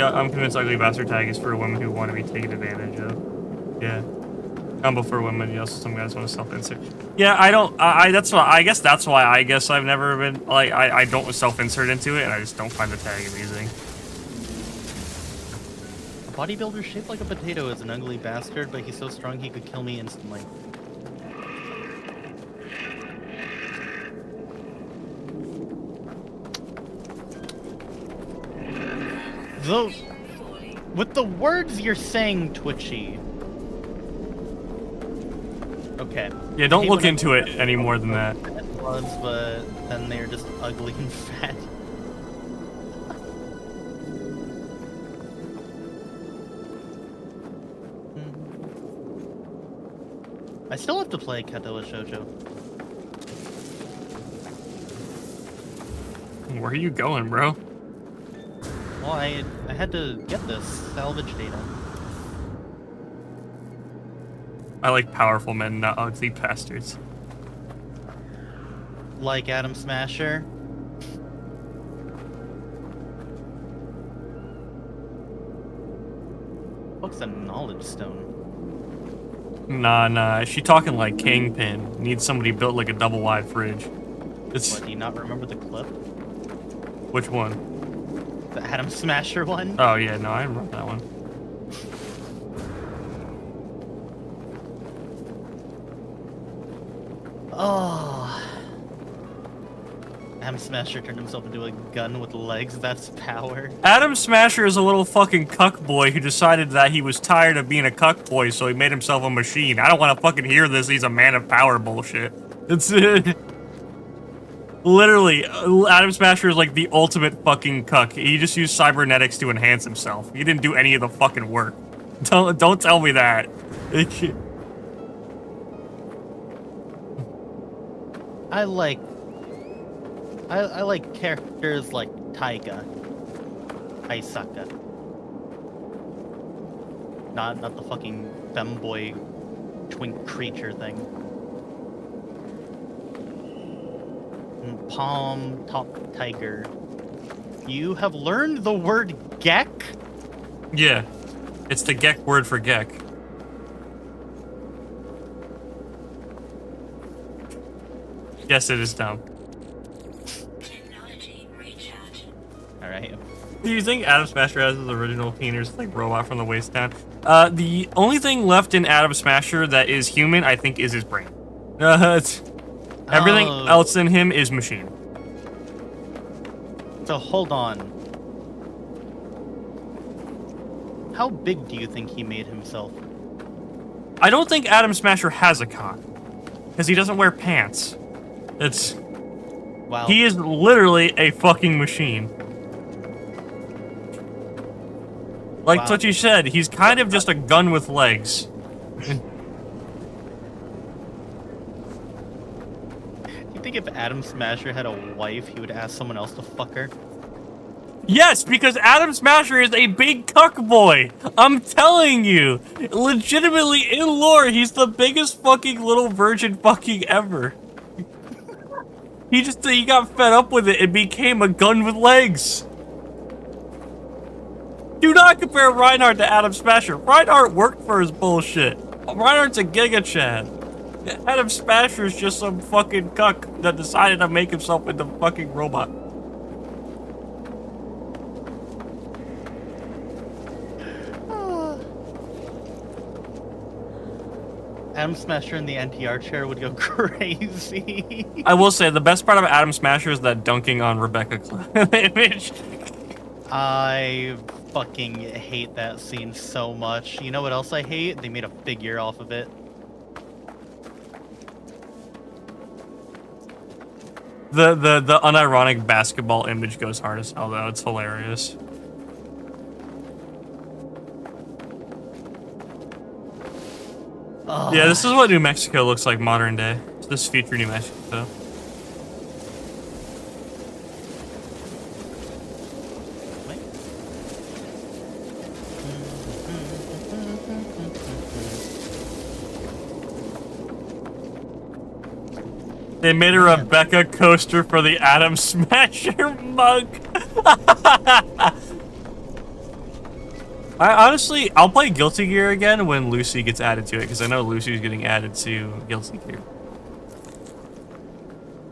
I'm convinced ugly bastard tag is for women who want to be taken advantage of. Yeah. Combo for women, yes, some guys want to self-insert. Yeah, I don't, that's why, I guess that's why I've never been, like, I don't self-insert into it, and I just don't find the tag amusing. A bodybuilder shaped like a potato is an ugly bastard, but he's so strong he could kill me instantly. Though, with the words you're saying, Twitchy. Okay. Yeah, don't look into it any more than that. Was, but then they're just ugly and fat. I still have to play Katoa Shoujo. Where are you going, bro? Well, I had to get this salvage data. I like powerful men, not ugly bastards. Like Adam Smasher. What's a knowledge stone? Nah, she talking like Kingpin. Needs somebody built like a double wide fridge. It's What, do you not remember the clip? which one? The Adam Smasher one? Oh yeah, no, I remember that one. Oh. Adam Smasher turned himself into a gun with legs. That's power. Adam Smasher is a little fucking cuck boy who decided that he was tired of being a cuck boy, so he made himself a machine. I don't want to fucking hear this. He's a man of power bullshit. It's literally Adam Smasher is like the ultimate fucking cuck. He just used cybernetics to enhance himself. He didn't do any of the fucking work. Don't tell me that. I like characters like Taiga. Aisaka. Not the fucking femboy twink creature thing. Palm top tiger. You have learned the word gek? Yeah, it's the Gek word for Gek. Yes, it is dumb. Technology recharge. Alright. Do you think Adam Smasher has his original penis like robot from the waist down? The only thing left in Adam Smasher that is human, I think, is his brain. Everything else in him is machine. So hold on. How big do you think he made himself? I don't think Adam Smasher has a cock, because he doesn't wear pants. It's Wow. He is literally a fucking machine. Like Wow. what you said, he's kind of just a gun with legs. You think if Adam Smasher had a wife, he would ask someone else to fuck her? Yes, because Adam Smasher is a big cuck boy. I'm telling you. Legitimately, in lore, he's the biggest fucking little virgin fucking ever. He got fed up with it and became a gun with legs. Do not compare Reinhardt to Adam Smasher. Reinhardt worked for his bullshit. Reinhardt's a Giga Chad. Adam Smasher's just some fucking cuck that decided to make himself into a fucking robot. Adam Smasher in the NTR chair would go crazy. I will say, the best part of Adam Smasher is that dunking on Rebecca image. I fucking hate that scene so much. You know what else I hate? They made a figure off of it. The unironic basketball image goes hard as hell, though. It's hilarious. Ugh. Yeah, this is what New Mexico looks like modern day. This is future New Mexico. They made a Rebecca coaster for the Adam Smasher mug. I'll play Guilty Gear again when Lucy gets added to it, because I know Lucy's getting added to Guilty Gear.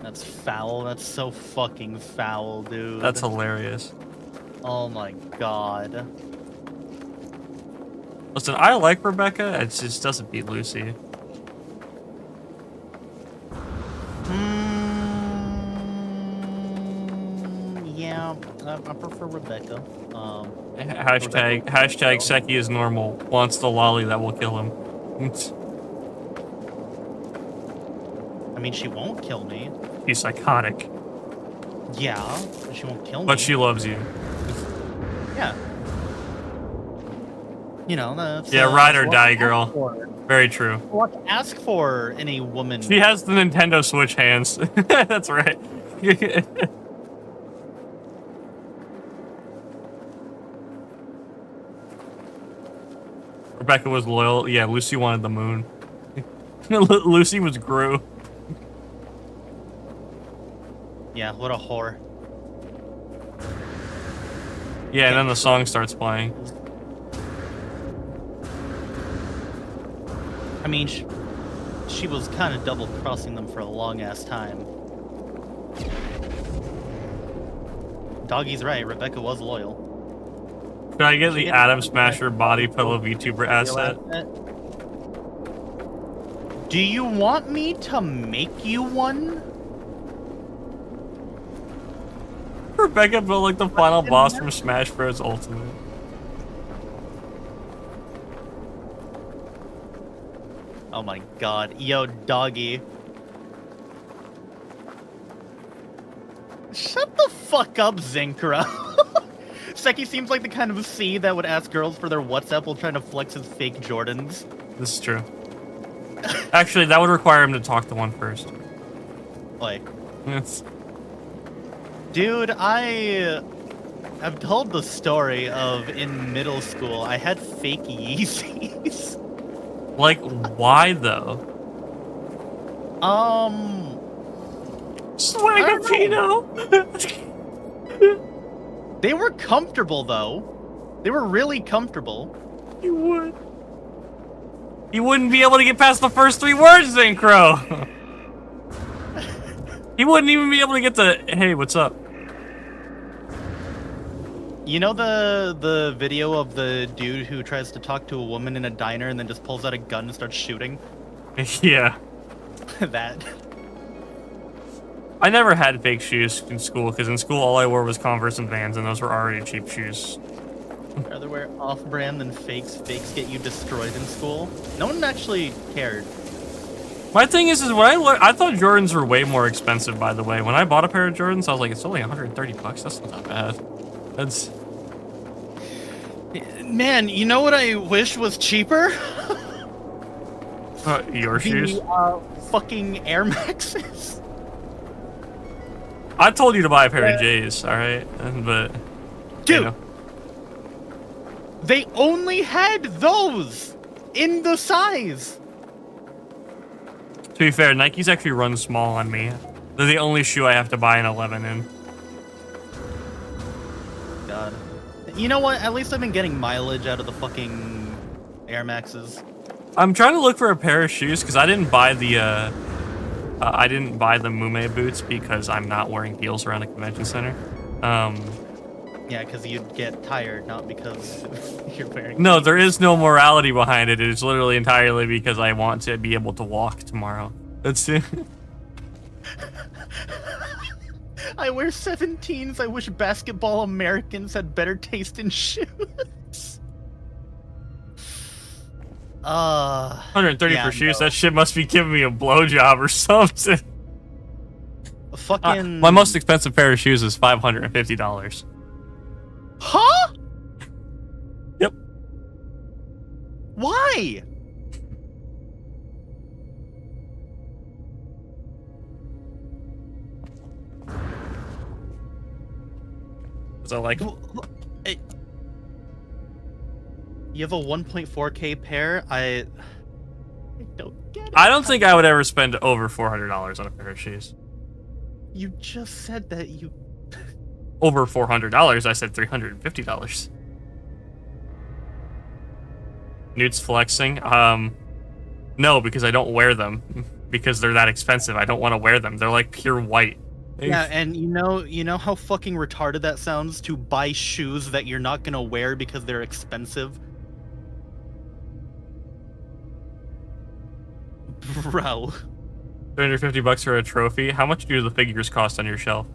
That's foul. That's so fucking foul, dude. That's hilarious. Oh my god. Listen, I like Rebecca, it just doesn't beat Lucy. Yeah, I prefer Rebecca. Hashtag Seki is normal. Wants the lolly that will kill him. I mean, she won't kill me. She's psychotic. Yeah, but she won't kill me. But she loves you. Yeah. You know, that's... Yeah, ride or what die, I ask girl. for. Very true. What to ask for in a woman. She has the Nintendo Switch hands. That's right. Rebecca was loyal. Yeah, Lucy wanted the moon. Lucy was Gru. Yeah, what a whore. Yeah, and then the song starts playing. I mean, she was kind of double-crossing them for a long-ass time. Doggy's right, Rebecca was loyal. Could I get the Adam Smasher body pillow VTuber asset? Do you want me to make you one? Rebecca built like the final boss from Smash Bros. Ultimate. Oh my god. Yo, Doggy. Shut the fuck up, Zinkra. Seki seems like the kind of C that would ask girls for their WhatsApp while trying to flex his fake Jordans. This is true. Actually, that would require him to talk to one first. Like, Yes. dude, I've told the story of in middle school, I had fake Yeezys. Like, why though? Swagapino! They were comfortable, though. They were really comfortable. You would. You wouldn't be able to get past the first 3 words, Zincro! He wouldn't even be able to get the, hey, what's up? You know the video of the dude who tries to talk to a woman in a diner and then just pulls out a gun and starts shooting? Yeah. That. I never had fake shoes in school, because in school all I wore was Converse and Vans, and those were already cheap shoes. Rather wear off-brand than fakes. Fakes get you destroyed in school. No one actually cared. My thing is when I thought Jordans were way more expensive, by the way. When I bought a pair of Jordans, I was like, it's only 130 bucks. That's not that bad. That's... Man, you know what I wish was cheaper? Your shoes? Fucking Air Maxes. I told you to buy a pair of J's, alright? But... Dude! You know. They only had those! In the size! To be fair, Nikes actually run small on me. They're the only shoe I have to buy an 11 in. God. You know what? At least I've been getting mileage out of the fucking Air Maxes. I'm trying to look for a pair of shoes because I didn't buy the Mume boots because I'm not wearing heels around a convention center. Yeah, because you'd get tired, not because you're wearing... No, there is no morality behind it. It's literally entirely because I want to be able to walk tomorrow. That's it. I wear 17s. I wish basketball Americans had better taste in shoes. 130 for shoes. That shit must be giving me a blowjob or something. Fucking... my most expensive pair of shoes is $550. Huh? Yep. Why? So like, you have a 1.4K pair. I don't get it. I don't think I would ever spend over $400 on a pair of shoes. You just said that you... Over $400. I said $350. Newt's flexing. No, because I don't wear them because they're that expensive. I don't want to wear them. They're like pure white. Yeah, and you know how fucking retarded that sounds to buy shoes that you're not gonna wear because they're expensive? Bro. $350 for a trophy. How much do the figures cost on your shelf?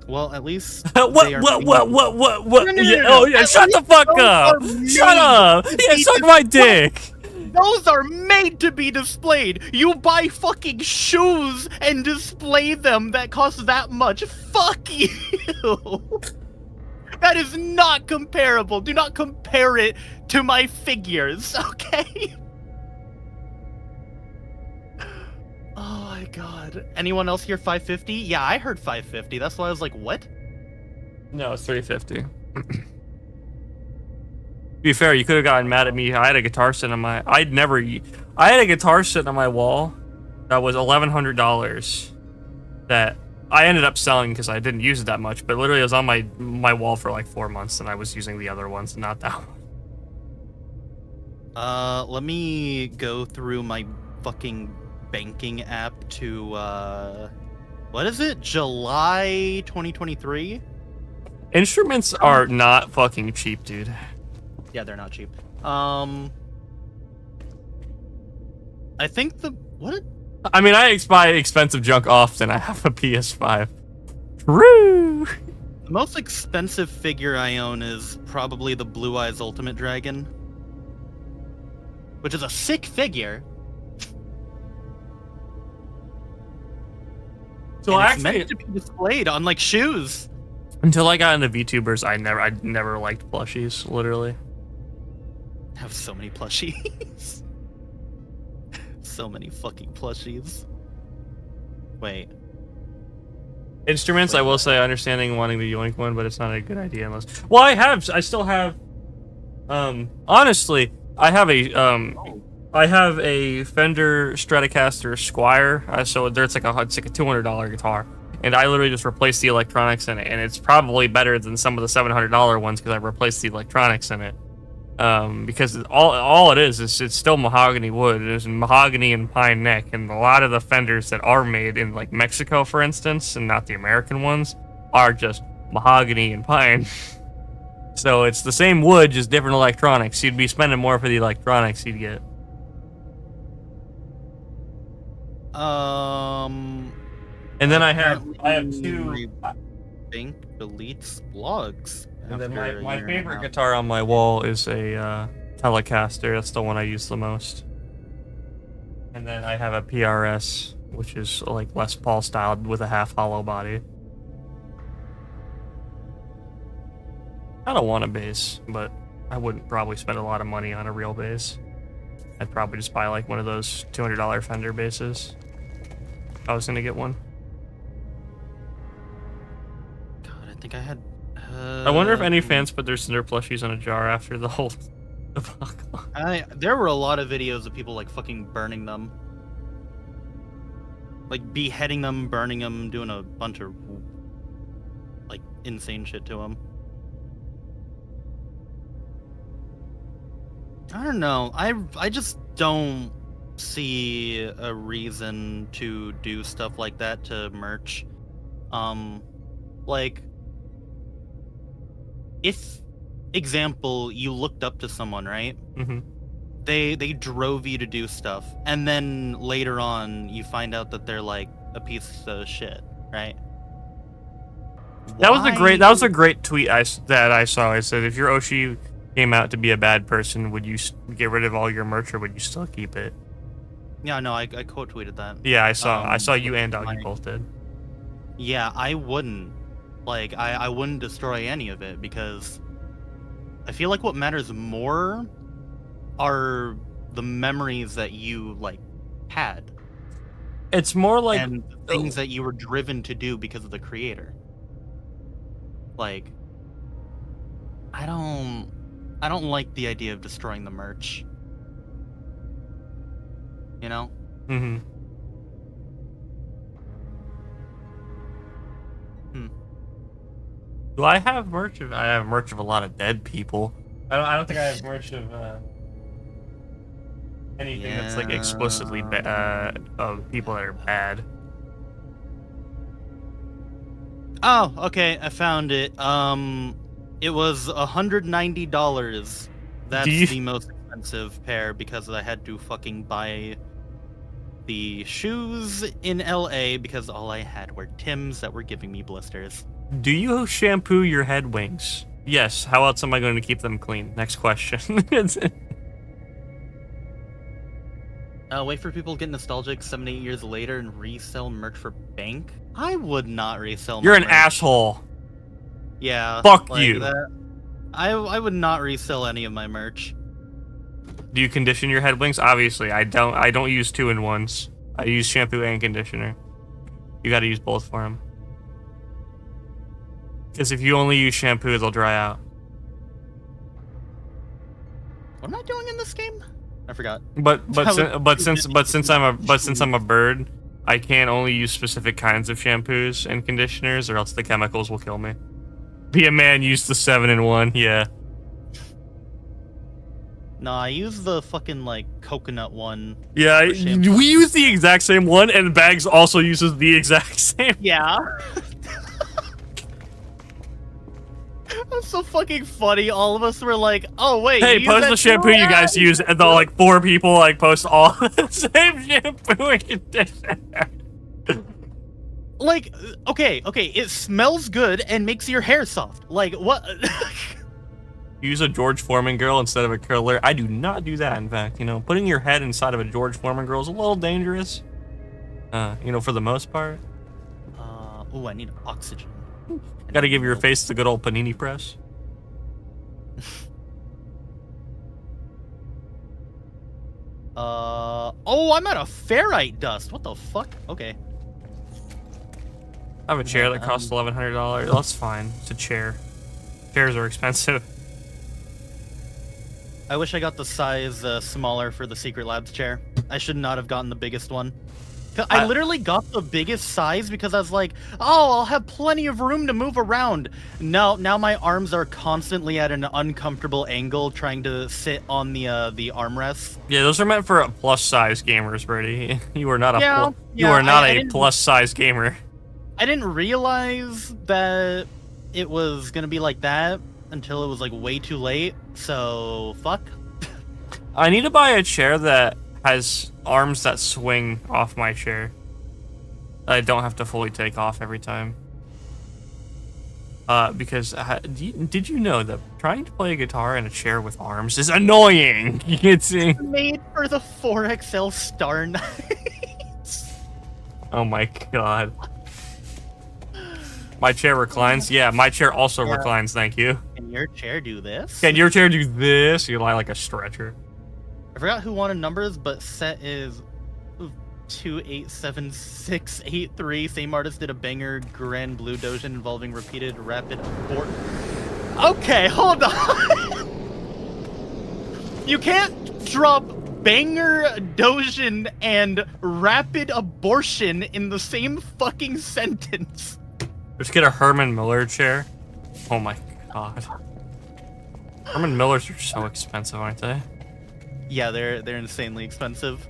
Well, at least What? they are What? No, Yeah, no. oh yeah, At shut the least fuck those up! are Shut up! made Yeah, to suck be my dick! Those are made to be displayed. You buy fucking shoes and display them that cost that much. Fuck you. That is not comparable. Do not compare it to my figures, okay? Oh my god. Anyone else here 550? Yeah, I heard 550. That's why I was like, what? No, it's $350. To be fair, you could have gotten mad at me. I had a guitar sitting on my... I had a guitar sitting on my wall that was $1,100 that I ended up selling because I didn't use it that much, but literally it was on my wall for like 4 months and I was using the other ones, not that one. Let me go through my fucking banking app to, what is it? July 2023? Instruments are not fucking cheap, dude. Yeah, they're not cheap. I think I mean, I buy expensive junk often. I have a PS5. True. The most expensive figure I own is probably the Blue Eyes Ultimate Dragon, which is a sick figure. So and actually, it's meant to be displayed on like shoes. Until I got into VTubers, I never liked plushies. Literally. I have so many plushies. So many fucking plushies. Wait. Instruments, I will say, understanding wanting the Yoink one, but it's not a good idea unless... Well, I still have... honestly, I have a Fender Stratocaster Squire, so it's like a $200 guitar. And I literally just replaced the electronics in it, and it's probably better than some of the $700 ones because I replaced the electronics in it. Because all it is it's still mahogany wood. There's mahogany and pine neck, and a lot of the Fenders that are made in like Mexico, for instance, and not the American ones, are just mahogany and pine. So it's the same wood, just different electronics. You'd be spending more for the electronics you'd get. And then I have two. Think deletes blogs. And then my favorite guitar on my wall is a Telecaster. That's the one I use the most. And then I have a PRS, which is like Les Paul styled with a half hollow body. I don't want a bass, but I wouldn't probably spend a lot of money on a real bass. I'd probably just buy like one of those $200 Fender basses. If I was gonna get one. God, I think I had. I wonder if any fans put their Cinder plushies in a jar after the whole debacle. There were a lot of videos of people like fucking burning them, like beheading them, burning them, doing a bunch of like insane shit to them. I don't know. I just don't see a reason to do stuff like that to merch. Like, if, example, you looked up to someone, right? Mm-hmm. They drove you to do stuff, and then later on you find out that they're like a piece of shit, right? That was a great tweet that I saw. I said, if your Oshi came out to be a bad person, would you get rid of all your merch or would you still keep it? Yeah, no, I quote tweeted that. Yeah, I saw you and Doggy both did. Yeah, I wouldn't. Like, I wouldn't destroy any of it because I feel like what matters more are the memories that you like had. It's more like and things that you were driven to do because of the creator. Like, I don't like the idea of destroying the merch. You know? Mm-hmm. Do I have merch of? I have merch of a lot of dead people. I don't think I have merch of anything that's like explicitly of people that are bad. Oh, okay, I found it. It was $190. That's the most expensive pair because I had to fucking buy the shoes in LA because all I had were Timbs that were giving me blisters. Do you shampoo your head wings? Yes. How else am I going to keep them clean? Next question. Wait for people to get nostalgic 7-8 years later and resell merch for bank? I would not resell You're my an merch. Asshole. Yeah. Fuck like you. That. I would not resell any of my merch. Do you condition your head wings? Obviously, I don't. I don't use 2-in-1s. I use shampoo and conditioner. You got to use both for them. Because if you only use shampoo, they'll dry out. What am I doing in this game? I forgot. But since I'm a bird, I can only use specific kinds of shampoos and conditioners, or else the chemicals will kill me. Be a man, use the 7-in-1. Yeah. No, I use the fucking like coconut one. Yeah, we use the exact same one, and Bags also uses the exact same. Yeah. That's so fucking funny. All of us were like, "Oh wait, hey, post the shampoo you guys use," and the like 4 people like post all the same shampoo and conditioner. Like, okay, it smells good and makes your hair soft. Like, what? Use a George Foreman girl instead of a curler. I do not do that. In fact, putting your head inside of a George Foreman girl is a little dangerous. For the most part. Oh, I need oxygen. Gotta give your face the good old panini press. Oh, I'm out of ferrite dust. What the fuck? Okay. I have a chair that costs $1,100. That's fine. It's a chair. Chairs are expensive. I wish I got the size smaller for the Secret Labs chair. I should not have gotten the biggest one. I literally got the biggest size because I was like, oh, I'll have plenty of room to move around. No, now my arms are constantly at an uncomfortable angle trying to sit on the armrests. Yeah, those are meant for plus-size gamers, Brady. You are not a plus-size gamer. I didn't realize that it was gonna be like that until it was like way too late. So fuck. I need to buy a chair that has arms that swing off my chair. I don't have to fully take off every time. Because did you know that trying to play a guitar in a chair with arms is annoying? It's made for for the 4XL Star Knights. Oh my god. My chair reclines? Yeah, my chair also reclines, thank you. Can your chair do this? Can your chair do this? You lie like a stretcher. I forgot who wanted numbers, but set is 287683. Same artist did a banger Grand Blue Dojin involving repeated rapid abort. Okay, hold on. You can't drop banger Dojin and rapid abortion in the same fucking sentence. Just get a Herman Miller chair. Oh my god. Herman Millers are so expensive, aren't they? Yeah, they're insanely expensive.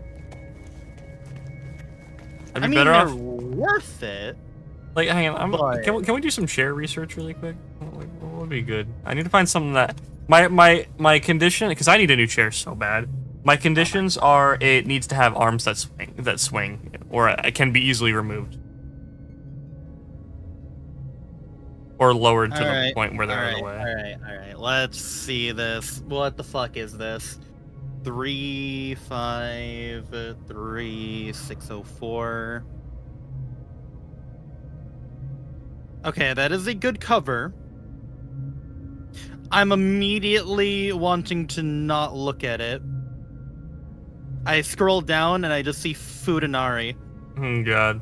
I'd be better they're off. worth it. Like, hang on. But- Can we do some chair research really quick? What would be good? I need to find something that my condition, because I need a new chair so bad. My conditions are it needs to have arms that swing, or it can be easily removed, or lowered to the point where they're out of the way. All right. Let's see this. What the fuck is this? 353604. Okay, that is a good cover. I'm immediately wanting to not look at it. I scroll down and I just see Fudanari. Oh god.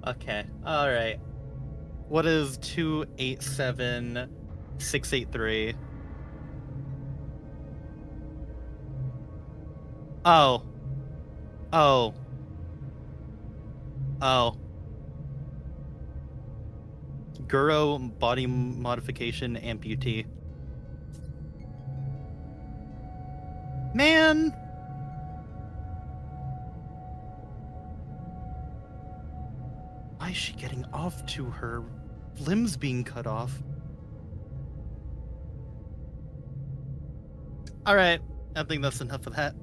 Okay, alright. What is 287683? Oh. Guro body modification amputee. Man! Why is she getting off to her limbs being cut off? Alright, I think that's enough of that.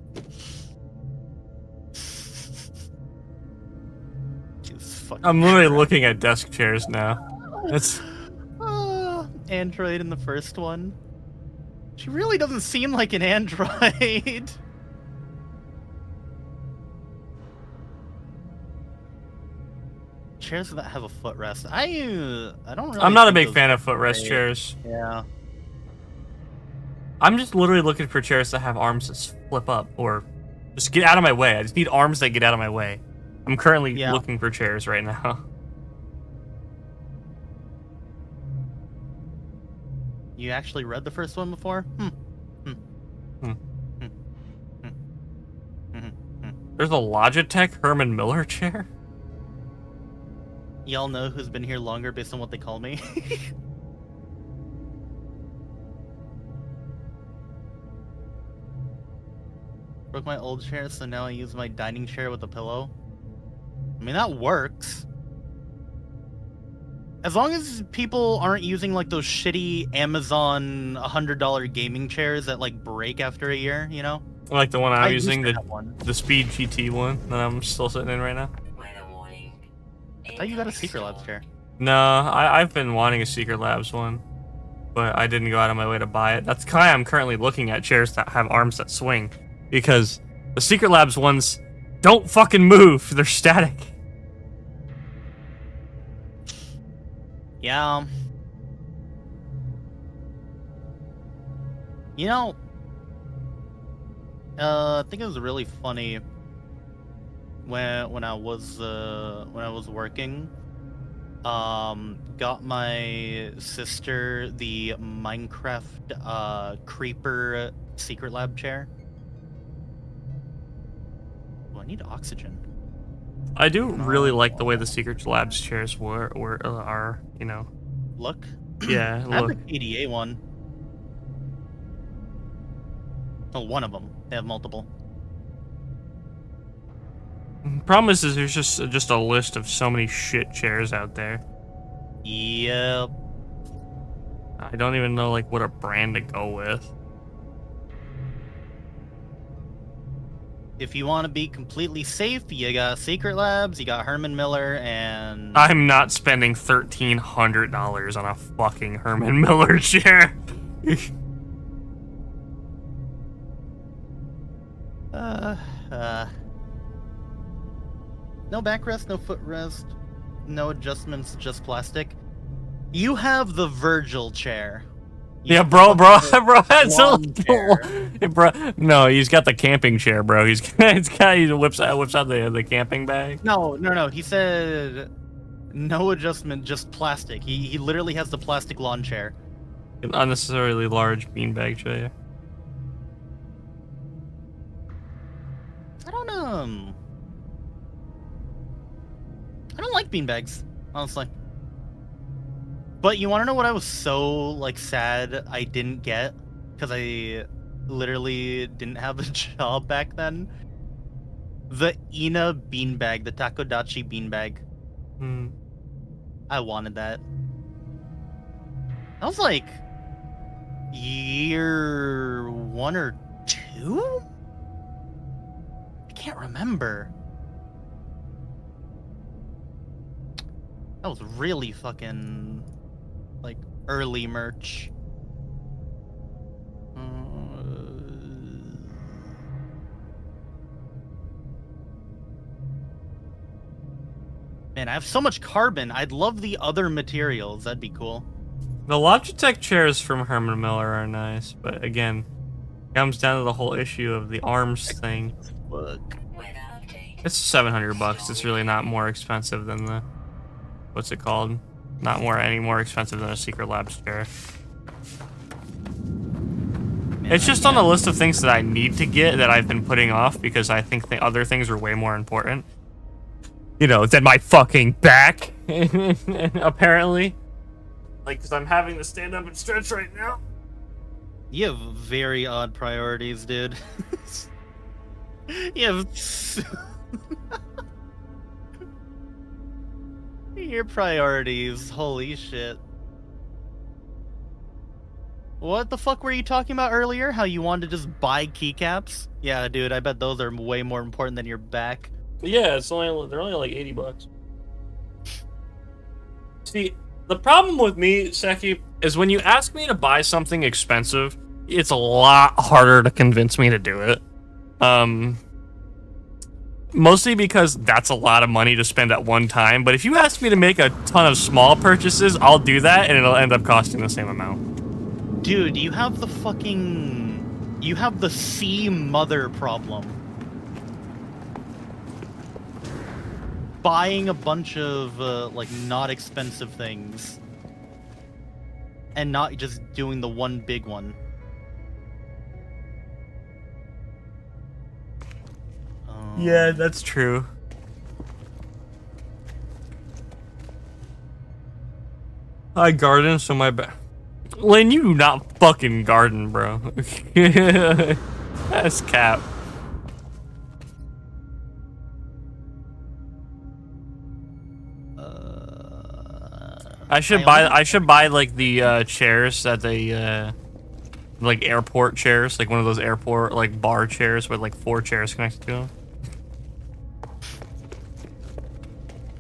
I'm literally looking at desk chairs now. It's Android in the first one. She really doesn't seem like an android. Chairs that have a footrest. I don't really. I'm not a think big those fan are of footrest great. chairs. Yeah. I'm just literally looking for chairs that have arms that flip up, or just get out of my way. I just need arms that get out of my way. I'm currently looking for chairs right now. You actually read the first one before? There's a Logitech Herman Miller chair? Y'all know who's been here longer based on what they call me? Broke my old chair, so now I use my dining chair with a pillow. I mean, that works. As long as people aren't using like those shitty Amazon $100 gaming chairs that like break after a year, you know? Like the one I'm using, used to have one. the Speed GT one that I'm still sitting in right now. Weather warning. I thought you got a Secret Labs chair. No, I've been wanting a Secret Labs one, but I didn't go out of my way to buy it. That's why I'm currently looking at chairs that have arms that swing, because the Secret Labs ones don't fucking move. They're static. Yeah. You know, I think it was really funny when I was working. Got my sister the Minecraft Creeper Secret Lab chair. Oh, I need oxygen. I do really like the way the Secret Labs chairs are, you know. Look. Yeah, I have look. the ADA one. Oh, one of them. They have multiple. Problem is there's just a list of so many shit chairs out there. Yep. I don't even know like what a brand to go with. if you want to be completely safe, you got Secret Labs, you got Herman Miller, and I'm not spending $1,300 on a fucking Herman Miller chair. No backrest, no footrest, no adjustments, just plastic. You have the Virgil chair. You Yeah, have bro, the that's lawn chair. bro. No, he's got the camping chair, bro. He whips out the camping bag. No. He said no adjustment, just plastic. He literally has the plastic lawn chair. An unnecessarily large beanbag chair. I don't like beanbags, honestly. But you want to know what I was so like sad I didn't get because I literally didn't have a job back then? The Ina beanbag, the Takodachi beanbag. I wanted that. That was like year 1 or 2? I can't remember. That was really fucking like early merch. Man, I have so much carbon. I'd love the other materials. That'd be cool. The Logitech chairs from Herman Miller are nice, but again, it comes down to the whole issue of the arms thing. Fuck. It's $700. It's really not more expensive than the what's it called? Not any more expensive than a Secret Labs chair. Man, It's just on the list of things that I need to get that I've been putting off because I think the other things are way more important. You know, than my fucking back. Apparently. Like, because I'm having to stand up and stretch right now. You have very odd priorities, dude. You have... Your priorities, holy shit. What the fuck were you talking about earlier? How you wanted to just buy keycaps? Yeah, dude, I bet those are way more important than your back. Yeah, they're only like $80. See, the problem with me, Seki, is when you ask me to buy something expensive, it's a lot harder to convince me to do it. Mostly because that's a lot of money to spend at one time, but if you ask me to make a ton of small purchases, I'll do that, and it'll end up costing the same amount. Dude, you have the fucking... You have the C mother problem. Buying a bunch of, like, not expensive things. And not just doing the one big one. Yeah, that's true. I garden, so my Lynn, you do not fucking garden, bro. That's cap. I should buy like the chairs that they like airport chairs, like one of those airport like bar chairs with like 4 chairs connected to them.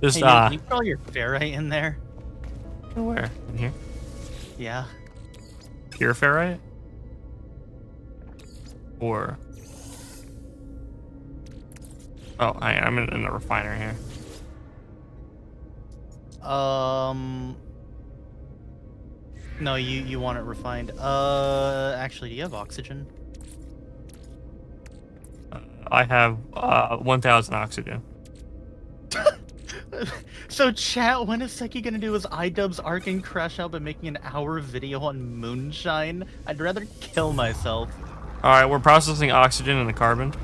Just hey, dude, can you put all your ferrite in there? Where? In here? Yeah. Pure ferrite? Or oh, I'm in the refiner here. No, you want it refined. Actually, do you have oxygen? I have 1,000 oxygen. So chat, when is Seki gonna do his iDubbbz Arc and crash out by making an hour video on moonshine? I'd rather kill myself. Alright, we're processing oxygen and the carbon. Is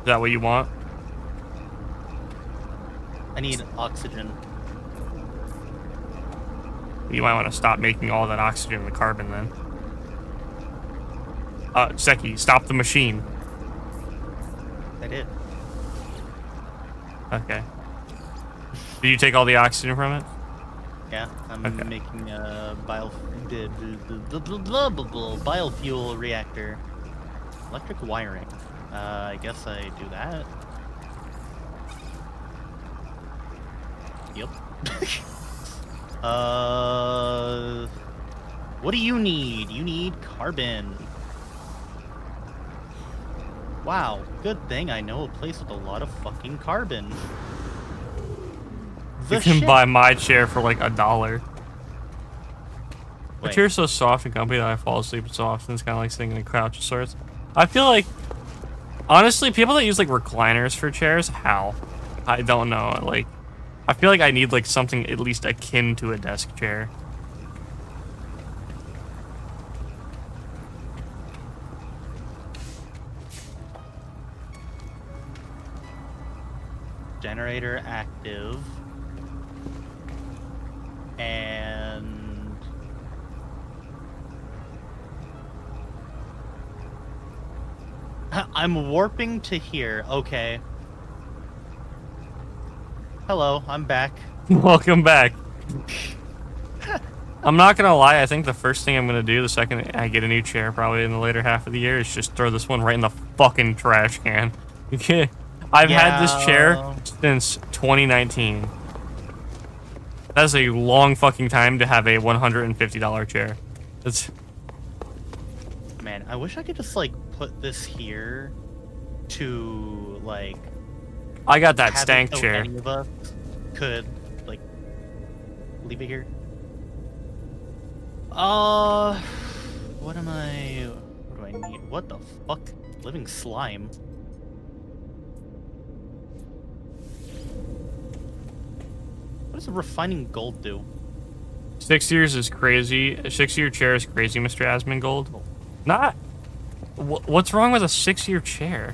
that what you want? I need oxygen. You might want to stop making all that oxygen and the carbon then. Seki, stop the machine. I did. Okay. Did you take all the oxygen from it? Yeah, I'm Okay. making a biofuel reactor. Electric wiring. I guess I do that. Yep. What do you need? You need carbon. Wow, good thing I know a place with a lot of fucking carbon. You can buy my chair for like $1. My Wait. chair's so soft and comfy that I fall asleep so often. It's kind of like sitting in a couch of sorts. I feel like, honestly, people that use like recliners for chairs, how? I don't know. Like, I feel like I need like something at least akin to a desk chair. Generator active. And I'm warping to here. Okay. Hello, I'm back. Welcome back. I'm not gonna lie, I think the first thing I'm gonna do the second I get a new chair, probably in the later half of the year, is just throw this one right in the fucking trash can. Okay. I've had this chair since 2019. That's a long fucking time to have a $150 chair. That's... Man, I wish I could just like put this here to like I got that have stank it so chair. any of us could like leave it here. What do I need? What the fuck? Living slime. What does a refining gold do? 6 years is crazy. A 6-year chair is crazy, Mr. Asmongold. Not... What's wrong with a 6-year chair?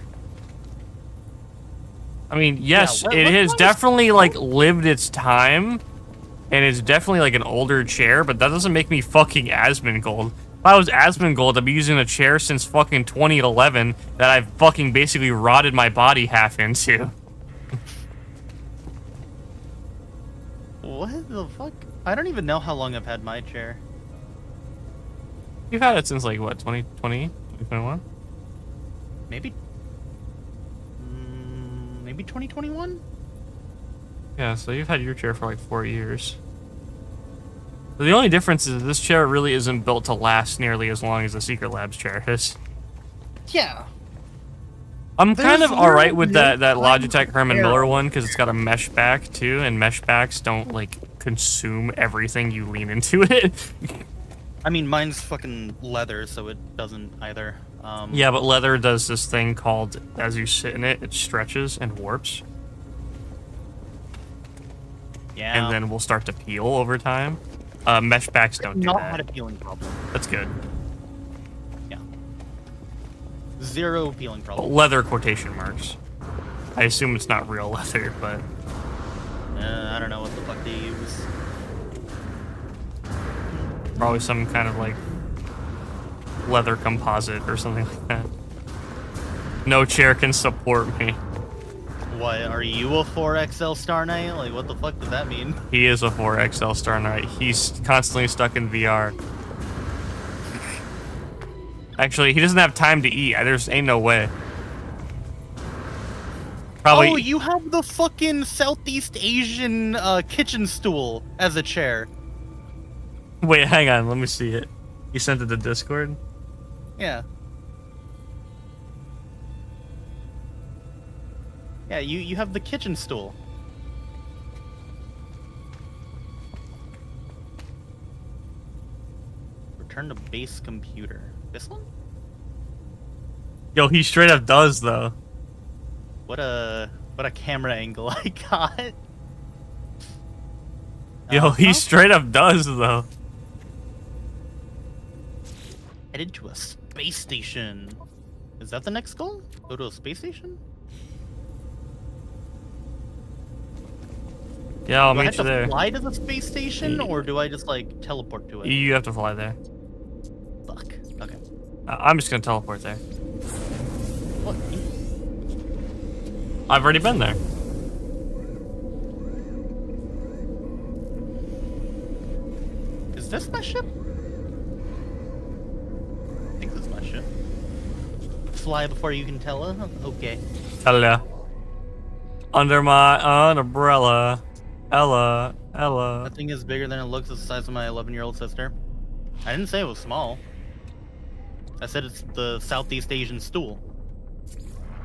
I mean, yes, it has definitely, like, lived its time. And it's definitely, like, an older chair, but that doesn't make me fucking Asmongold. If I was Asmongold, I'd be using a chair since fucking 2011 that I've fucking basically rotted my body half into. What the fuck? I don't even know how long I've had my chair. You've had it since, like, what, 2020? 2021? Maybe... maybe 2021? Yeah, so you've had your chair for, like, 4 years. But the only difference is this chair really isn't built to last nearly as long as the Secret Labs chair is. Yeah. I'm kind of alright with that no Logitech Herman chair. Miller one, because it's got a mesh back, too, and mesh backs don't, like, consume everything you lean into it. I mean, mine's fucking leather, so it doesn't either. Yeah, but leather does this thing called, as you sit in it, it stretches and warps. Yeah. And then will start to peel over time. Mesh backs don't do Not that. had a peeling problem. That's good. Yeah. Zero peeling problem. Leather quotation marks. I assume it's not real leather, but... I don't know what the fuck they use. Probably some kind of, like, leather composite or something like that. No chair can support me. What, are you a 4XL Star Knight? Like, what the fuck does that mean? He is a 4XL Star Knight. He's constantly stuck in VR. Actually, he doesn't have time to eat. There's ain't no way. Probably. Oh, you have the fucking Southeast Asian kitchen stool as a chair. Wait, hang on. Let me see it. You sent it to Discord? Yeah. Yeah, you have the kitchen stool. Return to base computer. This one? Yo, he straight up does, though. What a camera angle I got. Yo, he straight up does, though. Headed to a space station. Is that the next goal? Go to a space station? Yeah, I'll Do I meet have you to there. fly to the space station, or do I just like teleport to it? You have to fly there. Fuck. Okay. I'm just gonna teleport there. What? I've already been there. Is this my ship? I think this is my ship. fly before you can tell her? Okay. Ella. Under my umbrella. Ella. Ella. That thing is bigger than it looks. It's the size of my 11-year-old sister. I didn't say it was small. I said it's the Southeast Asian stool.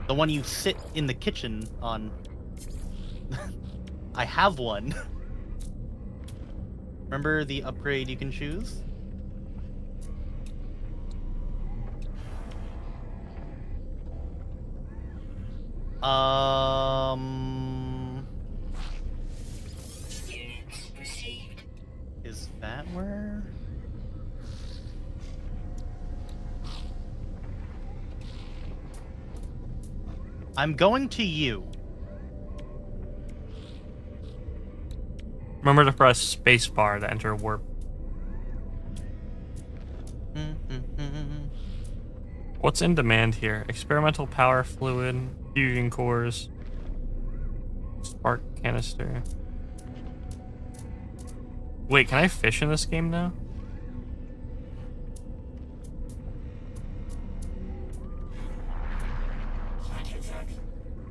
The one you sit in the kitchen on. I have one. Remember the upgrade you can choose? Units received. Is that where? I'm going to you. Remember to press spacebar to enter warp. What's in demand here? Experimental power fluid, fusion cores, spark canister. Wait, can I fish in this game now?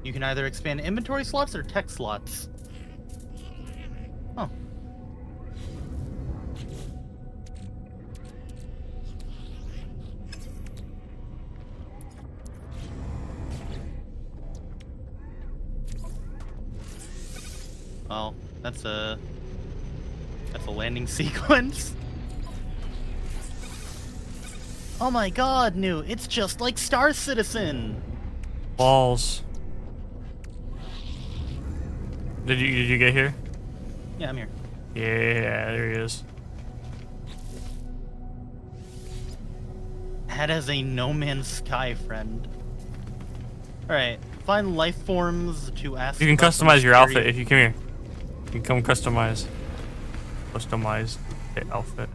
You can either expand inventory slots or tech slots. Oh. Well, that's a landing sequence. Oh my god, New, it's just like Star Citizen. Balls. Did you get here? Yeah, I'm here. Yeah, there he is. That is a No Man's Sky friend. Alright, find life forms to ask. You can about customize your the outfit if you come here. You can come customize the outfit.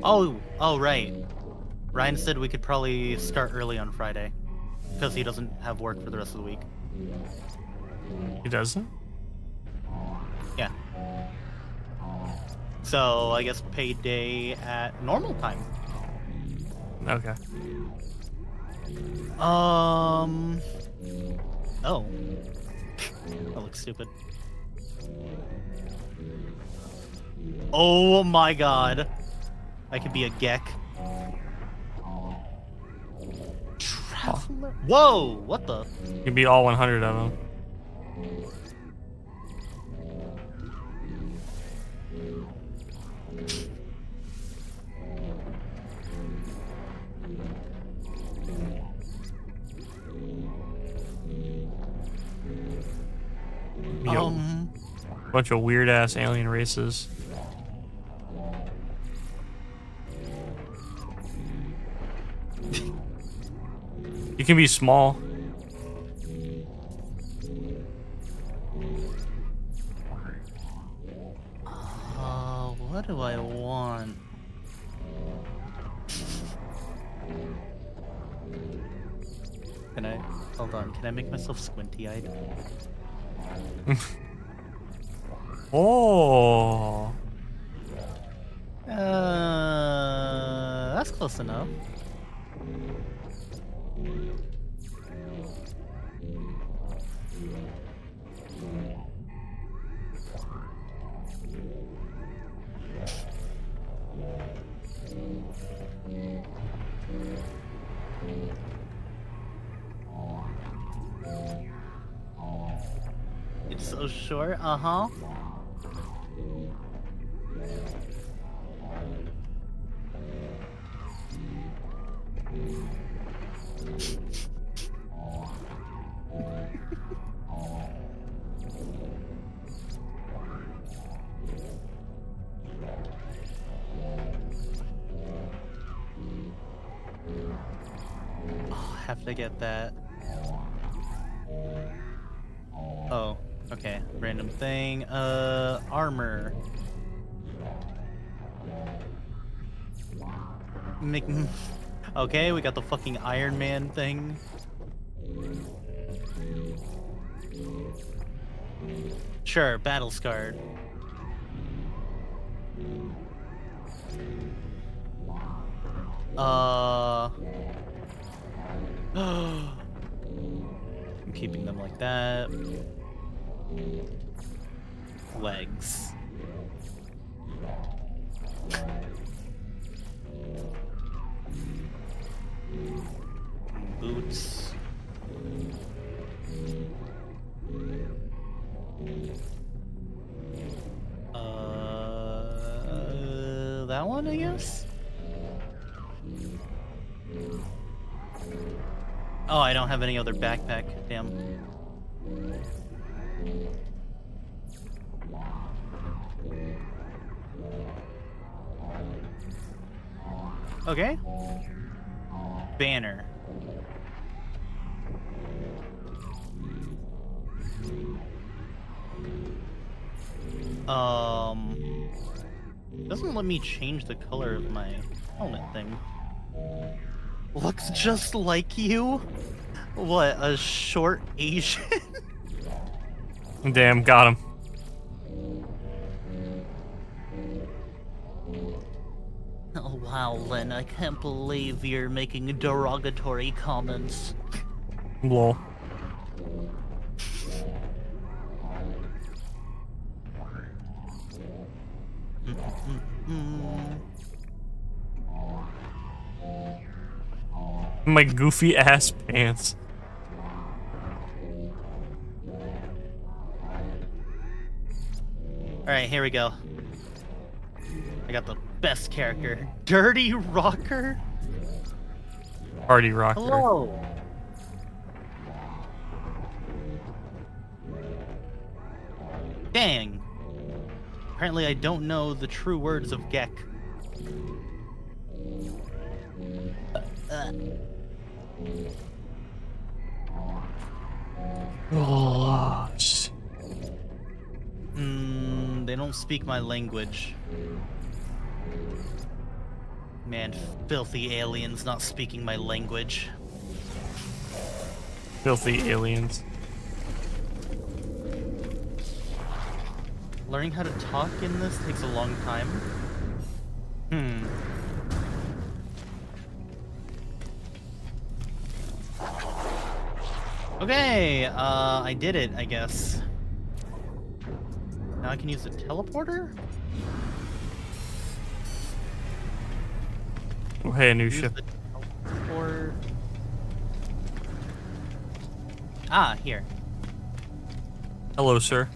Oh, right. Ryan said we could probably start early on Friday because he doesn't have work for the rest of the week. He doesn't? Yeah. So I guess paid day at normal time. Okay. Oh. That looks stupid. Oh my god. I could be a Gek. Traveler. Whoa! What the? You can be all 100 of them. Bunch of weird ass alien races. You can be small. What do I want? Can I? Hold on. Can I make myself squinty-eyed? Oh. That's close enough. It's so short, uh-huh. Have to get that. Oh, okay. Random thing. Armor. Okay, we got the fucking Iron Man thing. Sure, battle scarred. I'm keeping them like that. Legs. Boots. That one, I guess? Oh, I don't have any other backpack. Damn. Okay. Banner. Doesn't let me change the color of my helmet thing. Looks just like you? What, a short Asian? Damn, got him. Oh wow, Len, I can't believe you're making derogatory comments. Lol. My goofy ass pants. Alright, here we go. I got the best character. Dirty Rocker? Party rocker. Hello! Dang. Apparently I don't know the true words of Gek. Oh, shit. They don't speak my language. Man, filthy aliens not speaking my language. Filthy aliens. Learning how to talk in this takes a long time. Okay, I did it, I guess. Now I can use the teleporter? Oh, hey, a new Use ship. the teleport. Ah, here. Hello, sir.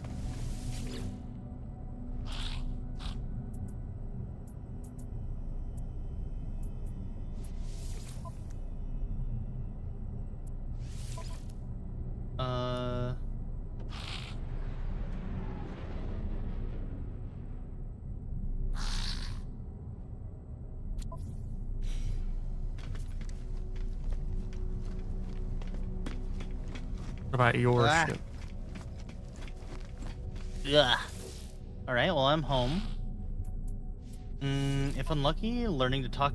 What about your ship? Yeah. Alright, well, I'm home. If unlucky, learning to talk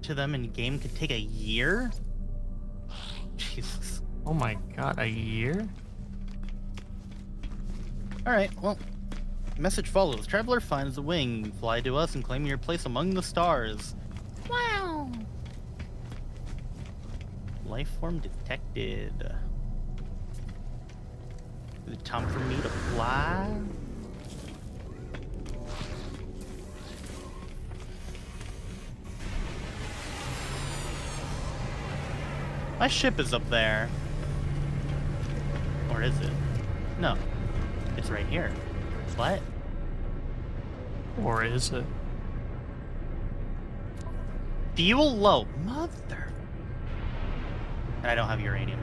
to them in game could take a year? Jesus. Oh my god, a year? Alright, well, message follows. Traveler finds a wing. Fly to us and claim your place among the stars. Wow! Life form detected. Is it time for me to fly? My ship is up there. Or is it? No. It's right here. What? Or is it? Fuel low. Mother. And I don't have uranium.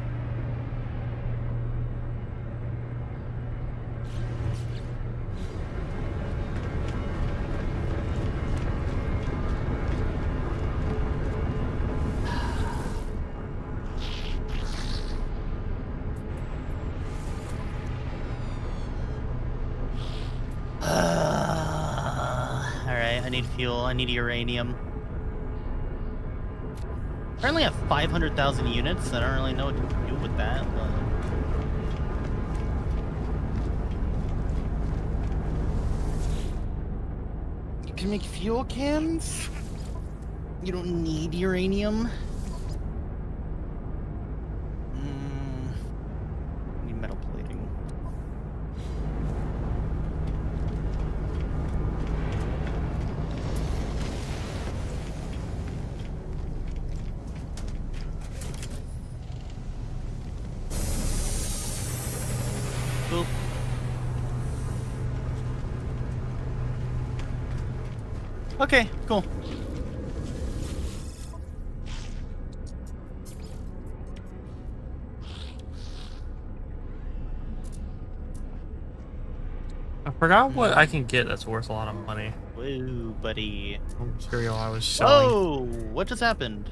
Alright, I need fuel. I need uranium. I only have 500,000 units. I don't really know what to do with that. Can make fuel cans? You don't need uranium. Need metal plating. Boop. Okay, cool. I forgot what I can get that's worth a lot of money. Whoa, buddy. Material I was selling. Whoa! What just happened?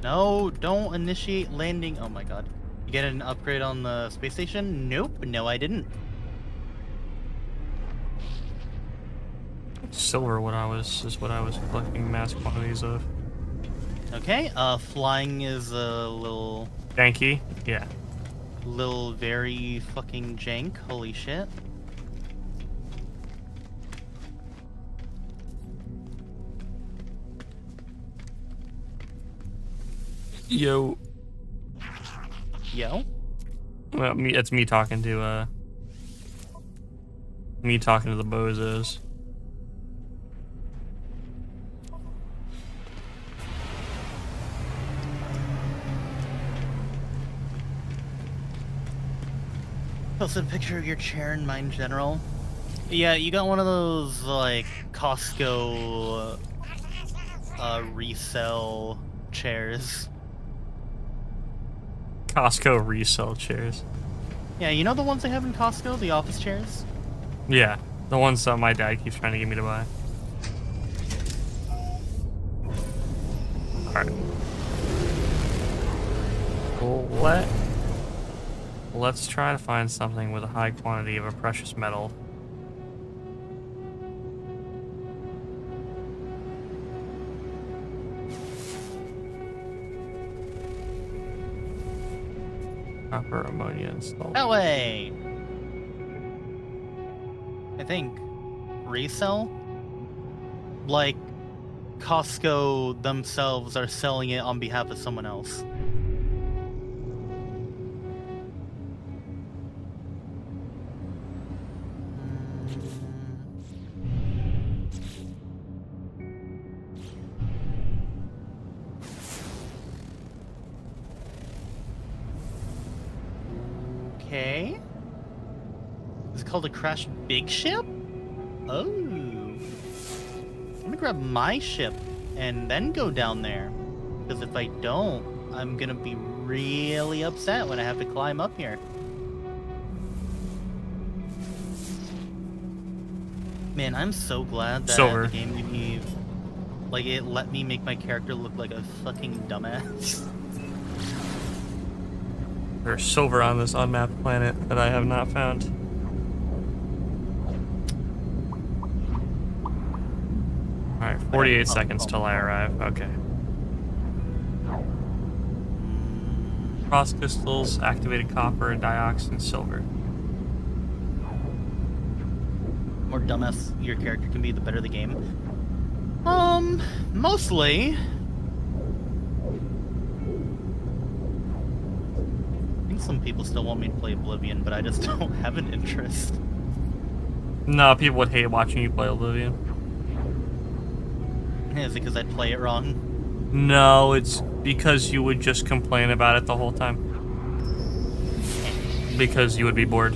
No, don't initiate landing. Oh my god. You get an upgrade on the space station? Nope. No, I didn't. Silver is what I was collecting mass quantities of. Okay, flying is a little Janky? Yeah. very fucking jank. Holy shit. Yo. Yo. Well, it's me talking to the bozos. Posted a picture of your chair in mine general. Yeah, you got one of those like Costco resell chairs. Costco resell chairs. Yeah, you know the ones they have in Costco, the office chairs? Yeah, the ones that my dad keeps trying to get me to buy. Alright. Well, let's try to find something with a high quantity of a precious metal. Copper, ammonia, and salt. That way! I think. Resell? Like, Costco themselves are selling it on behalf of someone else. Okay. Is it called a crash big ship? Oh. I'm gonna grab my ship and then go down there. Because if I don't, I'm gonna be really upset when I have to climb up here. Man, I'm so glad that Silver. the game gave me, like, it let me make my character look like a fucking dumbass. There's silver on this unmapped planet that I have not found. Alright, 48 seconds till I arrive. Okay. Frost crystals, activated copper, dioxin, silver. The more dumbass your character can be, the better the game. Mostly. I think some people still want me to play Oblivion, but I just don't have an interest. No, people would hate watching you play Oblivion. Is it because I'd play it wrong? No, it's because you would just complain about it the whole time. Because you would be bored.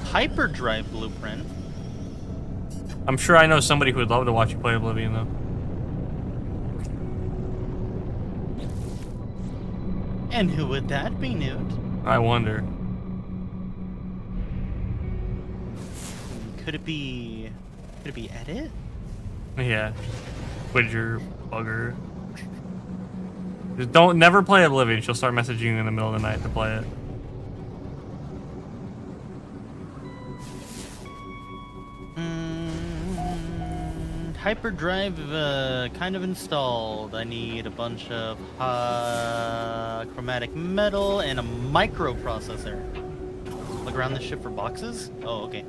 Hyperdrive blueprint. I'm sure I know somebody who would love to watch you play Oblivion, though. And who would that be, Newt? I wonder. Could it be Edit? Yeah. Widger, bugger. Just never play Oblivion. She'll start messaging you in the middle of the night to play it. hyperdrive kind of installed. I need a bunch of chromatic metal and a microprocessor. Look around this ship for boxes? Oh, okay.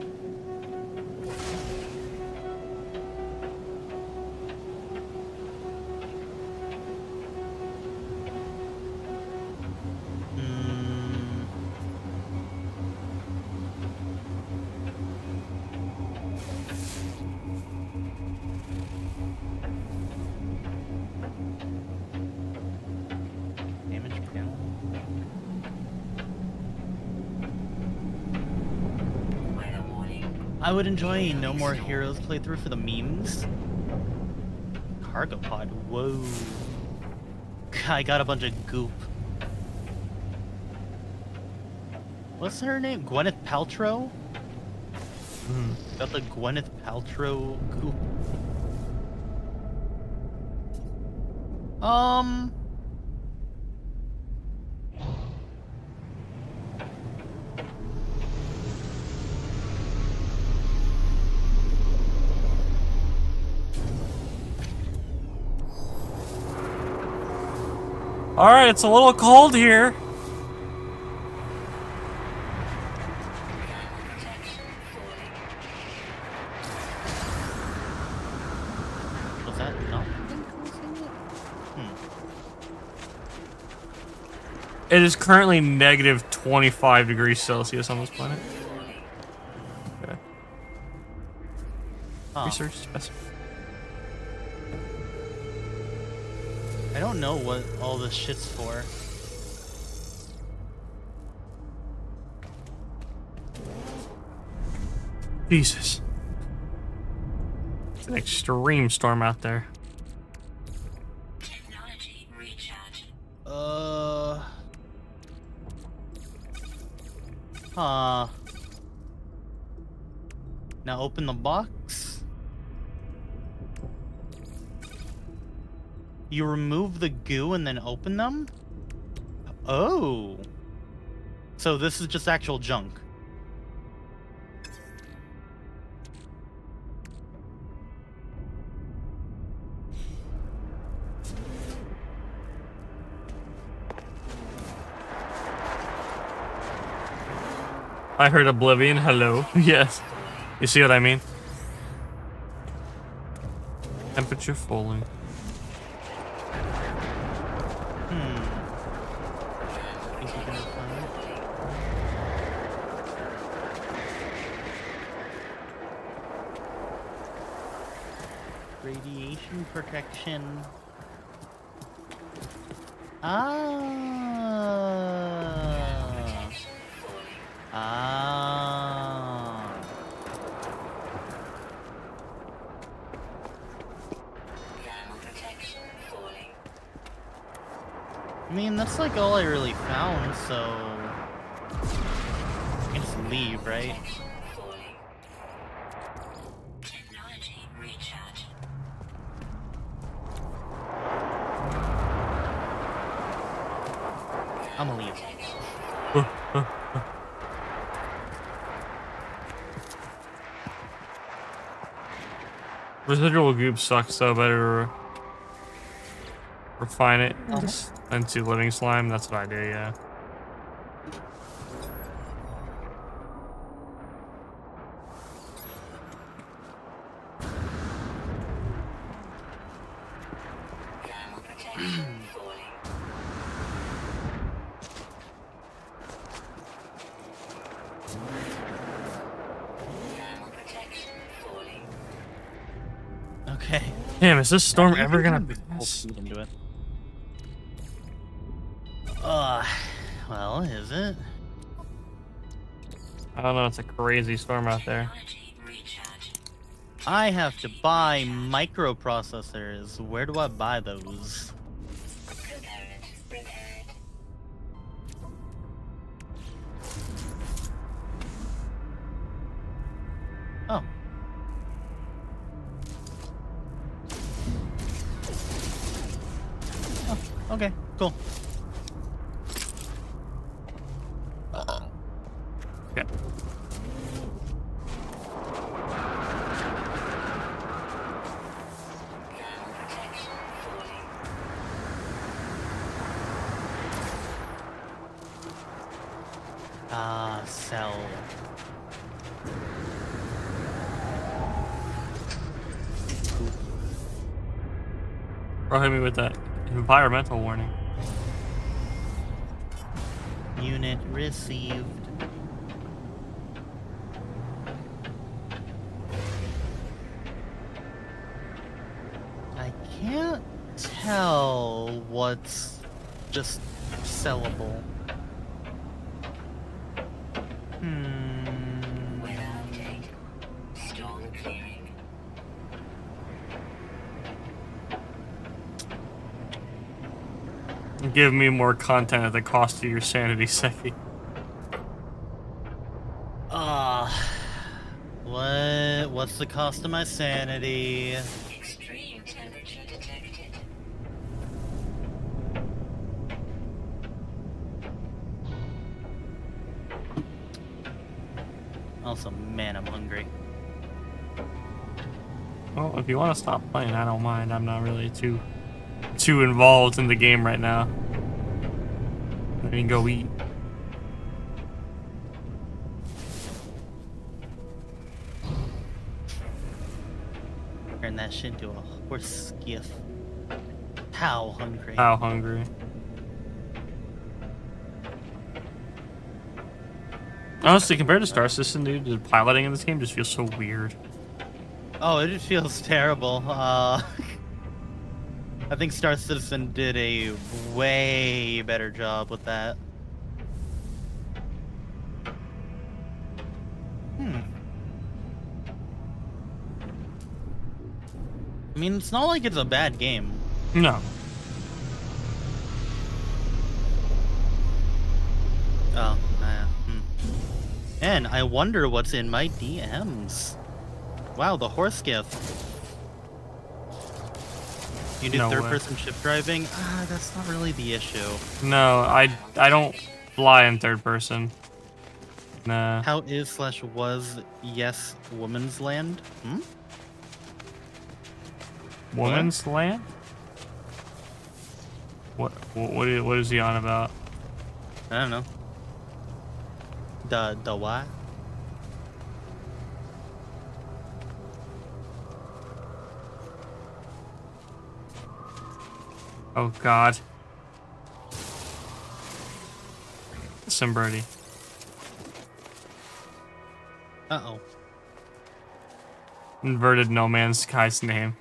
I would enjoy a No More Heroes playthrough for the memes. Cargo pod, whoa. I got a bunch of goop. What's her name? Gwyneth Paltrow? Got the Gwyneth Paltrow goop. All right, it's a little cold here. Was that no? It is currently negative 25 degrees Celsius on this planet. Okay. Research specimen. I don't know what all this shit's for. Jesus. It's an extreme storm out there. Technology recharge. Now open the box. You remove the goo and then open them? Oh. So this is just actual junk. I heard Oblivion. Hello. Yes. You see what I mean? Temperature falling. Radiation protection. Ah. I mean, that's like all I really found, so I can just leave, right? Technology recharge. I'm gonna leave. Residual goop sucks, so better refine it into living slime. That's what I do, yeah. Okay. Damn, is this storm ever gonna pass? Into it. Well, is it? I don't know, it's a crazy storm out there. I have to buy microprocessors. Where do I buy those? Oh. Oh, okay, cool. Okay. sell. Bro, hit me with that environmental warning. Unit received. I can't tell what's just sellable. Weather update. Storm clearing. Give me more content at the cost of your sanity, Seki. What's the cost of my sanity? Extreme temperature detected. Also, man, I'm hungry. Well, if you want to stop playing, I don't mind. I'm not really too involved in the game right now. I can go eat. Turn that shit into a horse skiff. How hungry. How hungry. Honestly, compared to Star Citizen, dude, the piloting in this game just feels so weird. Oh, it just feels terrible. I think Star Citizen did a way better job with that. I mean, it's not like it's a bad game. No. Oh, And I wonder what's in my DMs. Wow, the horse skiff. You do No way. third-person ship driving? Ah, that's not really the issue. No, I don't fly in third person. Nah. How is / was yes woman's land? Woman's land? What is he on about? I don't know. The what? Oh god. Some birdie. Uh-oh. Inverted No Man's Sky's name.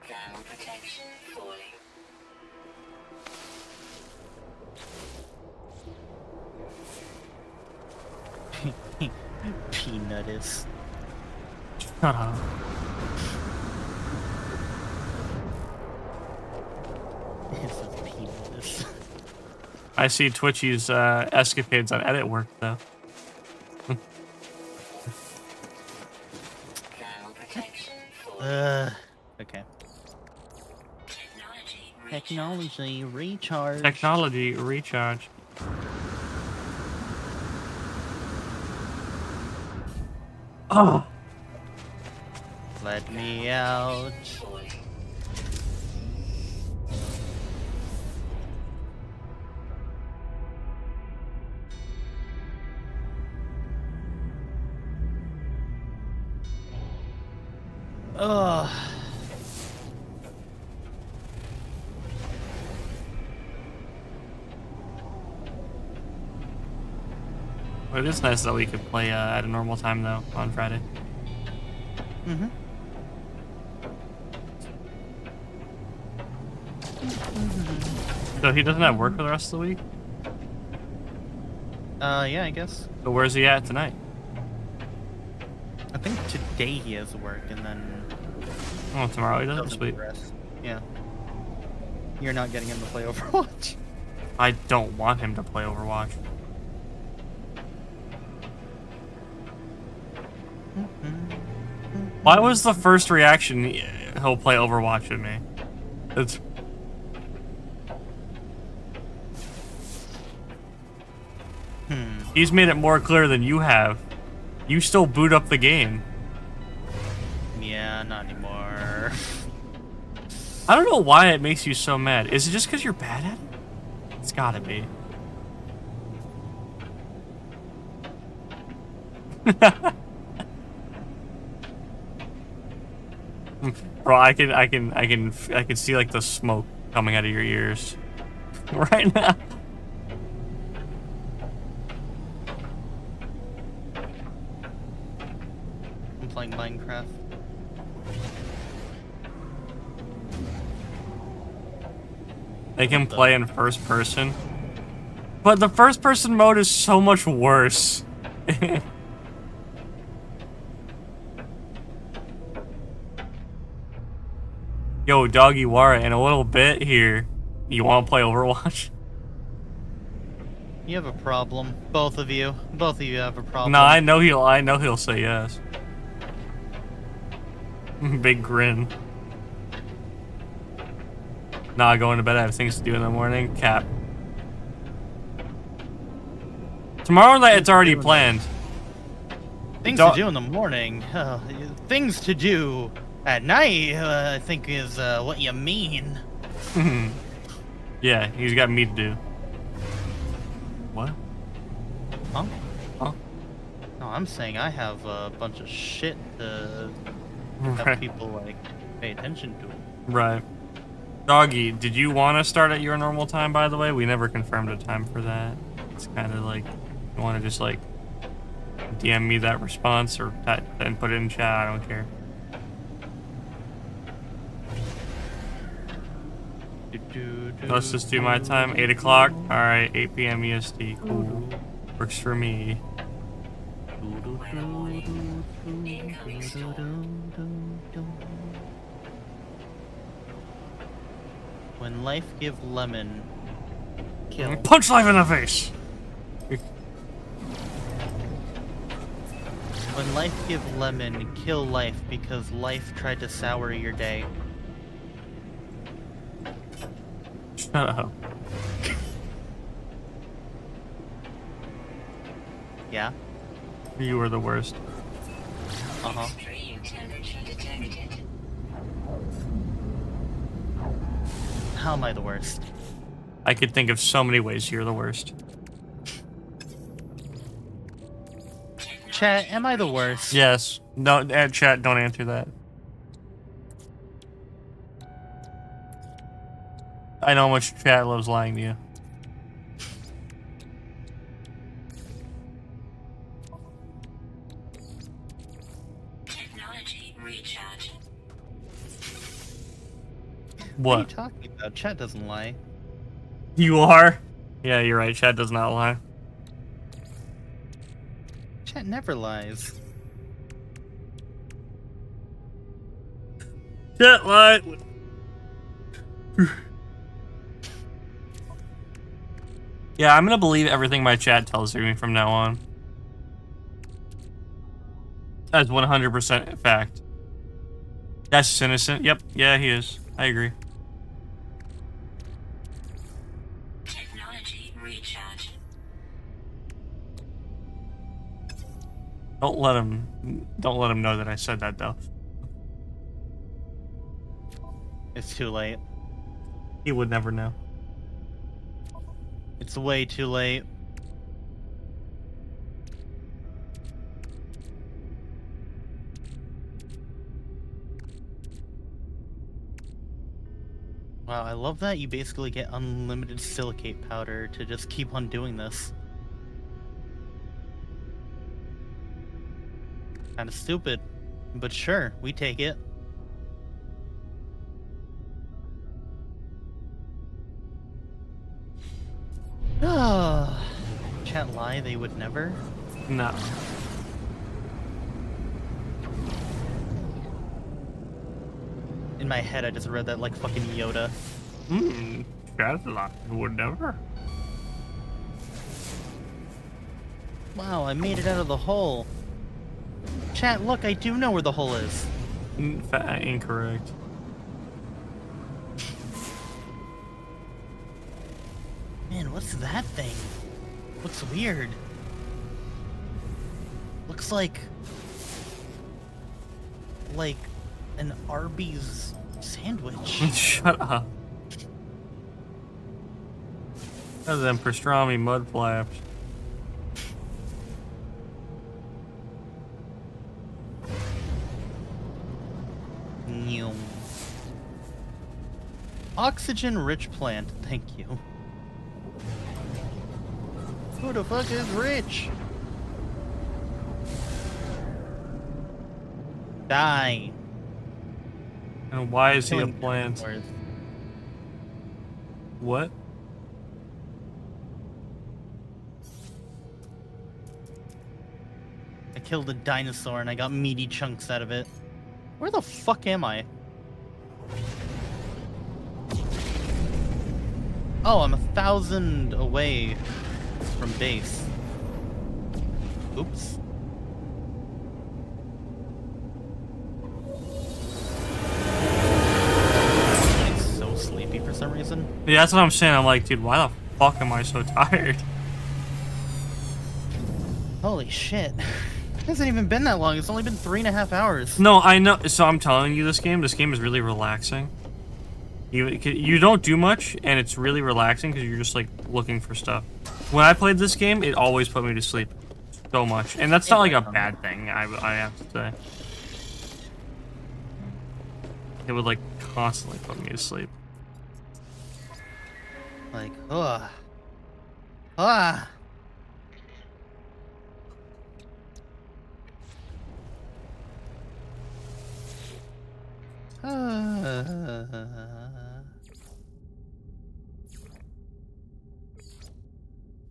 Thermal protection falling. Peanutis. Shut up. This is peanutis. I see Twitchy's escapades on edit work though. Thermal protection falling. Okay. Technology recharge. Technology recharge. Technology recharge. Oh. Let me out. Falling. Ugh. It is nice that we could play at a normal time though on Friday. Mm-hmm. So he doesn't have work for the rest of the week? Yeah, I guess. So where's he at tonight? I think today he has work, and then Oh, tomorrow he doesn't? doesn't Sweet. rest. Yeah. You're not getting him to play Overwatch. I don't want him to play Overwatch. Why was the first reaction he'll play Overwatch with me? It's... He's made it more clear than you have. You still boot up the game. Yeah, not anymore. I don't know why it makes you so mad. Is it just because you're bad at it? It's gotta be. Bro, I can see like the smoke coming out of your ears right now. I'm playing Minecraft. They can play in first person, but the first person mode is so much worse. Yo, Doggy Wara, in a little bit here, you want to play Overwatch? You have a problem. Both of you. Both of you have a problem. No, I know he'll say yes. Big grin. Nah, going to bed. I have things to do in the morning. Cap. Tomorrow night, it's already planned. Things to do in the morning. Things to do at night, I think is what you mean. Yeah, he's got me to do. What? Huh? Huh? No, I'm saying I have a bunch of shit to have Right. people like pay attention to. Right. Doggy, did you want to start at your normal time, by the way? We never confirmed a time for that. It's kind of like, you want to just like DM me that response or and put it in chat, I don't care. Let's just do my time, 8 o'clock. Alright, 8 p.m. EST. Cool. Works for me. Incoming storm. When life give lemon, kill. Punch life in the face! When life give lemon, kill life because life tried to sour your day. Shut up. Yeah? You were the worst. Uh-huh. Extreme temperature detected. How am I the worst? I could think of so many ways you're the worst. Chat, am I the worst? Yes. No, chat, don't answer that. I know how much chat loves lying to you. Technology recharge. What are you What? talking about? Chat doesn't lie. You are? Yeah, you're right. Chat does not lie. Chat never lies. Chat lied. Yeah, I'm gonna believe everything my chat tells me from now on. That's 100% fact. That's innocent. Yep. Yeah, he is. I agree. Technology recharge. Don't let him know that I said that though. It's too late. He would never know. It's way too late. Wow, I love that you basically get unlimited silicate powder to just keep on doing this. Kinda stupid, but sure, we take it. Chat lie, they would never. No. In my head, I just read that like fucking Yoda. Chat lie. Would never. Wow, I made it out of the hole. Chat, look, I do know where the hole is. Incorrect. Man, what's that thing? Looks weird. Looks like an Arby's Sandwich. Shut up. Those them pastrami mud flaps. New. Oxygen-rich plant. Thank you. Who the fuck is rich? Die. And why is he a Killing plant? dinosaurs. What? I killed a dinosaur and I got meaty chunks out of it. Where the fuck am I? Oh, I'm 1,000 away from base. Oops. I'm so sleepy for some reason. Yeah, that's what I'm saying. I'm like, dude, why the fuck am I so tired? Holy shit. It hasn't even been that long. It's only been 3.5 hours. No, I know. So I'm telling you, this game is really relaxing. You don't do much, and it's really relaxing because you're just like looking for stuff. When I played this game, it always put me to sleep so much, and that's not like a bad thing. I have to say, it would like constantly put me to sleep. Like, ugh. Ah.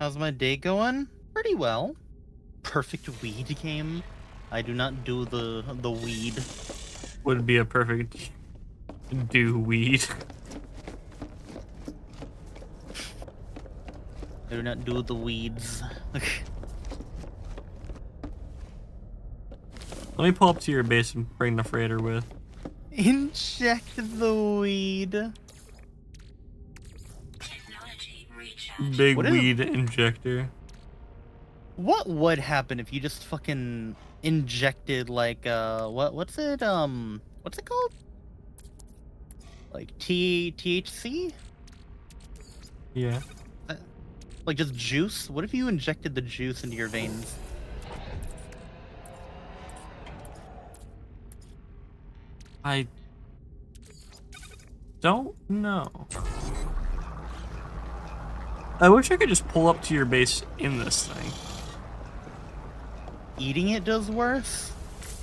How's my day going? Pretty well. Perfect weed game. I do not do the weed. Would be a perfect do weed. I do not do the weeds. Let me pull up to your base and bring the freighter with. Inject the weed. Technology recharge. Big What is- weed injector. What would happen if you just fucking injected like what's it called? Like THC? Yeah. Like just juice? What if you injected the juice into your veins? I don't know. I wish I could just pull up to your base in this thing. Eating it does worse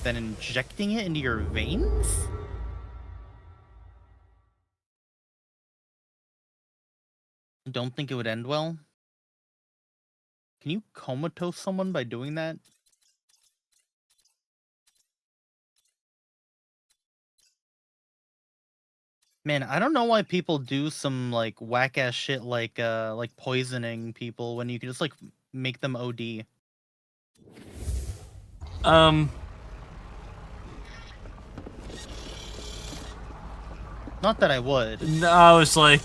than injecting it into your veins? I don't think it would end well. Can you comatose someone by doing that? Man, I don't know why people do some like whack ass shit like poisoning people when you can just like make them OD. Not that I would. No, I was like,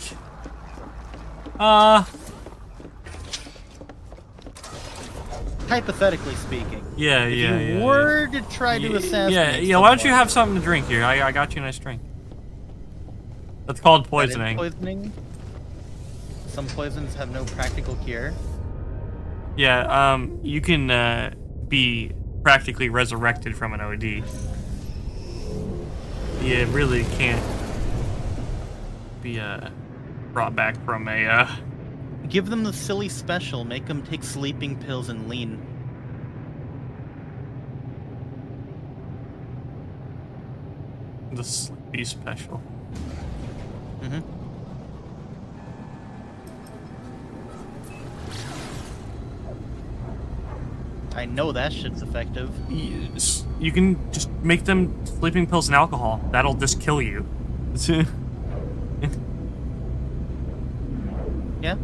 Hypothetically speaking. yeah, If yeah, you yeah. were to try to assassinate Yeah. Why don't you someone, have something to drink here? I got you a nice drink. That's called that is poisoning. Poisoning. Some poisons have no practical cure. Yeah, you can be practically resurrected from an OD. You really can't be brought back from a Give them the silly special. Make them take sleeping pills and lean. the sleepy special. Mm-hmm. I know that shit's effective. You can just make them sleeping pills and alcohol. That'll just kill you. Yeah.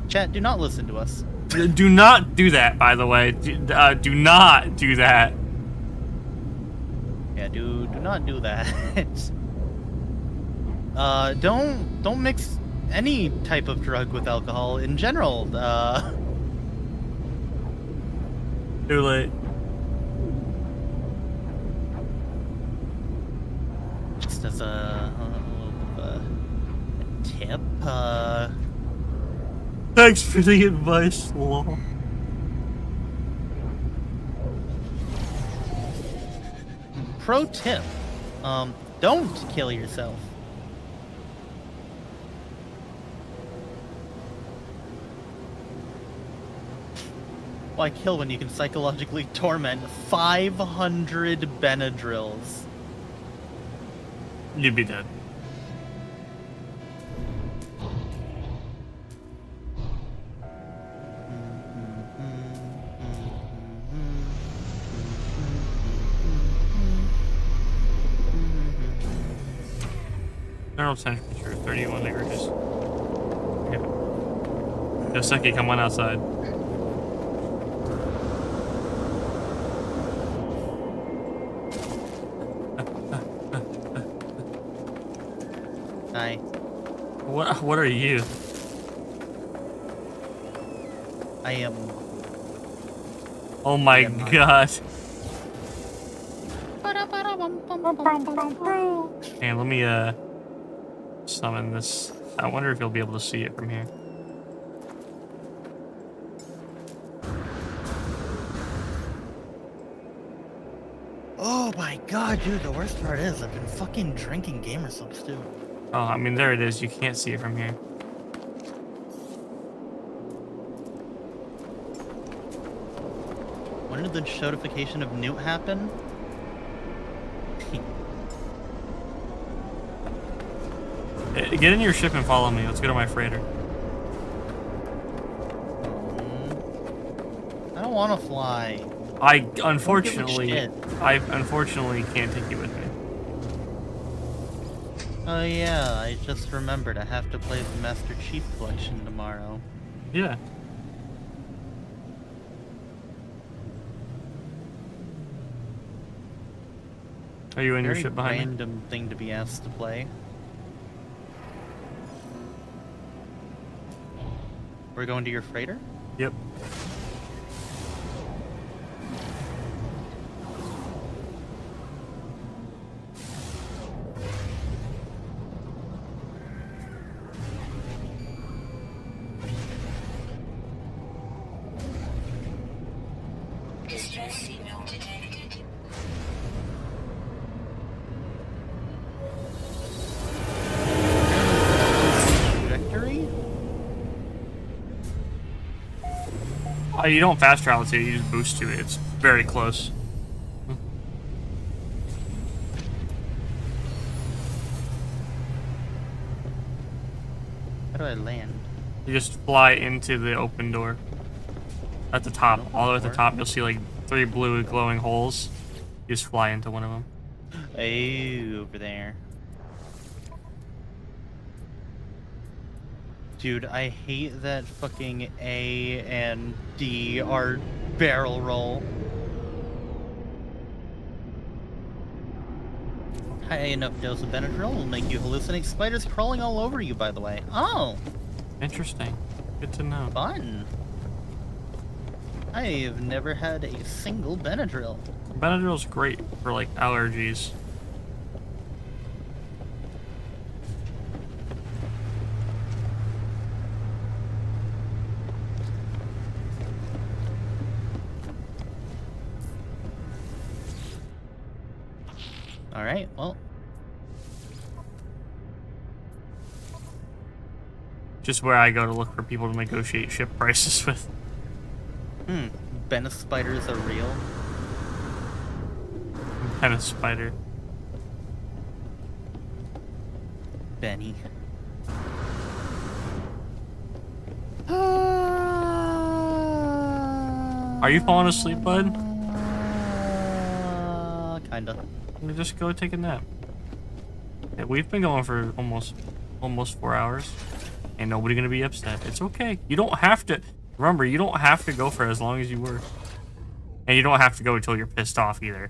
Chat, do not listen to us. Do not do that, by the way. Do not do that. Yeah, do not do that. Don't mix any type of drug with alcohol in general. Too late. Just as a little bit of a tip, Thanks for the advice, lol. pro tip, don't kill yourself. Why kill when you can psychologically torment 500 Benadryls? You'd be dead. General temperature, 31 degrees. Okay. Yoseki, come on outside. Hi. What are you? I am. Oh my Yeah, Mark. god. Hey, let me summon this. I wonder if you'll be able to see it from here. Oh my god, dude, the worst part is I've been fucking drinking gamer subs too. Oh, I mean, there it is. You can't see it from here. When did the notification of Newt happen? Get in your ship and follow me. Let's go to my freighter. I don't want to fly. I shit. unfortunately can't take you with me. Oh yeah, I just remembered I have to play the Master Chief Collection tomorrow. Yeah. Are you in your Very ship behind me? random thing to be asked to play. We're going to your freighter? Yep. Distress signal detected. Trajectory? You don't fast travel to it, you just boost to it. It's very close. How do I land? You just fly into the open door. At the top, all the way at the Door? top, you'll see like 3 blue glowing holes. You just fly into one of them. Oh, over there. Dude, I hate that fucking A and D are barrel roll. High enough dose of Benadryl will make you hallucinate spiders crawling all over you, by the way. Oh, Interesting. Good to know. fun. I've never had a single Benadryl. Benadryl's great for like allergies. Alright, well, Just where I go to look for people to negotiate ship prices with. Benna spiders are real. Kind of spider. Benny. Are you falling asleep, bud? Kinda. Let me just go take a nap. Yeah, we've been going for almost 4 hours. Ain't nobody gonna be upset. It's okay. You don't have to. Remember, you don't have to go for as long as you were. And you don't have to go until you're pissed off either.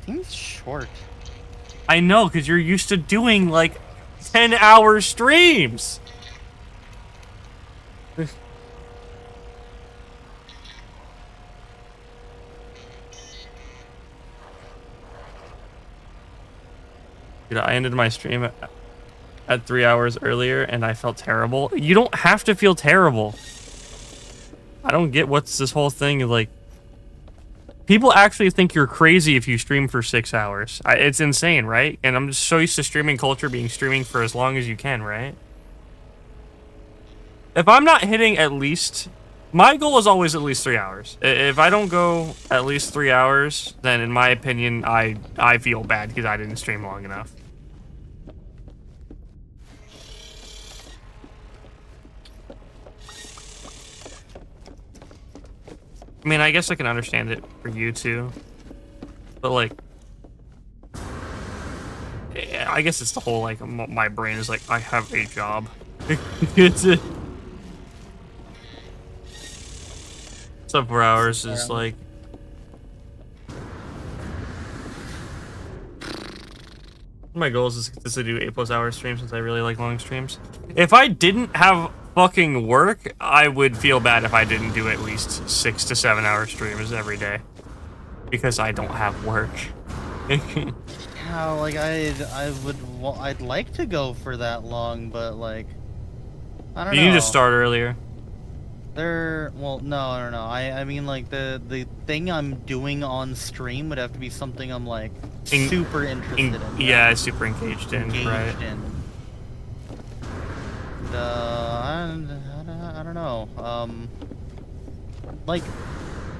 Seems short. I know, because you're used to doing like 10-hour streams. Dude, I ended my stream at 3 hours earlier, and I felt terrible. You don't have to feel terrible. I don't get what's this whole thing of, like... People actually think you're crazy if you stream for 6 hours. It's insane, right? And I'm just so used to streaming culture being streaming for as long as you can, right? If I'm not hitting at least... My goal is always at least 3 hours. If I don't go at least 3 hours, then in my opinion, I feel bad because I didn't stream long enough. I mean, I guess I can understand it for you too, but like, I guess it's the whole like my brain is like I have a job. It's 4 hours is like. My goal is to do 8+ hour streams since I really like long streams. If I didn't have fucking work, I would feel bad if I didn't do at least 6 to 7 hour streams every day. Because I don't have work. Yeah, like I'd like to go for that long, but like I don't know. You need to start earlier. Well, no. I mean, like the thing I'm doing on stream would have to be something I'm like super interested in. Yeah, super engaged in, right? I don't know. Like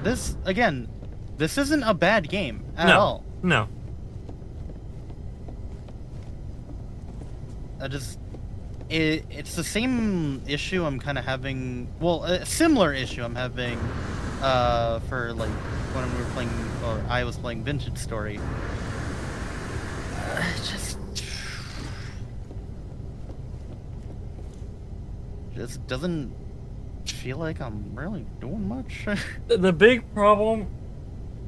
this again. This isn't a bad game at all. No. It's the same issue I'm kind of having. Well, a similar issue I'm having for like when we were playing, or I was playing Vintage Story. Just doesn't feel like I'm really doing much. The big problem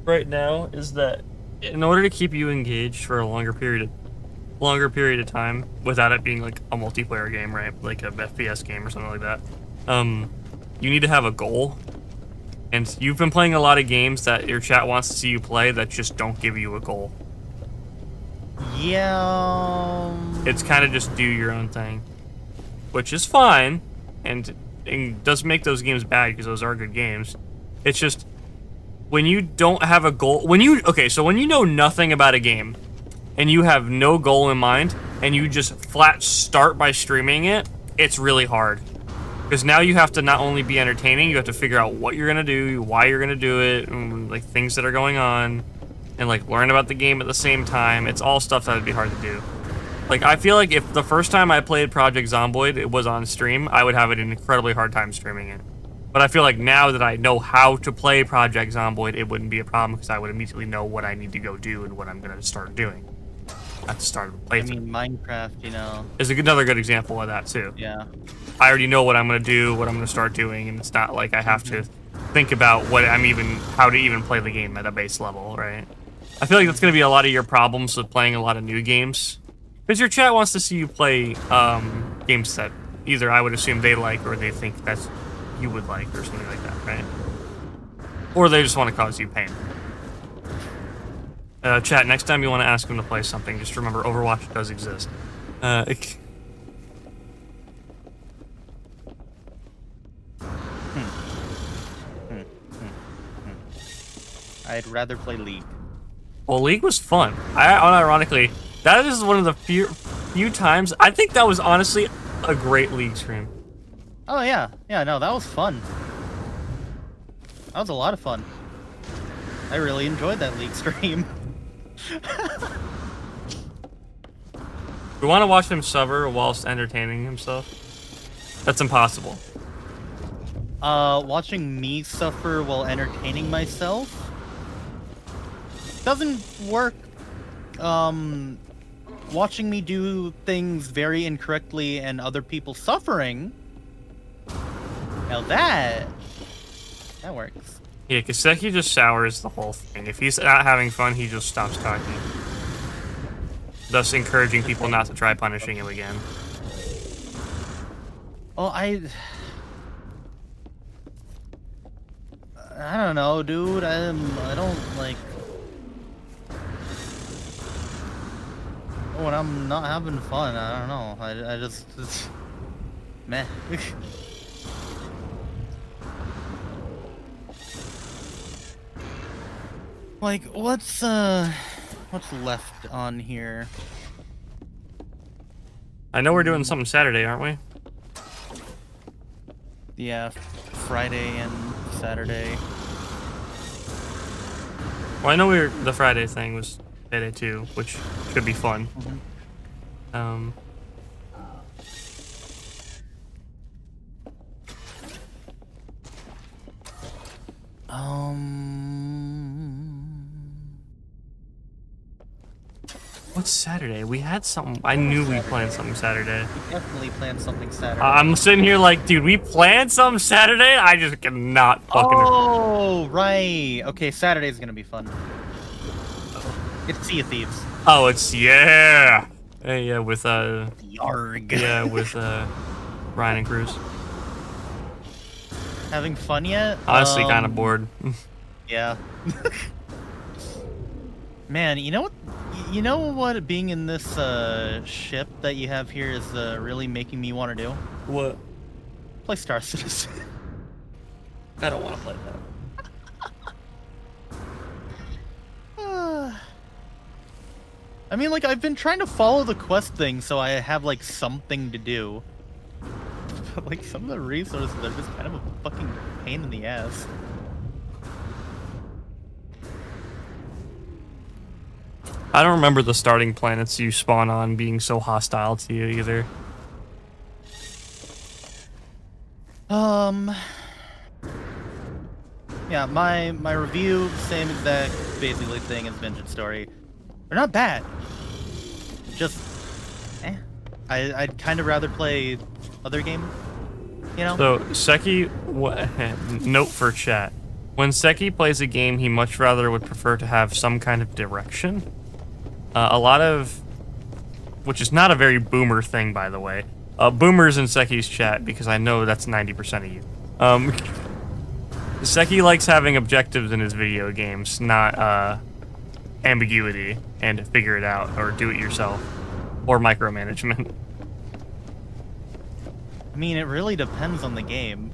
right now is that in order to keep you engaged for a longer period of time without it being like a multiplayer game, right? Like a FPS game or something like that. You need to have a goal. And you've been playing a lot of games that your chat wants to see you play that just don't give you a goal. Yeah. It's kind of just do your own thing, which is fine, and does make those games bad because those are good games. It's just when you don't have a goal, so when you know nothing about a game and you have no goal in mind and you just flat start by streaming it, it's really hard. Because now you have to not only be entertaining, you have to figure out what you're gonna do, why you're gonna do it, and like things that are going on, and like learn about the game at the same time. It's all stuff that would be hard to do. Like, I feel like if the first time I played Project Zomboid, it was on stream, I would have an incredibly hard time streaming it. But I feel like now that I know how to play Project Zomboid, it wouldn't be a problem because I would immediately know what I need to go do and what I'm gonna start doing at the start of the playthrough. I mean, Minecraft, you know, is another good example of that too. Yeah. I already know what I'm gonna do, what I'm gonna start doing, and it's not like I have to think about how to even play the game at a base level, right? I feel like that's gonna be a lot of your problems with playing a lot of new games. Because your chat wants to see you play games that either I would assume they like or they think that you would like or something like that, right? Or they just want to cause you pain. Chat, next time you want to ask them to play something, just remember Overwatch does exist. I'd rather play League. Well, League was fun. Unironically, that is one of the few times, I think that was honestly a great League stream. Oh yeah, no, that was fun. That was a lot of fun. I really enjoyed that League stream. You want to watch him suffer whilst entertaining himself? That's impossible. Watching me suffer while entertaining myself doesn't work. Watching me do things very incorrectly and other people suffering, now that works. Yeah, Kaseki just sours the whole thing. If he's not having fun, he just stops talking. Thus encouraging people not to try punishing him again. Well, I don't know, dude. I don't like... when I'm not having fun, I don't know. I just meh. Like, what's left on here? I know we're doing something Saturday, aren't we? Yeah, Friday and Saturday. Well, I know the Friday thing was Payday 2, which should be fun. Mm-hmm. What's Saturday? We had something. I knew we planned something Saturday. We definitely planned something Saturday. I'm sitting here like, dude, we planned something Saturday? I just cannot fucking. Oh, right. Okay, Saturday's gonna be fun. It's Sea of Thieves. Oh, it's yeah. Yeah, with Yarg. Yeah, with Ryan and Cruz. Having fun yet? Honestly, kind of bored. Yeah. Man, you know what? You know what? Being in this ship that you have here is really making me want to do. What? Play Star Citizen. I don't want to play that. I mean, like, I've been trying to follow the quest thing so I have, like, something to do. But, like, some of the resources are just kind of a fucking pain in the ass. I don't remember the starting planets you spawn on being so hostile to you either. Yeah, my review, same exact basically thing as Vengeance Story. They're not bad. Just, I'd kind of rather play other game, you know? So, Seki, note for chat. When Seki plays a game, he much rather would prefer to have some kind of direction. A lot of, which is not a very boomer thing, by the way. Boomers in Seki's chat, because I know that's 90% of you. Seki likes having objectives in his video games, not ambiguity and figure it out or do it yourself or micromanagement. I mean, it really depends on the game.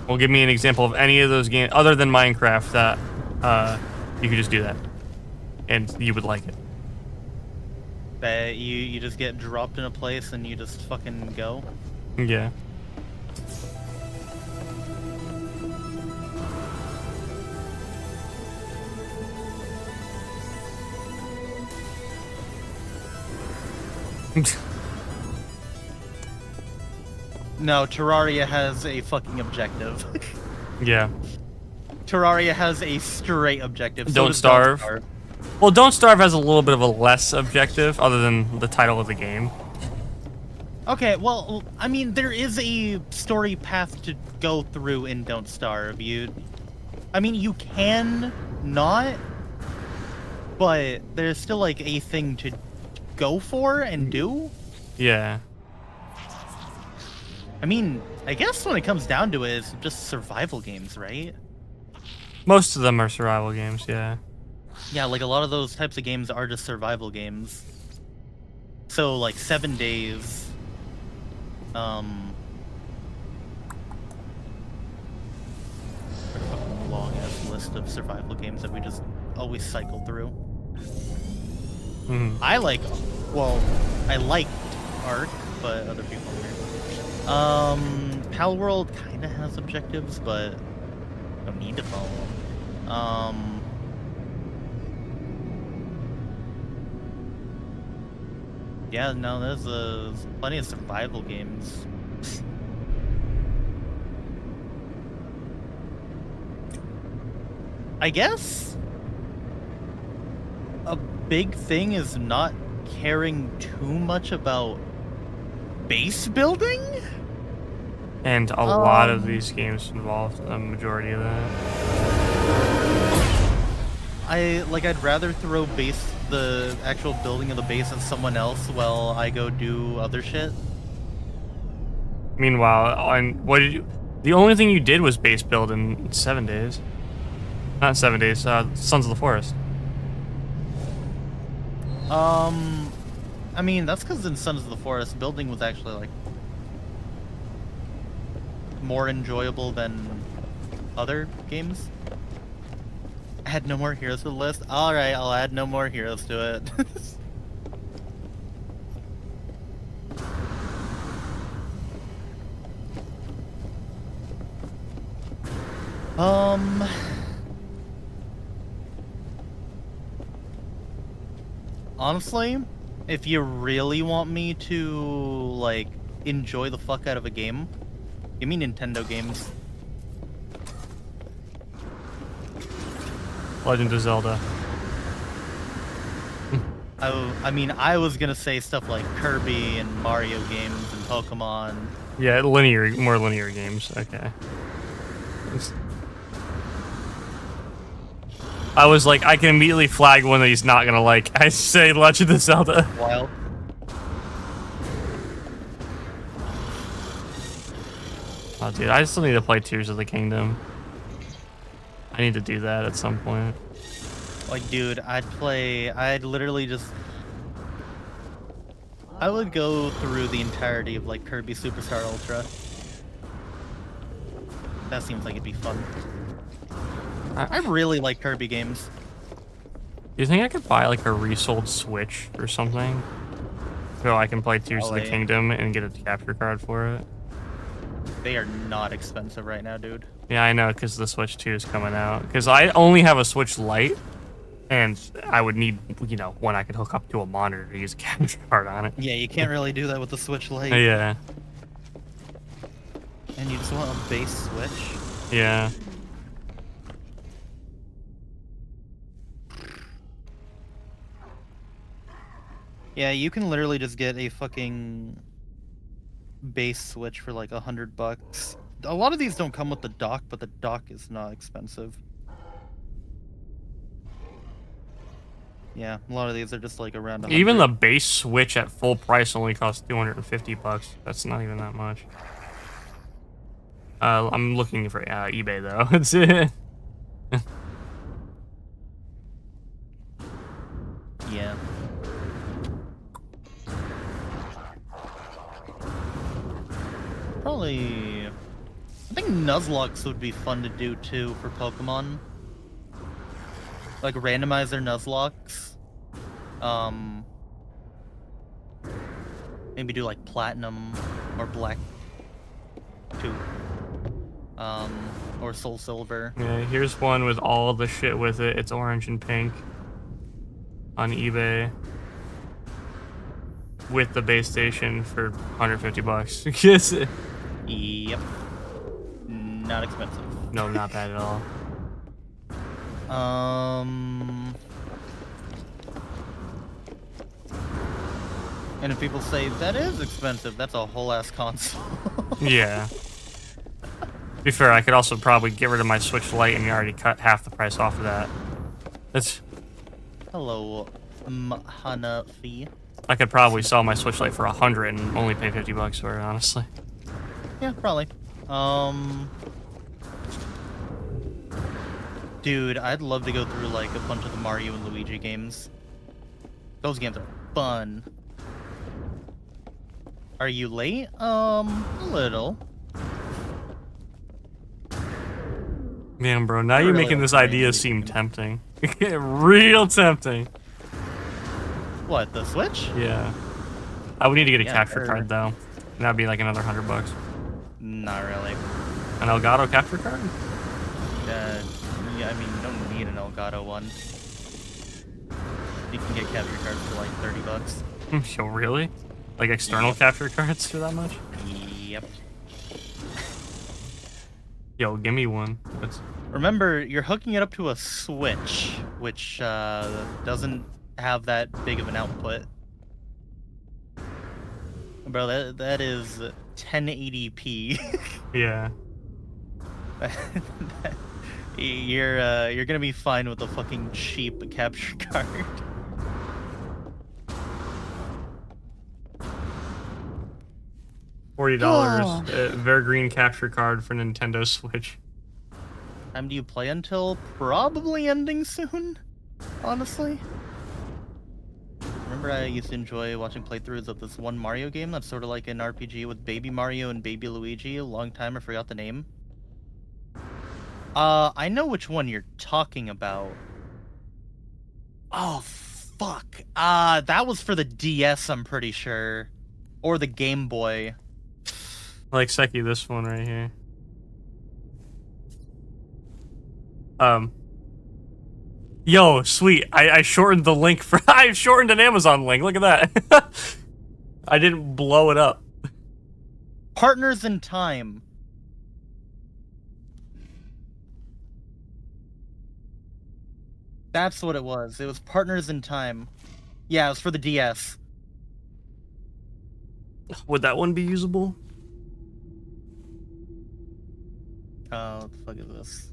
Well, give me an example of any of those games other than Minecraft that you could just do that and you would like it. That you just get dropped in a place and you just fucking go. Yeah. No, Terraria has a fucking objective. Yeah. Terraria has a straight objective. Don't starve. Well, Don't Starve has a little bit of a less objective, other than the title of the game. Okay, well, I mean, there is a story path to go through in Don't Starve. I mean, you can not, but there's still, like, a thing to go for and do. Yeah. I mean, I guess when it comes down to it, it's just survival games, right? Most of them are survival games, yeah. Yeah, like a lot of those types of games are just survival games. So, like, 7 Days. Long ass list of survival games that we just always cycle through. Mm-hmm. I liked Ark, but other people Pal World kinda has objectives, but don't need to follow them. Yeah, no, there's plenty of survival games. I guess a big thing is not caring too much about base building? And a lot of these games involve a majority of that. I'd rather throw the actual building of the base at someone else while I go do other shit. Meanwhile, the only thing you did was base build in 7 days. Not 7 days, Sons of the Forest. I mean, that's because in Sons of the Forest, building was actually, like, more enjoyable than other games. Add no more heroes to the list? Alright, I'll add no more heroes to it. Honestly, if you really want me to, like, enjoy the fuck out of a game, give me Nintendo games. Legend of Zelda. I mean, I was gonna say stuff like Kirby and Mario games and Pokemon. Yeah, more linear games. Okay. I was like, I can immediately flag one that he's not gonna like. I say Legend of Zelda. Wild. Oh, dude, I still need to play Tears of the Kingdom. I need to do that at some point. Like, dude, I'd literally just... I would go through the entirety of, like, Kirby Superstar Ultra. That seems like it'd be fun. I really like Kirby games. Do you think I could buy, like, a resold Switch or something? So I can play Tears of the Kingdom and get a capture card for it? They are not expensive right now, dude. Yeah, I know, because the Switch 2 is coming out. Because I only have a Switch Lite, and I would need, you know, one I could hook up to a monitor to use a capture card on it. Yeah, you can't really do that with the Switch Lite. Yeah. And you just want a base Switch? Yeah. Yeah, you can literally just get a fucking base Switch for like $100. A lot of these don't come with the dock, but the dock is not expensive. Yeah, a lot of these are just like around 100. Even the base Switch at full price only costs $250. That's not even that much. I'm looking for eBay though. It's Yeah. Probably... I think Nuzlocke would be fun to do too for Pokemon. Like randomize their Nuzlocke. Maybe do like Platinum or Black 2. Or Soul Silver. Yeah, here's one with all the shit with it. It's orange and pink. On eBay. With the base station for $150. Yes. Yep. Not expensive. No, not bad at all. And if people say that is expensive, that's a whole ass console. Yeah. To be fair, I could also probably get rid of my Switch Lite and you already cut half the price off of that. That's... Hello, Hanafi. I could probably sell my Switch Lite for $100 and only pay $50 for it, honestly. Yeah, probably. Dude, I'd love to go through like a bunch of the Mario and Luigi games. Those games are fun. Are you late? A little. Man, bro, now you're making this idea seem tempting. Real tempting. What, the Switch? Yeah. I would need to get a Yeah, capture card, though. And that'd be like another $100. Not really. An Elgato capture card? Yeah, I mean, you don't need an Elgato one. You can get capture cards for like $30. Yo, really? Like external capture cards for that much? Yep. Yo, give me one. Remember, you're hooking it up to a Switch, which doesn't have that big of an output. Bro, that is 1080p. Yeah. You're gonna be fine with a fucking cheap capture card. $40. Evergreen capture card for Nintendo Switch. Time do you play until? Probably ending soon, honestly. Remember remember I used to enjoy watching playthroughs of this one Mario game that's sort of like an RPG with Baby Mario and Baby Luigi. A long time, I forgot the name. I know which one you're talking about. Oh, fuck. That was for the DS, I'm pretty sure. Or the Game Boy. Like Seki, this one right here. Yo, sweet. I shortened the link for I shortened an Amazon link. Look at that. I didn't blow it up. Partners in Time. That's what it was. It was Partners in Time. Yeah, it was for the DS. Would that one be usable? What the fuck is this?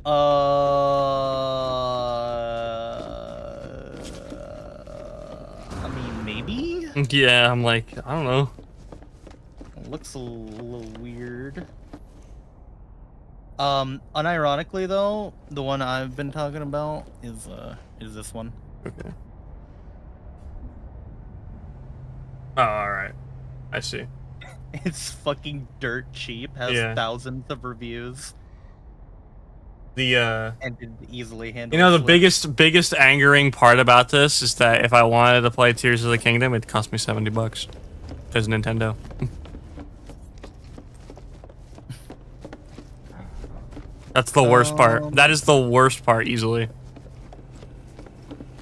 I mean, maybe? Yeah, I'm like, I don't know. It looks a little weird. Unironically though, the one I've been talking about is this one. Okay. Oh, alright. I see. It's fucking dirt cheap, has thousands of reviews. The and it easily handles. You know, the biggest angering part about this is that if I wanted to play Tears of the Kingdom, it'd cost me $70 as Nintendo. That's the worst part. That is the worst part, easily.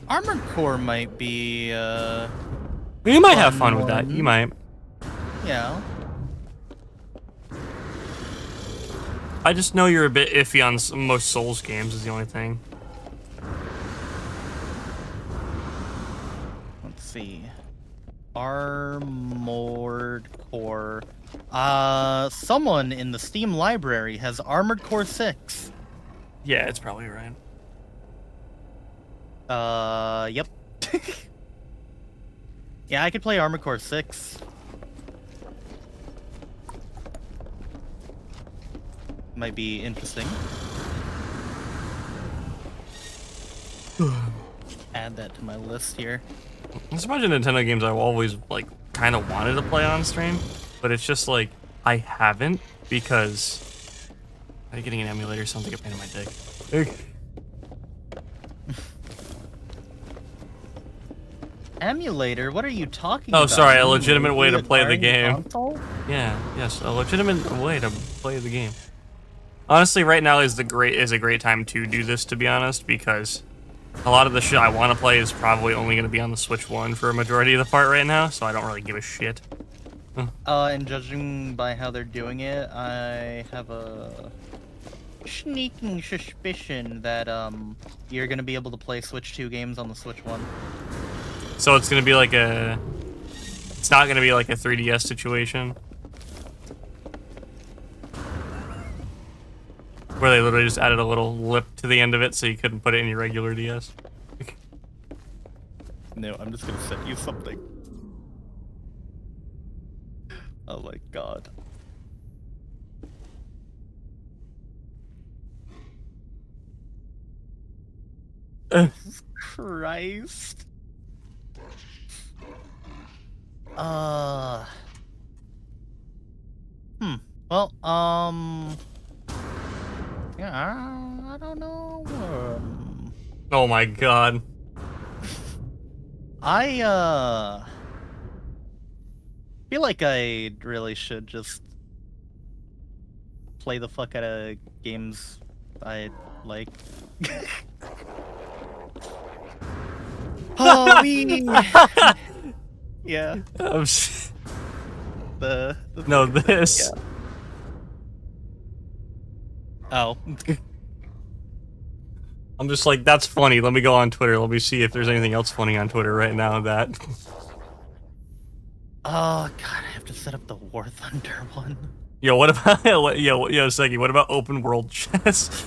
Armored Core might be You might have fun with that. You might. Yeah. I just know you're a bit iffy on most Souls games is the only thing. Let's see. Armored Core. Someone in the Steam library has Armored Core 6. Yeah, it's probably right. Yep. Yeah, I could play Armored Core 6. Might be interesting. Add that to my list here. There's a bunch of Nintendo games I've always, like, kind of wanted to play on stream, but it's just, like, I haven't because getting an emulator sounds like a pain in my dick. Emulator? What are you talking about? Oh, sorry, a legitimate way to play the game. Console? Yeah, yes, a legitimate way to play the game. Honestly, right now is a great time to do this, to be honest, because a lot of the shit I want to play is probably only going to be on the Switch 1 for a majority of the part right now, so I don't really give a shit. And judging by how they're doing it, I have a sneaking suspicion that you're going to be able to play Switch 2 games on the Switch 1. So it's going to be like it's not going to be like a 3DS situation? Where they literally just added a little lip to the end of it so you couldn't put it in your regular DS? No, I'm just gonna send you something. Oh my god. Jesus Christ. Well, yeah, I don't know. Oh my god. I feel like I really should just play the fuck out of games I like. Oh, yeah. No, this. Yeah. Oh. I'm just like, that's funny. Let me go on Twitter. Let me see if there's anything else funny on Twitter right now that... Oh, God, I have to set up the War Thunder one. Yo, what about... Yo, Seki, what about open world chess?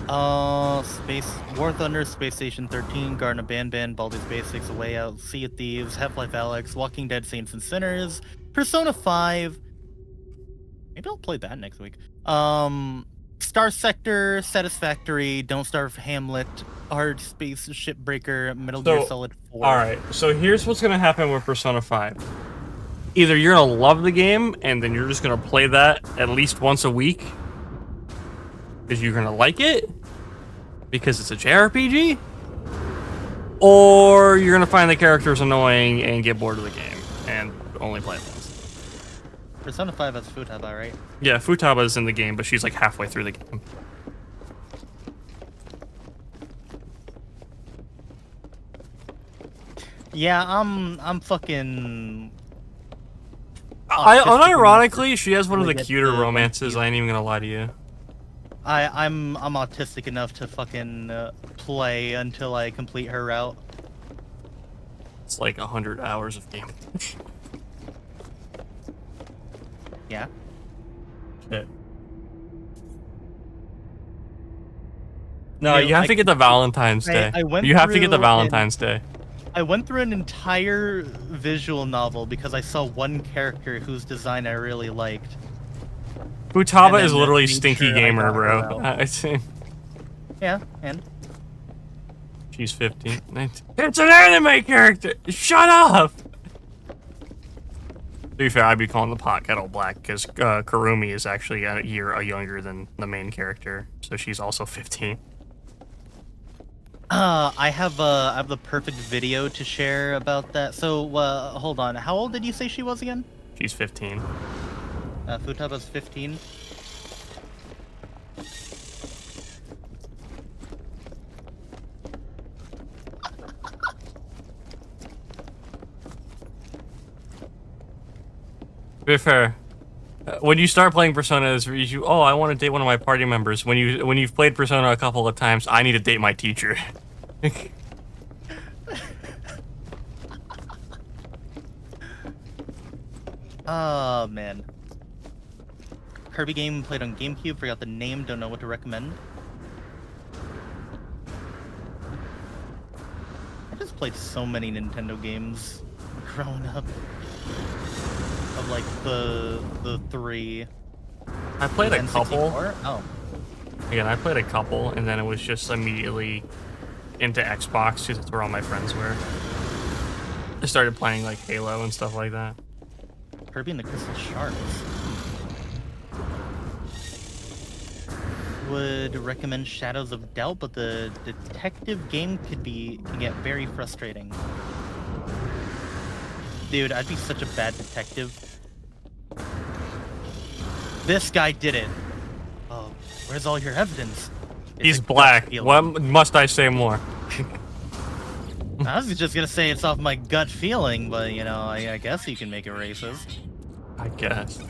War Thunder, Space Station 13, Garden of Banban, Baldur's Basics, A Way Out, Sea of Thieves, Half-Life Alyx, Walking Dead, Saints and Sinners, Persona 5... Maybe I'll play that next week. Star Sector, Satisfactory, Don't Starve, Hamlet, Hard Space, Shipbreaker, Metal Gear Solid 4. Alright, so here's what's gonna happen with Persona 5. Either you're gonna love the game, and then you're just gonna play that at least once a week, because you're gonna like it, because it's a JRPG, or you're gonna find the characters annoying and get bored of the game, and only play it once. Persona 5 has Futaba, right? Yeah, Futaba's in the game, but she's like halfway through the game. Yeah, I'm fucking... Unironically, she has one of the Get cuter the romances, I ain't even gonna lie to you. I'm autistic enough to fucking play until I complete her route. It's like 100 hours of game. Yeah. Shit. No, you have to get the Valentine's Day. You have to get the Valentine's Day. I went through an entire visual novel because I saw one character whose design I really liked. Futaba is literally Stinky Gamer, bro. Yeah, and? She's 15. It's an anime character! Shut up! To be fair, I'd be calling the pot kettle black, because Kurumi is actually a year younger than the main character, so she's also 15. I have the perfect video to share about that. So, hold on. How old did you say she was again? She's 15. Futaba's 15. To be fair, when you start playing Persona, I want to date one of my party members. When you've played Persona a couple of times, I need to date my teacher. Oh man. Kirby game played on GameCube, forgot the name, don't know what to recommend. I just played so many Nintendo games growing up. Of like the three. I played a couple. Oh. Again, I played a couple, and then it was just immediately into Xbox, because that's where all my friends were. I started playing like Halo and stuff like that. Kirby and the Crystal Shards. Would recommend Shadows of Doubt, but the detective game can get very frustrating. Dude, I'd be such a bad detective. This guy did it. Oh, where's all your evidence? He's black. What must I say more? I was just gonna say it's off my gut feeling, but you know, I guess you can make it racist. I guess.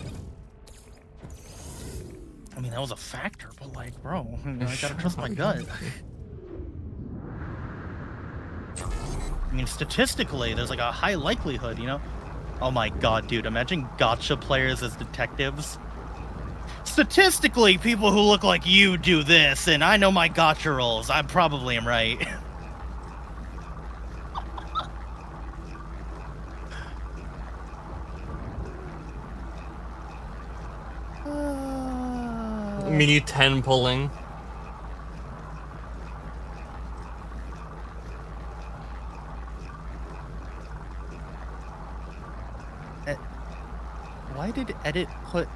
I mean, that was a factor, but like, bro, you know, I gotta trust my gut. I mean, statistically, there's like a high likelihood, you know? Oh my god, dude, imagine gacha players as detectives. Statistically, people who look like you do this, and I know my gacha rolls. I probably am right. Me 10 pulling. Why did Edit put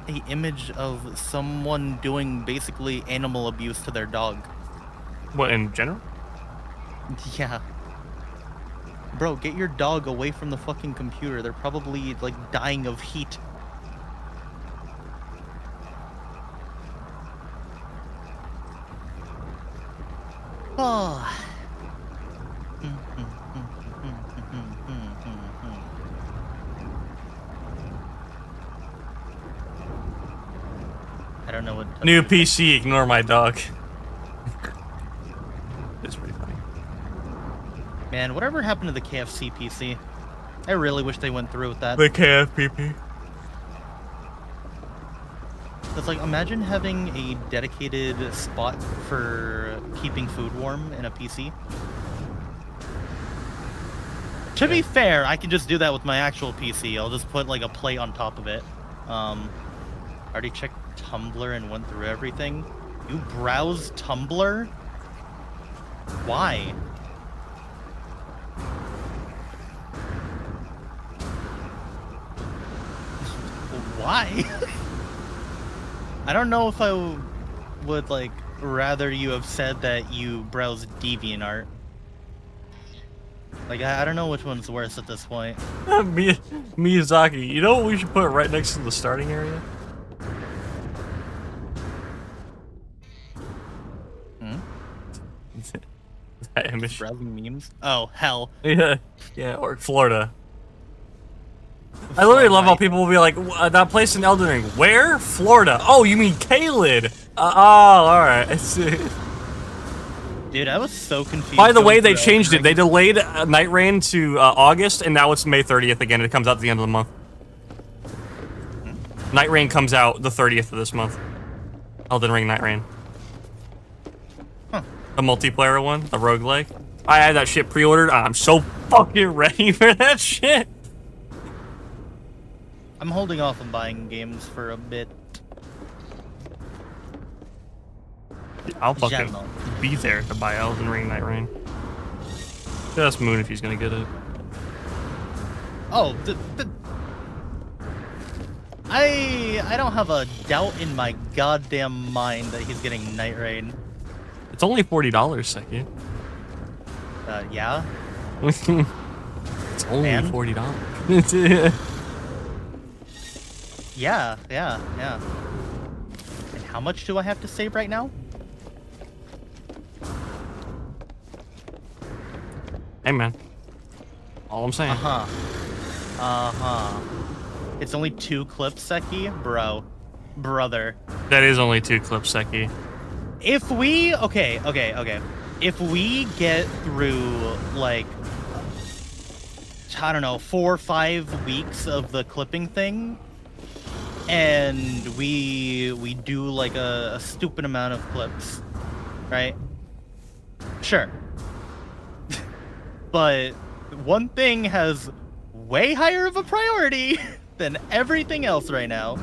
a image of someone doing basically animal abuse to their dog? What, in general? Yeah. Bro, get your dog away from the fucking computer. They're probably, like, dying of heat. Oh. I don't know what... New PC, ignore my dog. It's pretty funny. Man, whatever happened to the KFC PC? I really wish they went through with that. The KFPP. It's like, imagine having a dedicated spot for keeping food warm in a PC. To be fair, I can just do that with my actual PC. I'll just put like a plate on top of it. Already checked Tumblr and went through everything. You browse Tumblr? Why? Why? I don't know if I would like rather you have said that you browse DeviantArt. Like I don't know which one's worse at this point. Miyazaki, you know what we should put right next to the starting area? That image. Browsing memes? Oh, hell. Yeah, or Florida. I literally love how people will be like, that place in Elden Ring. Where? Florida. Oh, you mean Kaled? Oh, alright. Dude, I was so confused. By the way, they changed it. They delayed Night Rain to August, and now it's May 30th again. It comes out at the end of the month. Night Rain comes out the 30th of this month. Elden Ring Night Rain. Huh. The multiplayer one, the roguelike. I had that shit pre-ordered. I'm so fucking ready for that shit. I'm holding off on buying games for a bit. I'll fucking be there to buy Elden Ring Night Rain. Just Moon if he's gonna get it. Oh, I don't have a doubt in my goddamn mind that he's getting Night Rain. It's only $40, Seki. Yeah? It's only $40. Yeah. And how much do I have to save right now? Hey, man. All I'm saying. It's only 2 clips, Seki? Brother. That is only 2 clips, Seki. If we... Okay. If we get through, like... I don't know, 4 or 5 weeks of the clipping thing, and we do, like, a stupid amount of clips, right? Sure. But one thing has way higher of a priority than everything else right now.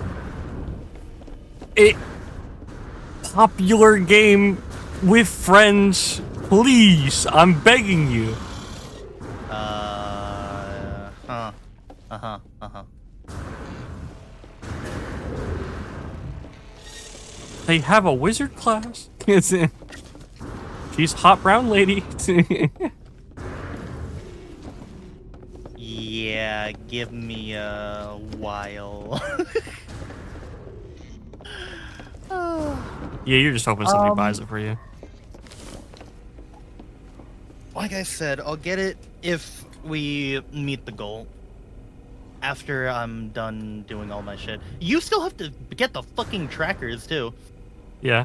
Popular game with friends, please. I'm begging you. They have a wizard class. She's hot brown lady. Yeah, give me a while. Yeah, you're just hoping somebody buys it for you. Like I said, I'll get it if we meet the goal. After I'm done doing all my shit. You still have to get the fucking trackers, too. Yeah.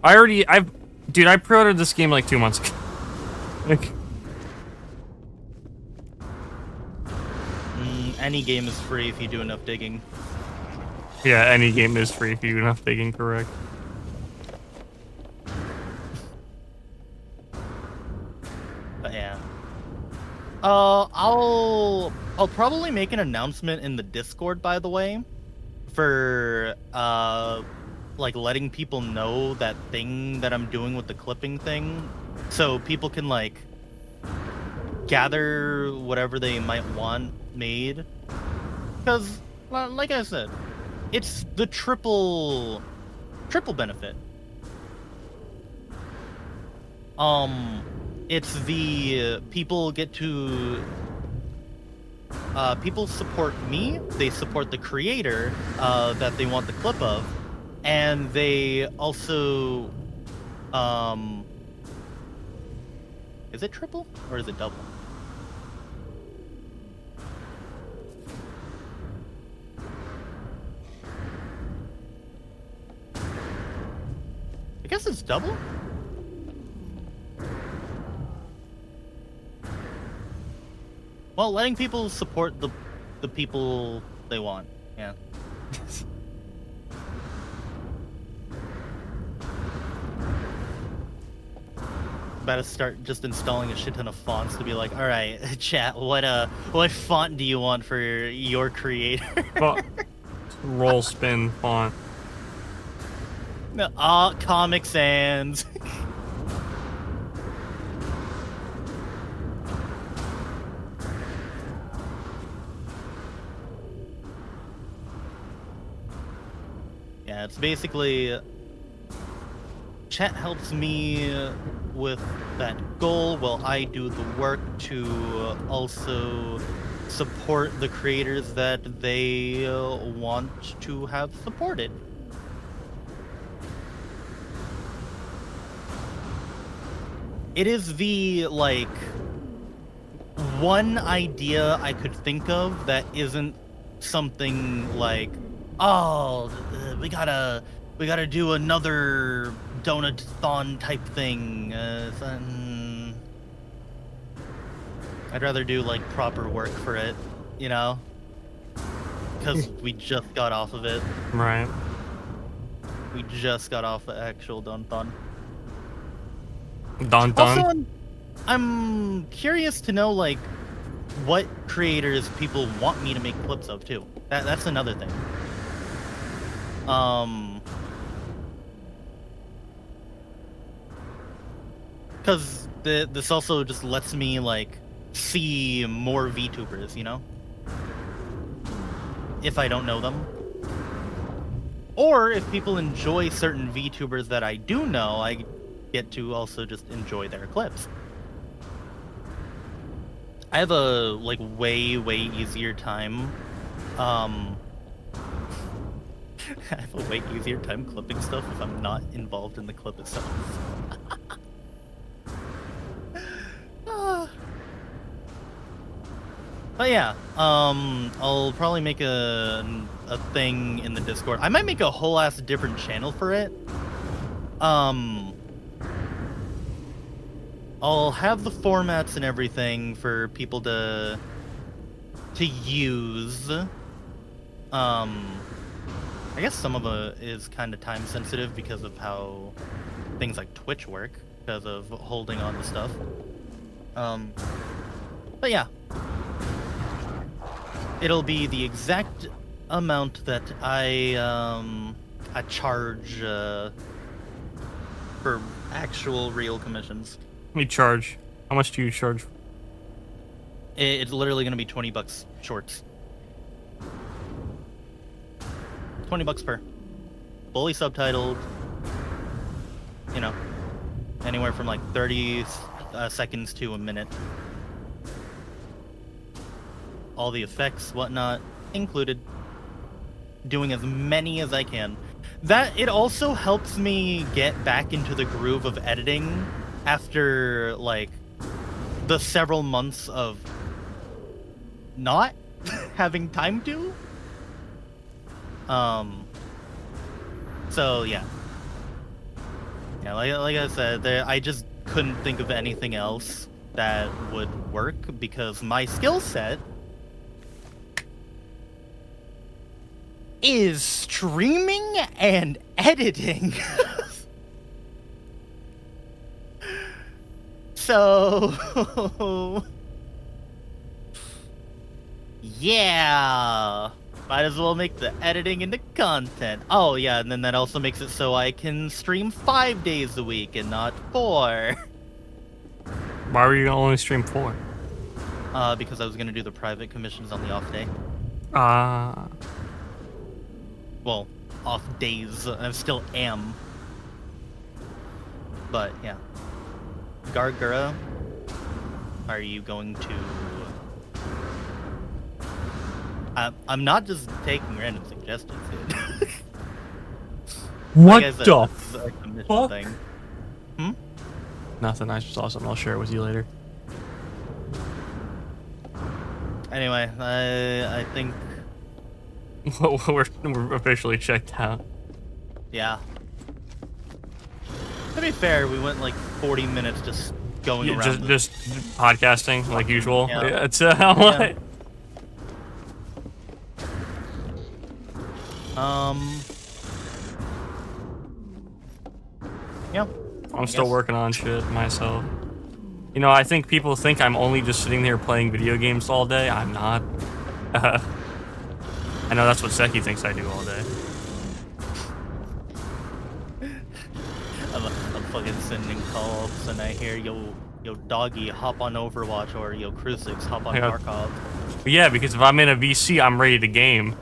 Dude, I pre-ordered this game like 2 months ago. Any game is free if you do enough digging. Yeah, any game is free if you do enough digging, correct. But yeah. I'll probably make an announcement in the Discord, by the way, for like letting people know that thing that I'm doing with the clipping thing, so people can like gather whatever they might want made, because like I said, it's the triple benefit. It's the people get to people support me, they support the creator that they want the clip of, and they also is it triple or is it double? I guess it's double? Well, letting people support the people they want, yeah. About to start just installing a shit ton of fonts to be like, all right, chat, what font do you want for your creator? Well, Roll spin font. Comic Sans. Yeah, it's basically chat helps me with that goal while I do the work to also support the creators that they want to have supported. It is the, like, one idea I could think of that isn't something like, oh, we gotta do another donut-thon type thing. I'd rather do, like, proper work for it, you know? Because we just got off of it. Right. We just got off the actual donut-thon. Dun dun. Also, I'm curious to know, like, what creators people want me to make clips of, too. That's another thing. Because this also just lets me, like, see more VTubers, you know? If I don't know them. Or if people enjoy certain VTubers that I do know, I get to also just enjoy their clips. I have a, like, way easier time. I have a way easier time clipping stuff if I'm not involved in the clip itself. But yeah, I'll probably make a thing in the Discord. I might make a whole ass different channel for it. I'll have the formats and everything for people to use. I guess some of it is kind of time sensitive because of how things like Twitch work, because of holding on to stuff. But yeah. It'll be the exact amount that I charge for actual real commissions. We charge. How much do you charge? It's literally gonna be $20 shorts. $20 per. Fully subtitled. You know, anywhere from like 30 seconds to a minute. All the effects, whatnot, included. Doing as many as I can. That, it also helps me get back into the groove of editing after, like, the several months of not having time to. So, yeah. Yeah, like I said, I just couldn't think of anything else that would work because my skill set is streaming and editing. So, yeah, might as well make the editing into content. Oh yeah, and then that also makes it so I can stream 5 days a week and not 4. Why were you gonna only stream 4? Because I was gonna do the private commissions on the off day. Well, off days. I still am. But, yeah. Gargura, are you going to... I'm not just taking random suggestions, dude. What like I said, the this is a commission fuck? thing. Nothing. I just saw something. I'll share it with you later. Anyway, I think... we're officially checked out. Yeah. To be fair, we went like 40 minutes just going around. Just podcasting like usual. Yeah. It's what? Yeah. I'm still working on shit myself. You know, I think people think I'm only just sitting there playing video games all day. I'm not. I know that's what Seki thinks I do all day. I'm fucking sending call-ups and I hear yo doggy hop on Overwatch or yo Crucix hop on Yeah. Tarkov. But yeah, because if I'm in a VC, I'm ready to game.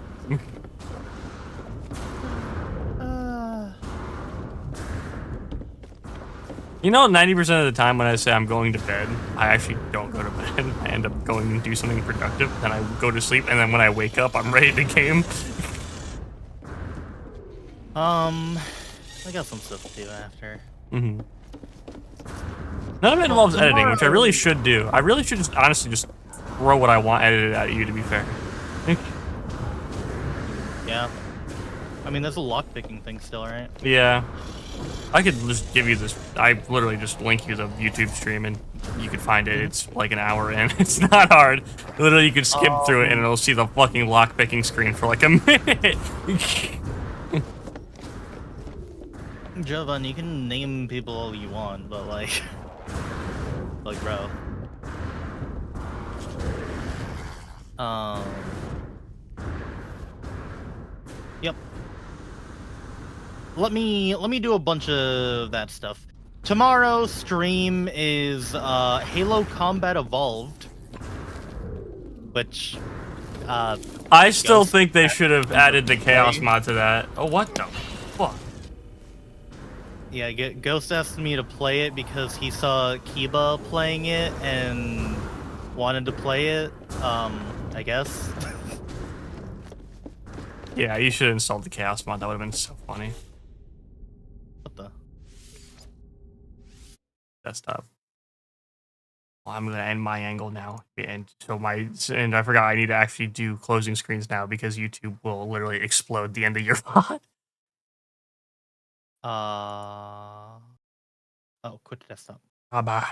You know, 90% of the time when I say I'm going to bed, I actually don't go to bed. I end up going and do something productive, then I go to sleep, and then when I wake up, I'm ready to game. I got some stuff to do after. Mm-hmm. None of it involves editing, which I really should do. I really should just honestly just throw what I want edited at you, to be fair. Yeah. I mean, there's a lockpicking thing still, right? Yeah. I could just give you this. I literally just link you the YouTube stream and you could find it. It's like an hour in. It's not hard. Literally, you could skip through it and it'll see the fucking lockpicking screen for like a minute. Jovan, you can name people all you want, but like, bro. Yep. Let me do a bunch of that stuff. Tomorrow's stream is Halo Combat Evolved, which I still think they should have added the chaos mod to that. Oh, what the fuck? Yeah, Ghost asked me to play it because he saw Kiba playing it and wanted to play it. I guess. Yeah, you should have installed the chaos mod. That would have been so funny. What the? Desktop. Well, I'm gonna end my angle now, and and I forgot I need to actually do closing screens now because YouTube will literally explode the end of your VOD. Oh, quit desktop. Bye bye.